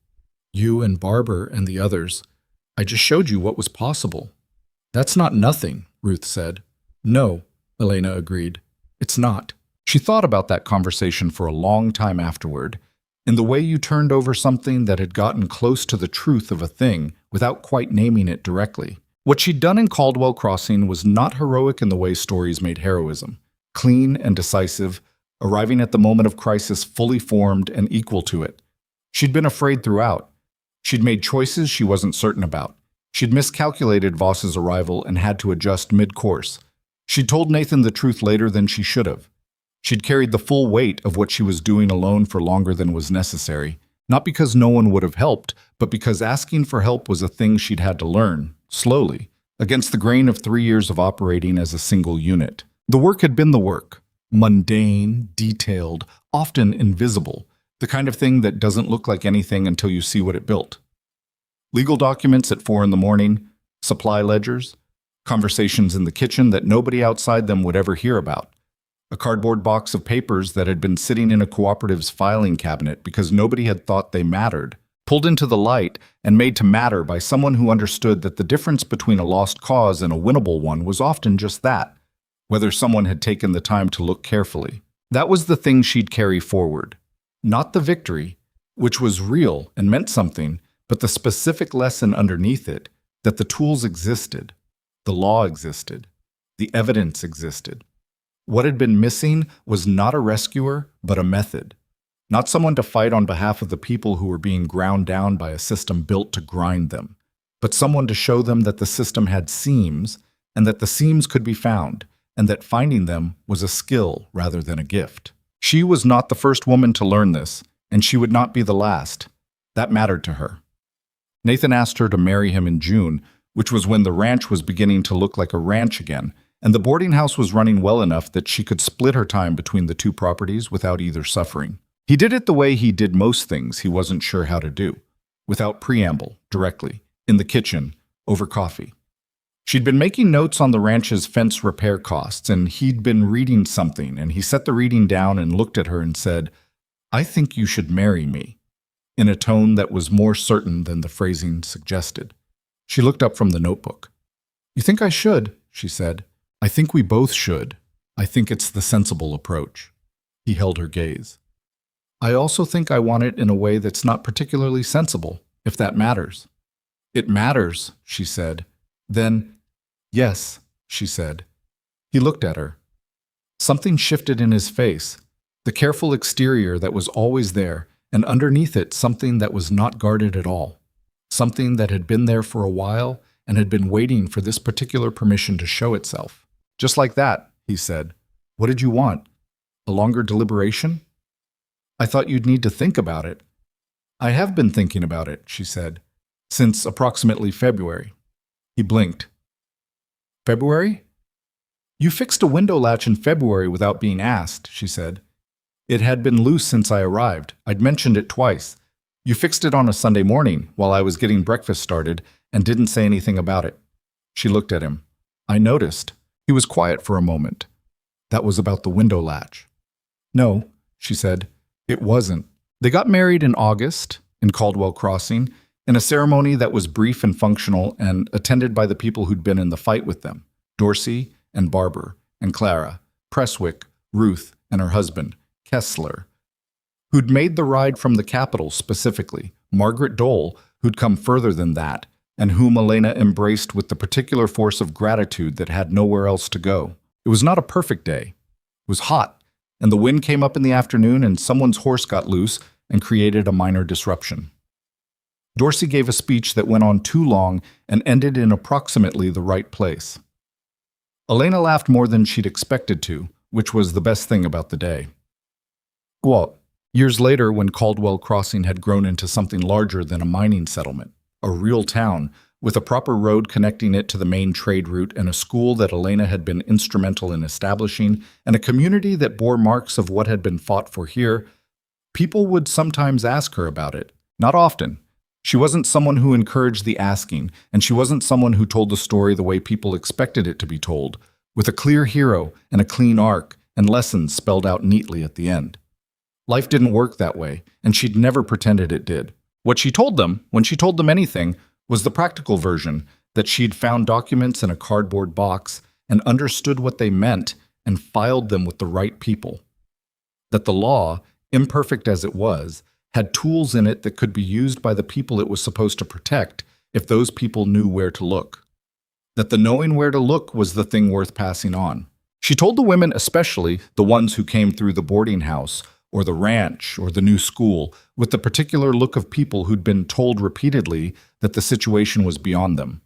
"You and Barber and the others. I just showed you what was possible. That's not nothing, Ruth said. No, Elena agreed. It's not. She thought about that conversation for a long time afterward, in the way you turned over something that had gotten close to the truth of a thing without quite naming it directly. What she'd done in Caldwell Crossing was not heroic in the way stories made heroism. Clean and decisive, arriving at the moment of crisis fully formed and equal to it. She'd been afraid throughout. She'd made choices she wasn't certain about. She'd miscalculated Voss's arrival and had to adjust mid-course. She'd told Nathan the truth later than she should have. She'd carried the full weight of what she was doing alone for longer than was necessary, not because no one would have helped, but because asking for help was a thing she'd had to learn, slowly, against the grain of 3 years of operating as a single unit. The work had been the work, mundane, detailed, often invisible, the kind of thing that doesn't look like anything until you see what it built. Legal documents at 4 a.m, supply ledgers, conversations in the kitchen that nobody outside them would ever hear about, a cardboard box of papers that had been sitting in a cooperative's filing cabinet because nobody had thought they mattered, pulled into the light and made to matter by someone who understood that the difference between a lost cause and a winnable one was often just that, whether someone had taken the time to look carefully. That was the thing she'd carry forward. Not the victory, which was real and meant something, but the specific lesson underneath it, that the tools existed, the law existed, the evidence existed. What had been missing was not a rescuer, but a method. Not someone to fight on behalf of the people who were being ground down by a system built to grind them, but someone to show them that the system had seams, and that the seams could be found, and that finding them was a skill rather than a gift. She was not the first woman to learn this, and she would not be the last. That mattered to her. Nathan asked her to marry him in June, which was when the ranch was beginning to look like a ranch again, and the boarding house was running well enough that she could split her time between the two properties without either suffering. He did it the way he did most things he wasn't sure how to do, without preamble, directly, in the kitchen, over coffee. She'd been making notes on the ranch's fence repair costs, and he'd been reading something, and he set the reading down and looked at her and said, "I think you should marry me," in a tone that was more certain than the phrasing suggested. She looked up from the notebook. "You think I should?" she said. "I think we both should. I think it's the sensible approach." He held her gaze. "I also think I want it in a way that's not particularly sensible, if that matters." "It matters," she said. Then, "Yes," she said. He looked at her. Something shifted in his face, the careful exterior that was always there, and underneath it something that was not guarded at all. Something that had been there for a while and had been waiting for this particular permission to show itself. "Just like that," he said. "What did you want? A longer deliberation?" "I thought you'd need to think about it." "I have been thinking about it," she said, "since approximately February." He blinked. "February?" "You fixed a window latch in February without being asked," she said. "It had been loose since I arrived. I'd mentioned it twice. You fixed it on a Sunday morning while I was getting breakfast started and didn't say anything about it." She looked at him. "I noticed." He was quiet for a moment. "That was about the window latch." "No," she said. "It wasn't." They got married in August, in Caldwell Crossing, in a ceremony that was brief and functional and attended by the people who'd been in the fight with them, Dorsey and Barber and Clara, Presswick, Ruth, and her husband, Kessler, who'd made the ride from the capital specifically, Margaret Dole, who'd come further than that, and whom Elena embraced with the particular force of gratitude that had nowhere else to go. It was not a perfect day. It was hot, and the wind came up in the afternoon and someone's horse got loose and created a minor disruption. Dorsey gave a speech that went on too long and ended in approximately the right place. Elena laughed more than she'd expected to, which was the best thing about the day. Well, years later, when Caldwell Crossing had grown into something larger than a mining settlement, a real town, with a proper road connecting it to the main trade route and a school that Elena had been instrumental in establishing, and a community that bore marks of what had been fought for here, people would sometimes ask her about it. Not often. She wasn't someone who encouraged the asking, and she wasn't someone who told the story the way people expected it to be told, with a clear hero and a clean arc and lessons spelled out neatly at the end. Life didn't work that way, and she'd never pretended it did. What she told them, when she told them anything, was the practical version, that she'd found documents in a cardboard box and understood what they meant and filed them with the right people. That the law, imperfect as it was, had tools in it that could be used by the people it was supposed to protect if those people knew where to look. That the knowing where to look was the thing worth passing on. She told the women, especially the ones who came through the boarding house or the ranch or the new school, with the particular look of people who'd been told repeatedly that the situation was beyond them.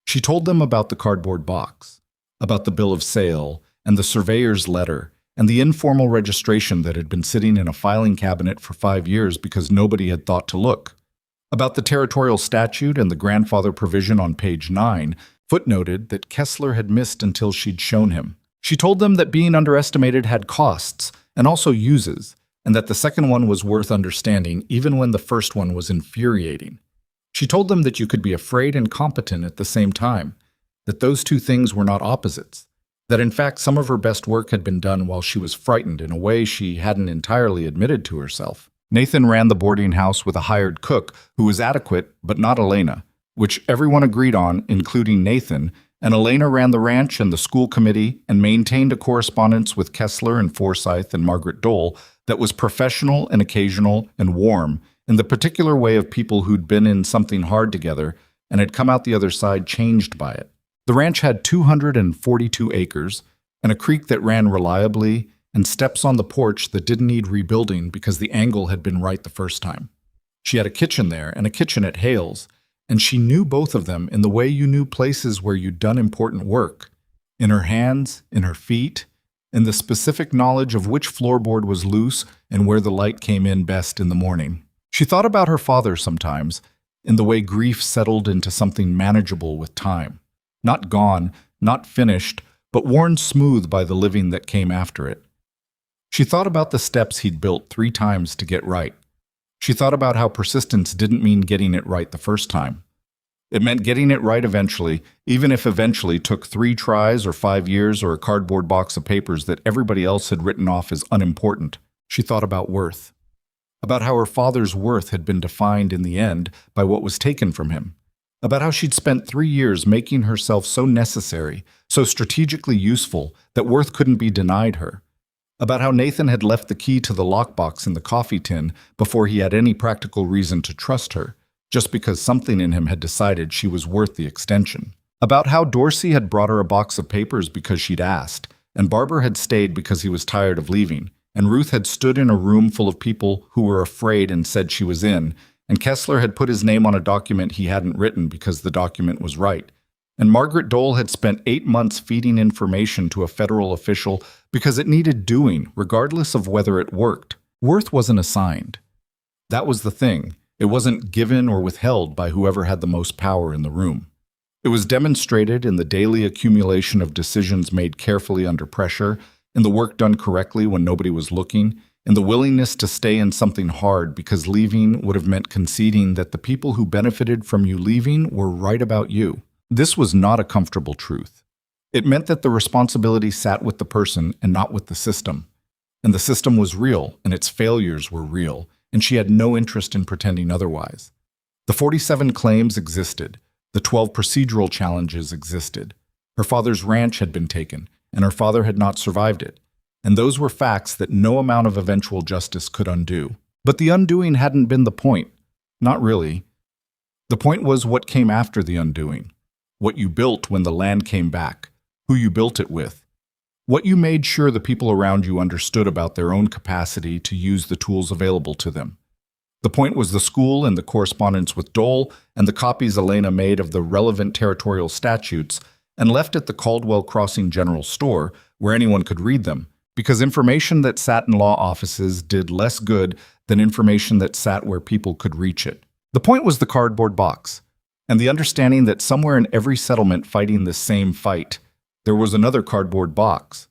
She told them about the cardboard box, about the bill of sale and the surveyor's letter, and the informal registration that had been sitting in a filing cabinet for 5 years because nobody had thought to look, about the territorial statute and the grandfather provision on page 9, footnoted that Kessler had missed until she'd shown him. She told them that being underestimated had costs and also uses, and that the second one was worth understanding even when the first one was infuriating. She told them that you could be afraid and competent at the same time, that those two things were not opposites, that in fact some of her best work had been done while she was frightened in a way she hadn't entirely admitted to herself. Nathan ran the boarding house with a hired cook who was adequate but not Elena, which everyone agreed on, including Nathan, and Elena ran the ranch and the school committee and maintained a correspondence with Kessler and Forsyth and Margaret Dole that was professional and occasional and warm, in the particular way of people who'd been in something hard together and had come out the other side changed by it. The ranch had 242 acres, and a creek that ran reliably, and steps on the porch that didn't need rebuilding because the angle had been right the first time. She had a kitchen there and a kitchen at Hale's, and she knew both of them in the way you knew places where you'd done important work, in her hands, in her feet, in the specific knowledge of which floorboard was loose and where the light came in best in the morning. She thought about her father sometimes, in the way grief settled into something manageable with time. Not gone, not finished, but worn smooth by the living that came after it. She thought about the steps he'd built 3 times to get right. She thought about how persistence didn't mean getting it right the first time. It meant getting it right eventually, even if eventually took 3 tries or 5 years or a cardboard box of papers that everybody else had written off as unimportant. She thought about worth. About how her father's worth had been defined in the end by what was taken from him. About how she'd spent 3 years making herself so necessary, so strategically useful, that worth couldn't be denied her. About how Nathan had left the key to the lockbox in the coffee tin before he had any practical reason to trust her, just because something in him had decided she was worth the extension. About how Dorsey had brought her a box of papers because she'd asked, and Barber had stayed because he was tired of leaving, and Ruth had stood in a room full of people who were afraid and said she was in, and Kessler had put his name on a document he hadn't written because the document was right. And Margaret Dole had spent 8 months feeding information to a federal official because it needed doing, regardless of whether it worked. Worth wasn't assigned. That was the thing. It wasn't given or withheld by whoever had the most power in the room. It was demonstrated in the daily accumulation of decisions made carefully under pressure, in the work done correctly when nobody was looking, in the willingness to stay in something hard because leaving would have meant conceding that the people who benefited from you leaving were right about you. This was not a comfortable truth. It meant that the responsibility sat with the person and not with the system. And the system was real, and its failures were real, and she had no interest in pretending otherwise. The 47 claims existed. The 12 procedural challenges existed. Her father's ranch had been taken, and her father had not survived it. And those were facts that no amount of eventual justice could undo. But the undoing hadn't been the point. Not really. The point was what came after the undoing. What you built when the land came back, who you built it with, what you made sure the people around you understood about their own capacity to use the tools available to them. The point was the school and the correspondence with Dole and the copies Elena made of the relevant territorial statutes and left at the Caldwell Crossing General Store where anyone could read them, because information that sat in law offices did less good than information that sat where people could reach it. The point was the cardboard box. And the understanding that somewhere in every settlement fighting the same fight, there was another cardboard box,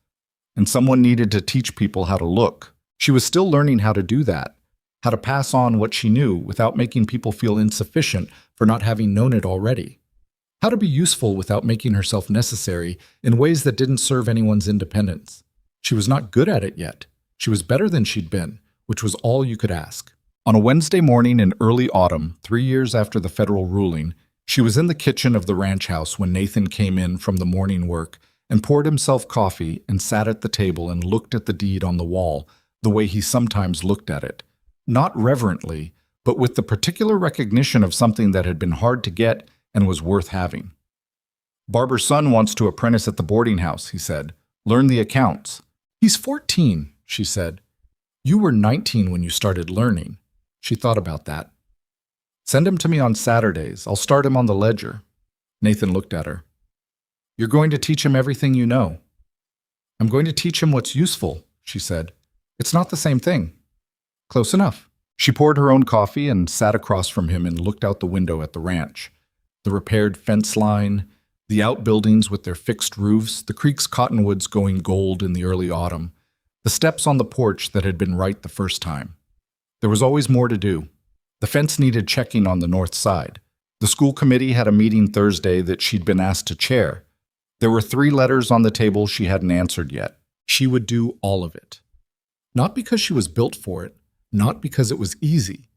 and someone needed to teach people how to look. She was still learning how to do that, how to pass on what she knew without making people feel insufficient for not having known it already, how to be useful without making herself necessary in ways that didn't serve anyone's independence. She was not good at it yet. She was better than she'd been, which was all you could ask. On a Wednesday morning in early autumn, 3 years after the federal ruling, She was in the kitchen of the ranch house when Nathan came in from the morning work and poured himself coffee and sat at the table and looked at the deed on the wall the way he sometimes looked at it, not reverently, but with the particular recognition of something that had been hard to get and was worth having. "Barber's son wants to apprentice at the boarding house," he said. "Learn the accounts." "He's 14, she said. "You were 19 when you started learning." She thought about that. "Send him to me on Saturdays. I'll start him on the ledger." Nathan looked at her. "You're going to teach him everything you know." "I'm going to teach him what's useful," she said. "It's not the same thing." "Close enough." She poured her own coffee and sat across from him and looked out the window at the ranch. The repaired fence line, the outbuildings with their fixed roofs, the creek's cottonwoods going gold in the early autumn, the steps on the porch that had been right the first time. There was always more to do. The fence needed checking on the north side. The school committee had a meeting Thursday that she'd been asked to chair. There were 3 letters on the table she hadn't answered yet. She would do all of it. Not because she was built for it, not because it was easy,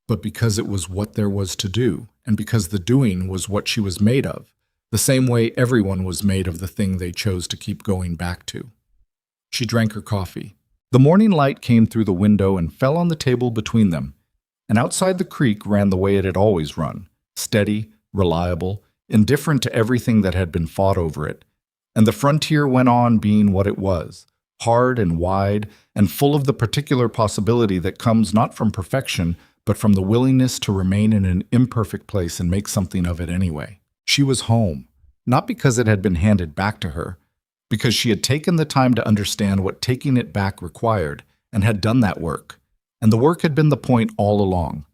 but because it was what there was to do, and because the doing was what she was made of, the same way everyone was made of the thing they chose to keep going back to. She drank her coffee. The morning light came through the window and fell on the table between them, and outside the creek ran the way it had always run, steady, reliable, indifferent to everything that had been fought over it, and the frontier went on being what it was, hard and wide, and full of the particular possibility that comes not from perfection, but from the willingness to remain in an imperfect place and make something of it anyway. She was home, not because it had been handed back to her, because she had taken the time to understand what taking it back required, and had done that work. And the work had been the point all along,